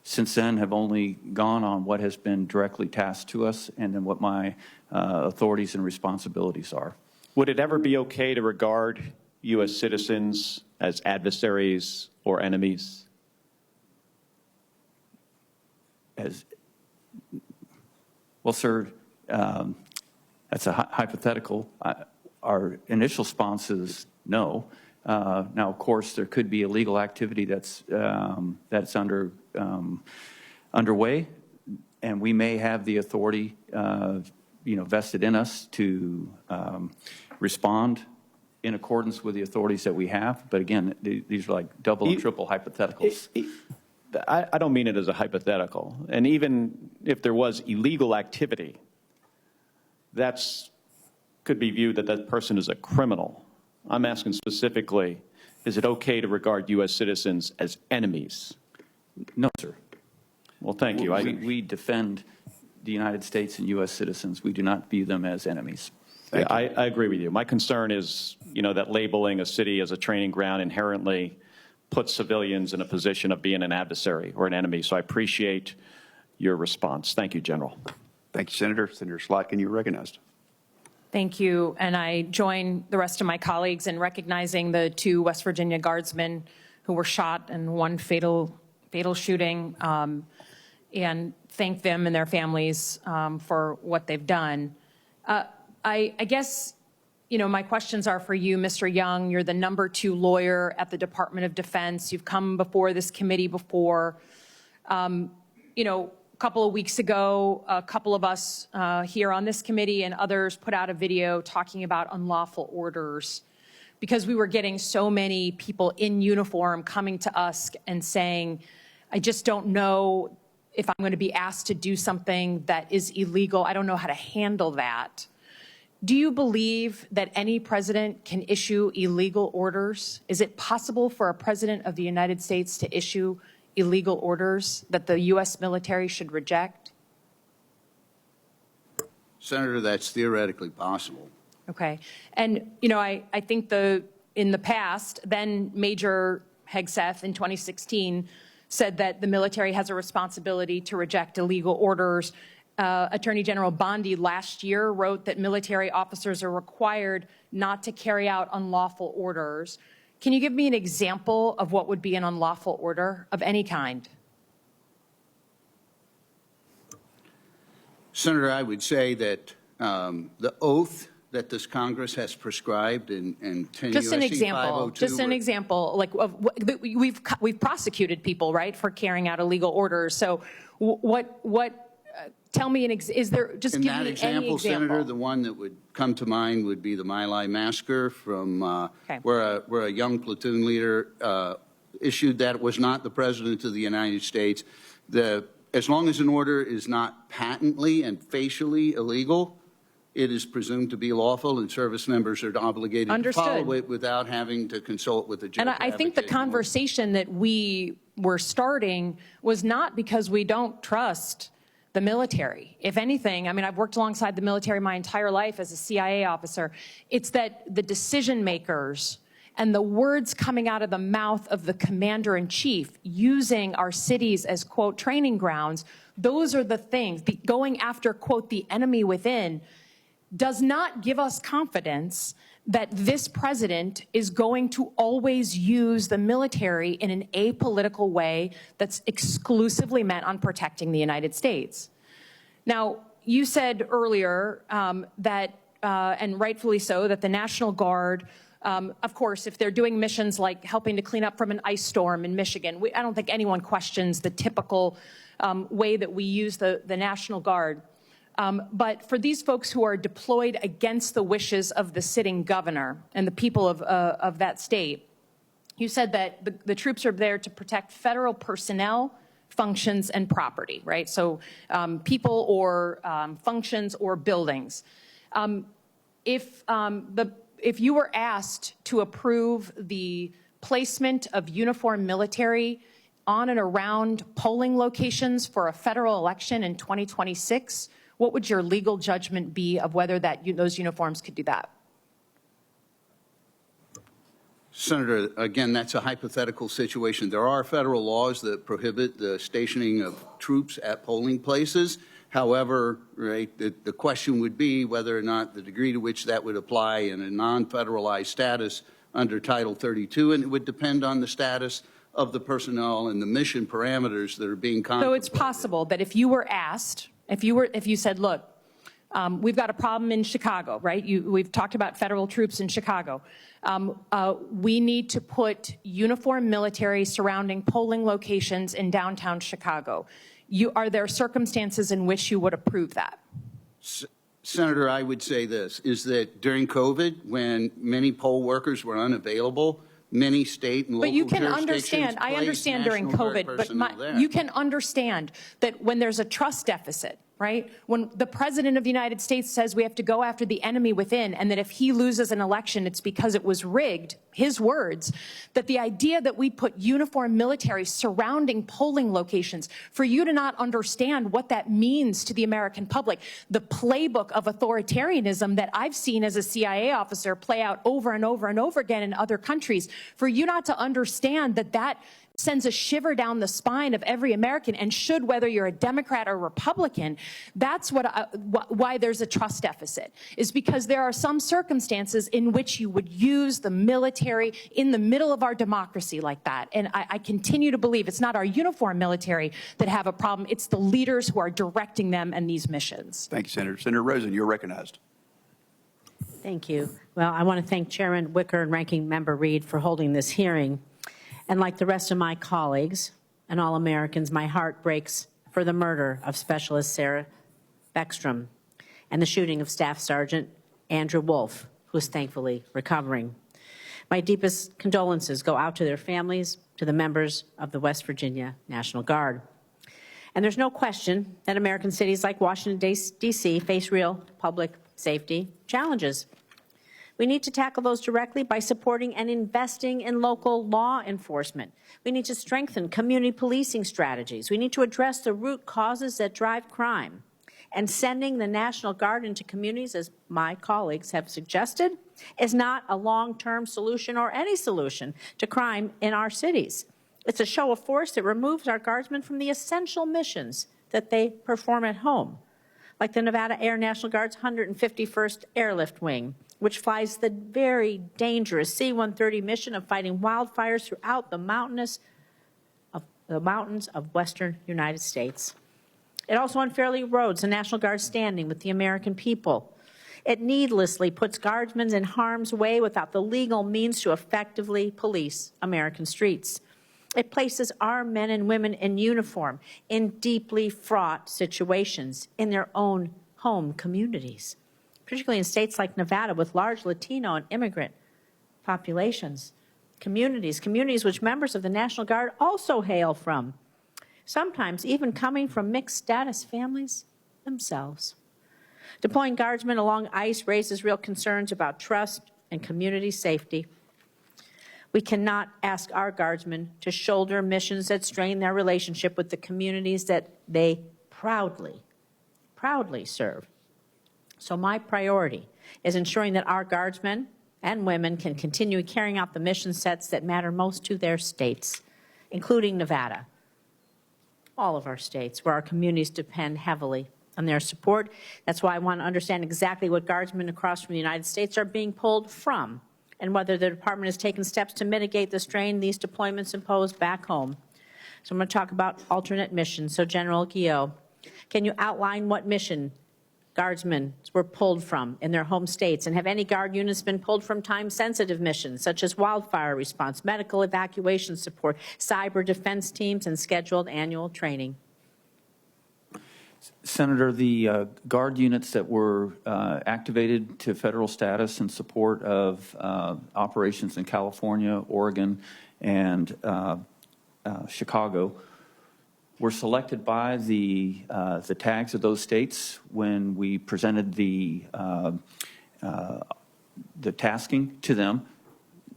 since then have only gone on what has been directly tasked to us and then what my authorities and responsibilities are. Would it ever be okay to regard U.S. citizens as adversaries or enemies? Well, sir, that's a hypothetical. Our initial response is no. Now, of course, there could be illegal activity that's underway, and we may have the authority, vested in us to respond in accordance with the authorities that we have. But again, these are like double and triple hypotheticals. I don't mean it as a hypothetical. And even if there was illegal activity, could be viewed that person is a criminal. I'm asking specifically, is it okay to regard U.S. citizens as enemies? No, sir. Well, thank you. We defend the United States and U.S. citizens. We do not view them as enemies. Yeah, I agree with you. My concern is, that labeling a city as a training ground inherently puts civilians in a position of being an adversary or an enemy. So I appreciate your response. Thank you, General. Thank you, Senator. Senator Slotkin, you're recognized. Thank you. And I join the rest of my colleagues in recognizing the 2 West Virginia guardsmen who were shot in one fatal shooting, and thank them and their families for what they've done. I guess, my questions are for you, Mr. Young. You're the #2 lawyer at the Department of Defense. You've come before this committee before. A couple of weeks ago, a couple of us here on this committee and others put out a video talking about unlawful orders because we were getting so many people in uniform coming to us and saying, I just don't know if I'm going to be asked to do something that is illegal. I don't know how to handle that. Do you believe that any president can issue illegal orders? Is it possible for a president of the United States to issue illegal orders that the U.S. military should reject? Senator, that's theoretically possible. Okay. And, you know, I think in the past, then Major Hegseth in 2016 said that the military has a responsibility to reject illegal orders. Attorney General Bondi last year wrote that military officers are required not to carry out unlawful orders. Can you give me an example of what would be an unlawful order of any kind? Senator, I would say that the oath that this Congress has prescribed in 10 Just an USC example. 502 Just an example. Like we've prosecuted people, right, for carrying out illegal orders. So tell me is there just in give that me example, any example. Senator, the one that would come to mind would be the My Lai massacre from where a young platoon leader issued that it was not the President of the United States. As long as an order is not patently and facially illegal, it is presumed to be lawful, and service members are obligated to follow it without having to consult with the judge. And I think the conversation that we were starting was not because we don't trust the military. If anything, I mean, I've worked alongside the military my entire life as a CIA officer. It's that the decision makers and the words coming out of the mouth of the commander-in-chief using our cities as, quote, training grounds, those are the things. Going after, quote, the enemy within does not give us confidence that this president is going to always use the military in an apolitical way that's exclusively meant on protecting the United States. Now, you said earlier that, and rightfully so, that the National Guard, of course, if they're doing missions like helping to clean up from an ice storm in Michigan, I don't think anyone questions the typical way that we use the National Guard. But for these folks who are deployed against the wishes of the sitting governor and the people of that state, you said that the troops are there to protect federal personnel, functions, and property, right? So people or functions or buildings. If you were asked to approve the placement of uniformed military on and around polling locations for a federal election in 2026, what would your legal judgment be of whether those uniforms could do that? Senator, again, that's a hypothetical situation. There are federal laws that prohibit the stationing of troops at polling places. However, right, the question would be whether or not the degree to which that would apply in a non-federalized status under Title 32, and it would depend on the status of the personnel and the mission parameters that are being contemplated. So it's possible that if you were asked, if you said, look, we've got a problem in Chicago, right? We've talked about federal troops in Chicago. We need to put uniformed military surrounding polling locations in downtown Chicago. Are there circumstances in which you would approve that? Senator, I would say this, is that during COVID, when many poll workers were unavailable, many state and local jurisdictions. But you can understand, I understand during COVID, but you can understand that when there's a trust deficit, right? When the President of the United States says we have to go after the enemy within, and that if he loses an election, it's because it was rigged, his words, that the idea that we put uniformed military surrounding polling locations, for you to not understand what that means to the American public, the playbook of authoritarianism that I've seen as a CIA officer play out over and over and over again in other countries, for you not to understand that that sends a shiver down the spine of every American, and should, whether you're a Democrat or Republican, that's why there's a trust deficit, is because there are some circumstances in which you would use the military in the middle of our democracy like that. And I continue to believe it's not our uniformed military that have a problem, it's the leaders who are directing them and these missions. Thank you, Senator. Senator Rosen, you're recognized. Thank you. Well, I want to thank Chairman Wicker and Ranking Member Reed for holding this hearing. And like the rest of my colleagues and all Americans, my heart breaks for the murder of Specialist Sarah Beckstrom and the shooting of Staff Sergeant Andrew Wolfe, who is thankfully recovering. My deepest condolences go out to their families, to the members of the West Virginia National Guard. And there's no question that American cities like Washington, D.C. face real public safety challenges. We need to tackle those directly by supporting and investing in local law enforcement. We need to strengthen community policing strategies. We need to address the root causes that drive crime. And sending the National Guard into communities, as my colleagues have suggested, is not a long-term solution or any solution to crime in our cities. It's a show of force that removes our guardsmen from the essential missions that they perform at home, like the Nevada Air National Guard's 151st Airlift Wing, which flies the very dangerous C-130 mission of fighting wildfires throughout the mountains of western United States. It also unfairly erodes the National Guard's standing with the American people. It needlessly puts guardsmen in harm's way without the legal means to effectively police American streets. It places our men and women in uniform in deeply fraught situations in their own home communities, particularly in states like Nevada with large Latino and immigrant populations, communities which members of the National Guard also hail from, sometimes even coming from mixed status families themselves. Deploying guardsmen along ICE raises real concerns about trust and community safety. We cannot ask our guardsmen to shoulder missions that strain their relationship with the communities that they proudly serve. So my priority is ensuring that our guardsmen and women can continue carrying out the mission sets that matter most to their states, including Nevada, all of our states, where our communities depend heavily on their support. That's why I want to understand exactly what guardsmen across from the United States are being pulled from, and whether the department has taken steps to mitigate the strain these deployments impose back home. So I'm going to talk about alternate missions. So General Guillot, can you outline what mission guardsmen were pulled from in their home states, and have any guard units been pulled from time-sensitive missions, such as wildfire response, medical evacuation support, cyber defense teams, and scheduled annual training? Senator, the guard units that were activated to federal status in support of operations in California, Oregon, and Chicago were selected by the tags of those states when we presented the tasking to them.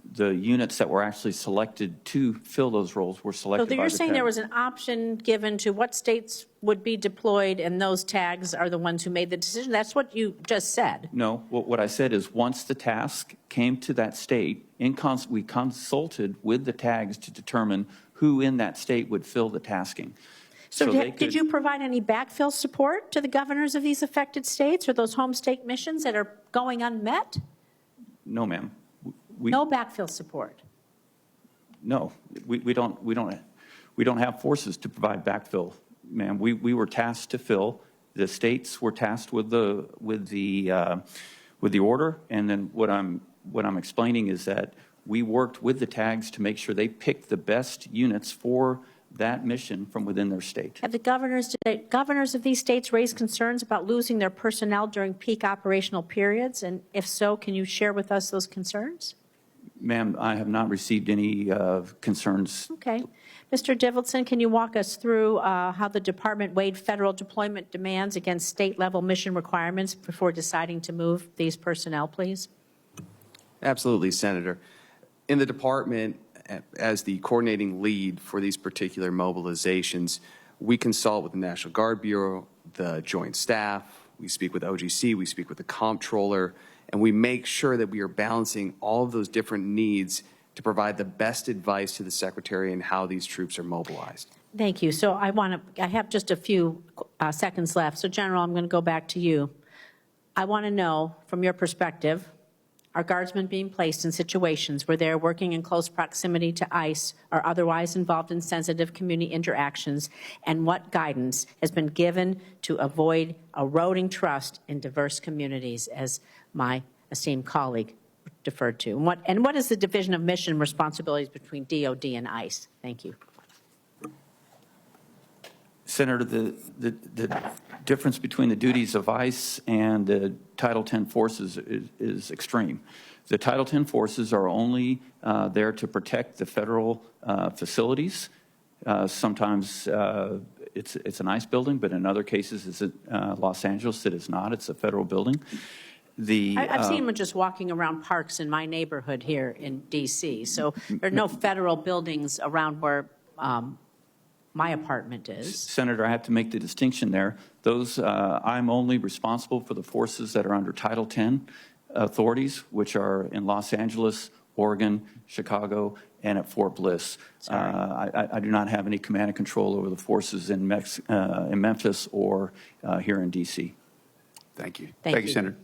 The units that were actually selected to fill those roles were selected by the So you're saying tags. there was an option given to what states would be deployed, and those tags are the ones who made the decision? That's what you just said. No, what I said is once the task came to that state, we consulted with the tags to determine who in that state would fill the tasking. So did you provide any backfill support to the governors of these affected states or those home state missions that are going unmet? No, ma'am. No backfill support. No, we don't have forces to provide backfill, ma'am. We were tasked to fill. The states were tasked with the order, and then what I'm explaining is that we worked with the tags to make sure they picked the best units for that mission from within their state. Have the governors of these states raised concerns about losing their personnel during peak operational periods? And if so, can you share with us those concerns? Ma'am, I have not received any concerns. Okay. Mr. Divelson, can you walk us through how the department weighed federal deployment demands against state-level mission requirements before deciding to move these personnel, please? Absolutely, Senator. In the department, as the coordinating lead for these particular mobilizations, we consult with the National Guard Bureau, the Joint Staff, we speak with OGC, we speak with the Comptroller, and we make sure that we are balancing all of those different needs to provide the best advice to the Secretary on how these troops are mobilized. Thank you. So I have just a few seconds left. So General, I'm going to go back to you. I want to know, from your perspective, are guardsmen being placed in situations where they're working in close proximity to ICE or otherwise involved in sensitive community interactions, and what guidance has been given to avoid eroding trust in diverse communities, as my esteemed colleague deferred to? And what is the division of mission responsibilities between DOD and ICE? Thank you. Senator, the difference between the duties of ICE and the Title X forces is extreme. The Title X forces are only there to protect the federal facilities. Sometimes it's an ICE building, but in other cases it's Los Angeles. It is not. It's a federal building. I've seen them just walking around parks in my neighborhood here in D.C. So there are no federal buildings around where my apartment is. Senator, I have to make the distinction there. Those, I'm only responsible for the forces that are under Title 10 authorities, which are in Los Angeles, Oregon, Chicago, and at Fort Bliss. I do not have any command and control over the forces in Memphis or here in D.C. Thank you. Thank you, Senator.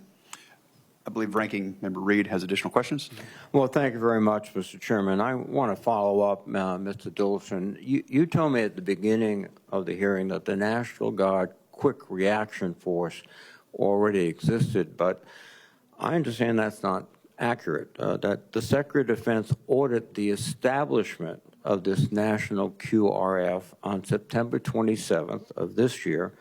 I believe Ranking Member Reed has additional questions. Well, thank you very much, Mr. Chairman. I want to follow up, Mr. Dillison. You told me at the beginning of the hearing that the National Guard Quick Reaction Force already existed, but I understand that's not accurate, that the Secretary of Defense ordered the establishment of this National QRF on September 27th of this year.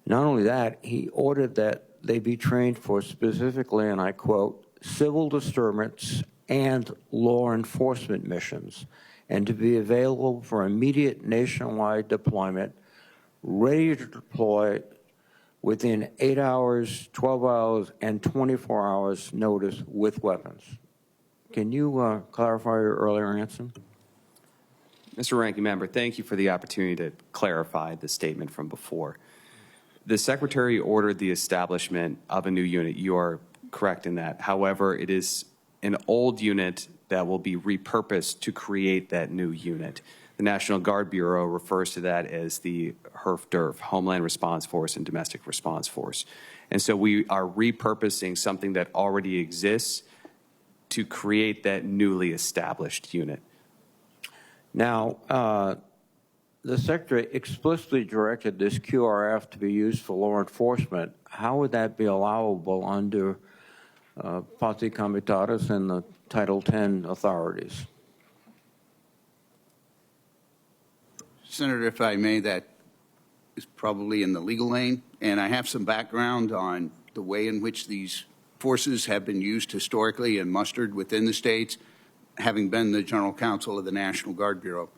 Not only that, he ordered that they be trained for specifically, and I quote, civil disturbance and law enforcement missions, and to be available for immediate nationwide deployment, ready to deploy within 8 hours, 12 hours, and 24 hours notice with weapons. Can you clarify your earlier answer? Mr. Ranking Member, thank you for the opportunity to clarify the statement from before. The Secretary ordered the establishment of a new unit. You are correct in that. However, it is an old unit that will be repurposed to create that new unit. The National Guard Bureau refers to that as the HERF-DERF, Homeland Response Force and Domestic Response Force. And so we are repurposing something that already exists to create that newly established unit. Now, the Secretary explicitly directed this QRF to be used for law enforcement. How would that be allowable under Posse Comitatus and the Title 10 authorities? Senator, if I may, that is probably in the legal lane, and I have some background on the way in which these forces have been used historically and mustered within the states, having been the General Counsel of the National Guard Bureau.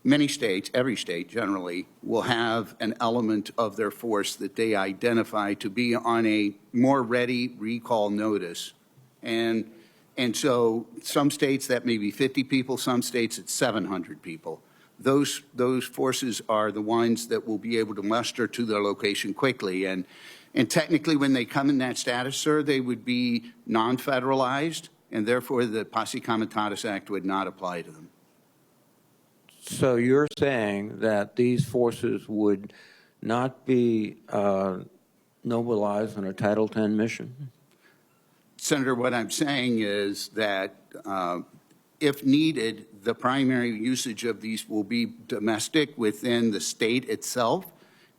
Many states, every state generally, will have an element of their force that they identify to be on a more ready recall notice. And so some states that may be 50 people, some states it's 700 people. Those forces are the ones that will be able to muster to their location quickly. And technically when they come in that status, sir, they would be non-federalized, and therefore the Posse Comitatus Act would not apply to them. So you're saying that these forces would not be mobilized on a Title 10 mission? Senator, what I'm saying is that if needed, the primary usage of these will be domestic within the state itself.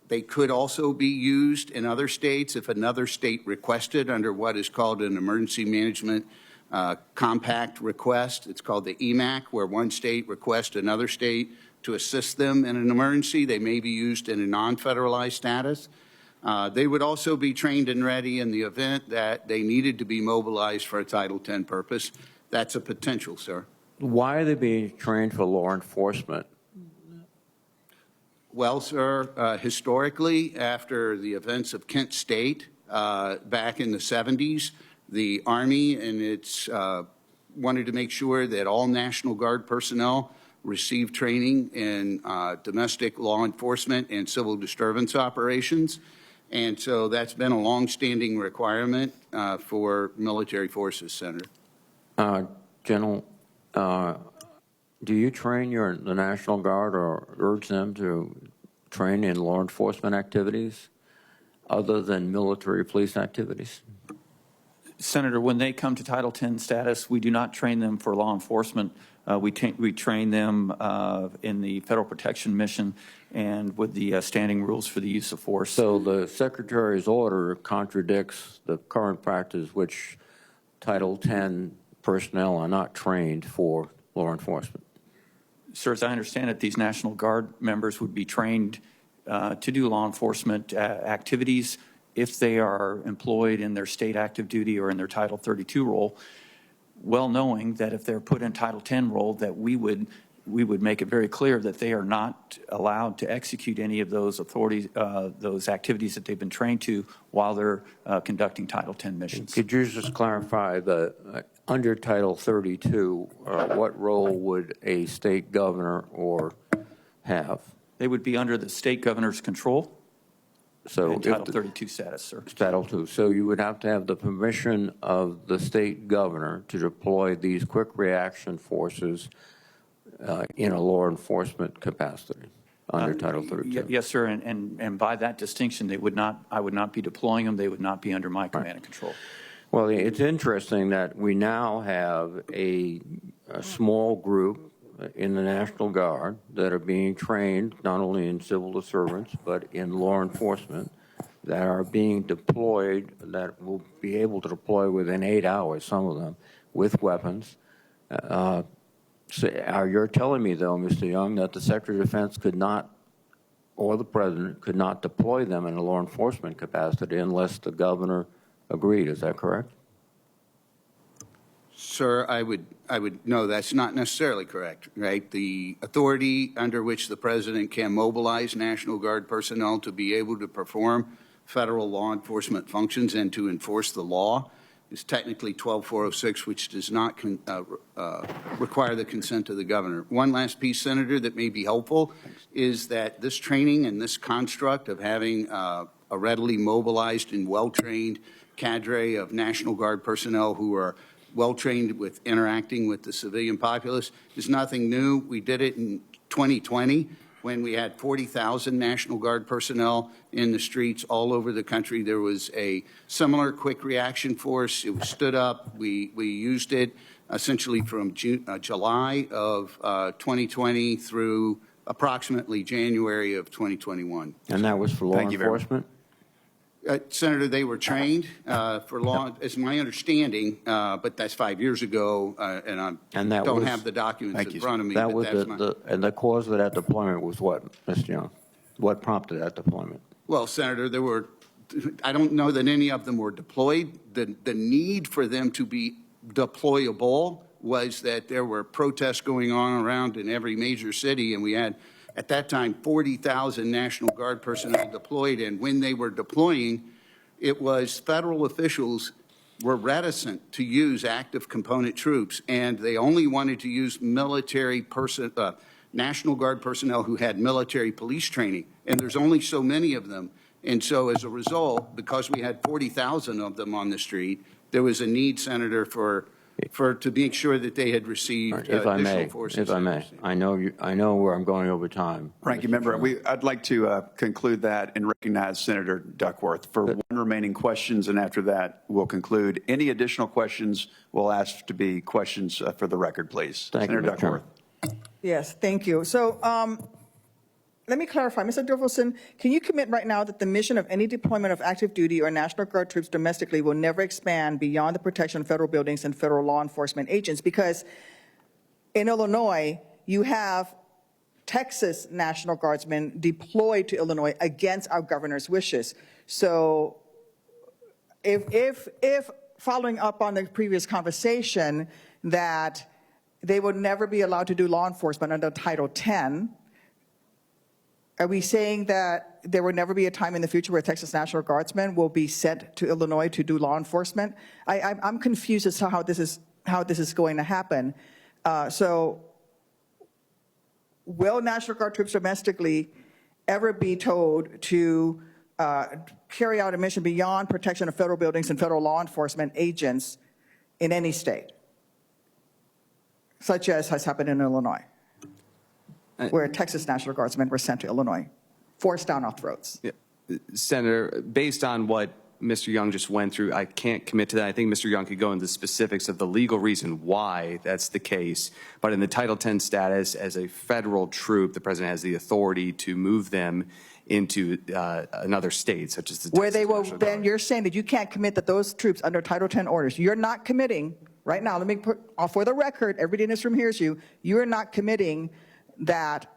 They could also be used in other states if another state requested under what is called an emergency management compact request. It's called the EMAC, where one state requests another state to assist them in an emergency. They may be used in a non-federalized status. They would also be trained and ready in the event that they needed to be mobilized for a Title 10 purpose. That's a potential, sir. Why are they being trained for law enforcement? Well, sir, historically, after the events of Kent State back in the 70s, the Army and its wanted to make sure that all National Guard personnel received training in domestic law enforcement and civil disturbance operations. And so that's been a longstanding requirement for military forces, Senator. General, do you train the National Guard or urge them to train in law enforcement activities other than military police activities? Senator, when they come to Title 10 status, we do not train them for law enforcement. We train them in the federal protection mission and with the standing rules for the use of force. So the Secretary's order contradicts the current practice, which Title 10 personnel are not trained for law enforcement. Sir, as I understand it, these National Guard members would be trained to do law enforcement activities if they are employed in their state active duty or in their Title 32 role, well knowing that if they're put in Title 10 role, that we would we would make it very clear that they are not allowed to execute any of those authorities, those activities that they've been trained to while they're conducting Title X missions. Could you just clarify under Title 32, what role would a state governor or have? They would be under the state governor's control. So in Title 32 status, sir. Title 2. So you would have to have the permission of the state governor to deploy these quick reaction forces in a law enforcement capacity under Title 32. Yes, sir. And by that distinction, I would not be deploying them. They would not be under my command and control. Well, it's interesting that we now have a small group in the National Guard that are being trained not only in civil servants but in law enforcement that are being deployed, that will be able to deploy within 8 hours, some of them, with weapons. So you're telling me, though, Mr. Young, that the Secretary of Defense could not, or the President, could not deploy them in a law enforcement capacity unless the governor agreed. Is that correct? Sir, I would no, that's not necessarily correct, right? The authority under which the President can mobilize National Guard personnel to be able to perform federal law enforcement functions and to enforce the law is technically 12406, which does not require the consent of the governor. One last piece, Senator, that may be helpful is that this training and this construct of having a readily mobilized and well-trained cadre of National Guard personnel who are well-trained with interacting with the civilian populace is nothing new. We did it in 2020 when we had 40,000 National Guard personnel in the streets all over the country. There was a similar quick reaction force. It was stood up. We used it essentially from July of 2020 through approximately January of 2021. And that was for law enforcement? Senator, they were trained for law, is my understanding, but that's 5 years ago, and I don't have the documents in front of me. That was and the cause of that deployment was what, Mr. Young? What prompted that deployment? Well, Senator, there were, I don't know that any of them were deployed. The need for them to be deployable was that there were protests going on around in every major city, and we had at that time 40,000 National Guard personnel deployed, and when they were deploying, it was federal officials were reticent to use active component troops, and they only wanted to use military National Guard personnel who had military police training, and there's only so many of them. And so as a result, because we had 40,000 of them on the street, there was a need, Senator, to make sure that they had received additional forces. If I may, I know where I'm going over time. Ranking Member, I'd like to conclude that and recognize Senator Duckworth for one remaining questions, and after that, we'll conclude. Any additional questions we'll ask to be questions for the record, please. Senator Duckworth. Yes, thank you. So let me clarify. Mr. Dorfelson, can you commit right now that the mission of any deployment of active duty or National Guard troops domestically will never expand beyond the protection of federal buildings and federal law enforcement agents? Because in Illinois, you have Texas National Guardsmen deployed to Illinois against our governor's wishes. So if following up on the previous conversation that they would never be allowed to do law enforcement under Title X, are we saying that there will never be a time in the future where Texas National Guardsmen will be sent to Illinois to do law enforcement? I'm confused as to how this is going to happen. So will National Guard troops domestically ever be told to carry out a mission beyond protection of federal buildings and federal law enforcement agents in any state, such as has happened in Illinois, where Texas National Guardsmen were sent to Illinois, forced down our throats? Yeah. Senator, based on what Mr. Young just went through, I can't commit to that. I think Mr. Young could go into the specifics of the legal reason why that's the case. But in the Title X status, as a federal troop, the President has the authority to move them into another state, such as the where they will, then you're saying that you can't commit that those troops under Title X orders, you're not committing, right now, let me put, for the record, everybody in this room hears you, you are not committing that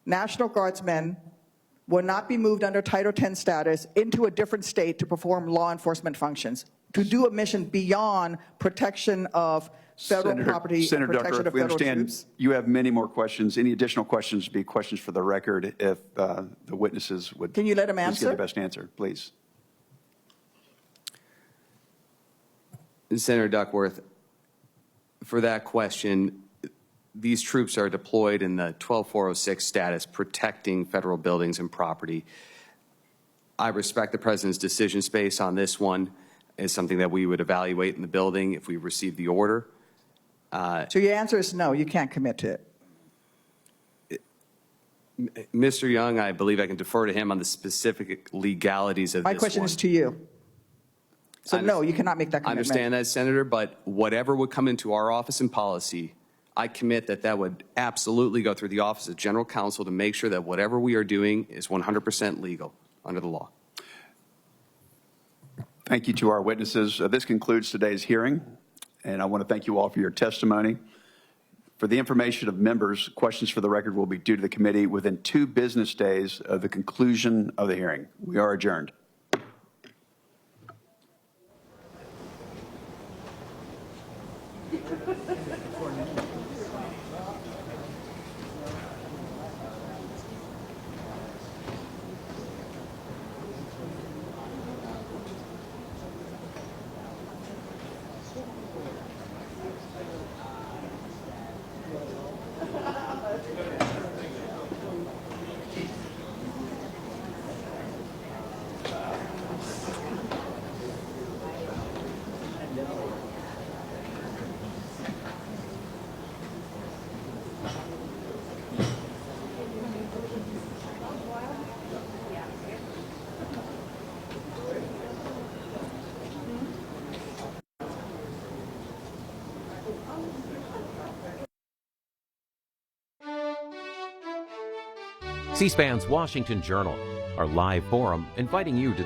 National Guardsmen will not be moved under Title X status into a different state to perform law enforcement functions, to do a mission beyond protection of federal property Senator protection Duckworth, of we federal understand troops. you have many more questions. Any additional questions would be questions for the record if the witnesses would. Can you let him please answer? give the best answer, please. Senator Duckworth, for that question, these troops are deployed in the 12406 status, protecting federal buildings and property. I respect the president's decision space on this one. Is something that we would evaluate in the building if we receive the order. So your answer is no, you can't commit to it. Mr. Young, I believe I can defer to him on the specific legalities of My this question one. is to you. So no, you cannot make that I commitment. understand that, Senator, but whatever would come into our office and policy, I commit that that would absolutely go through the Office of General Counsel to make sure that whatever we are doing is 100% legal under the law. Thank you to our witnesses. This concludes today's hearing, and I want to thank you all for your testimony. For the information of members, questions for the record will be due to the committee within 2 business days of the conclusion of the hearing. We are adjourned. C-SPAN's Washington Journal, our live forum inviting you to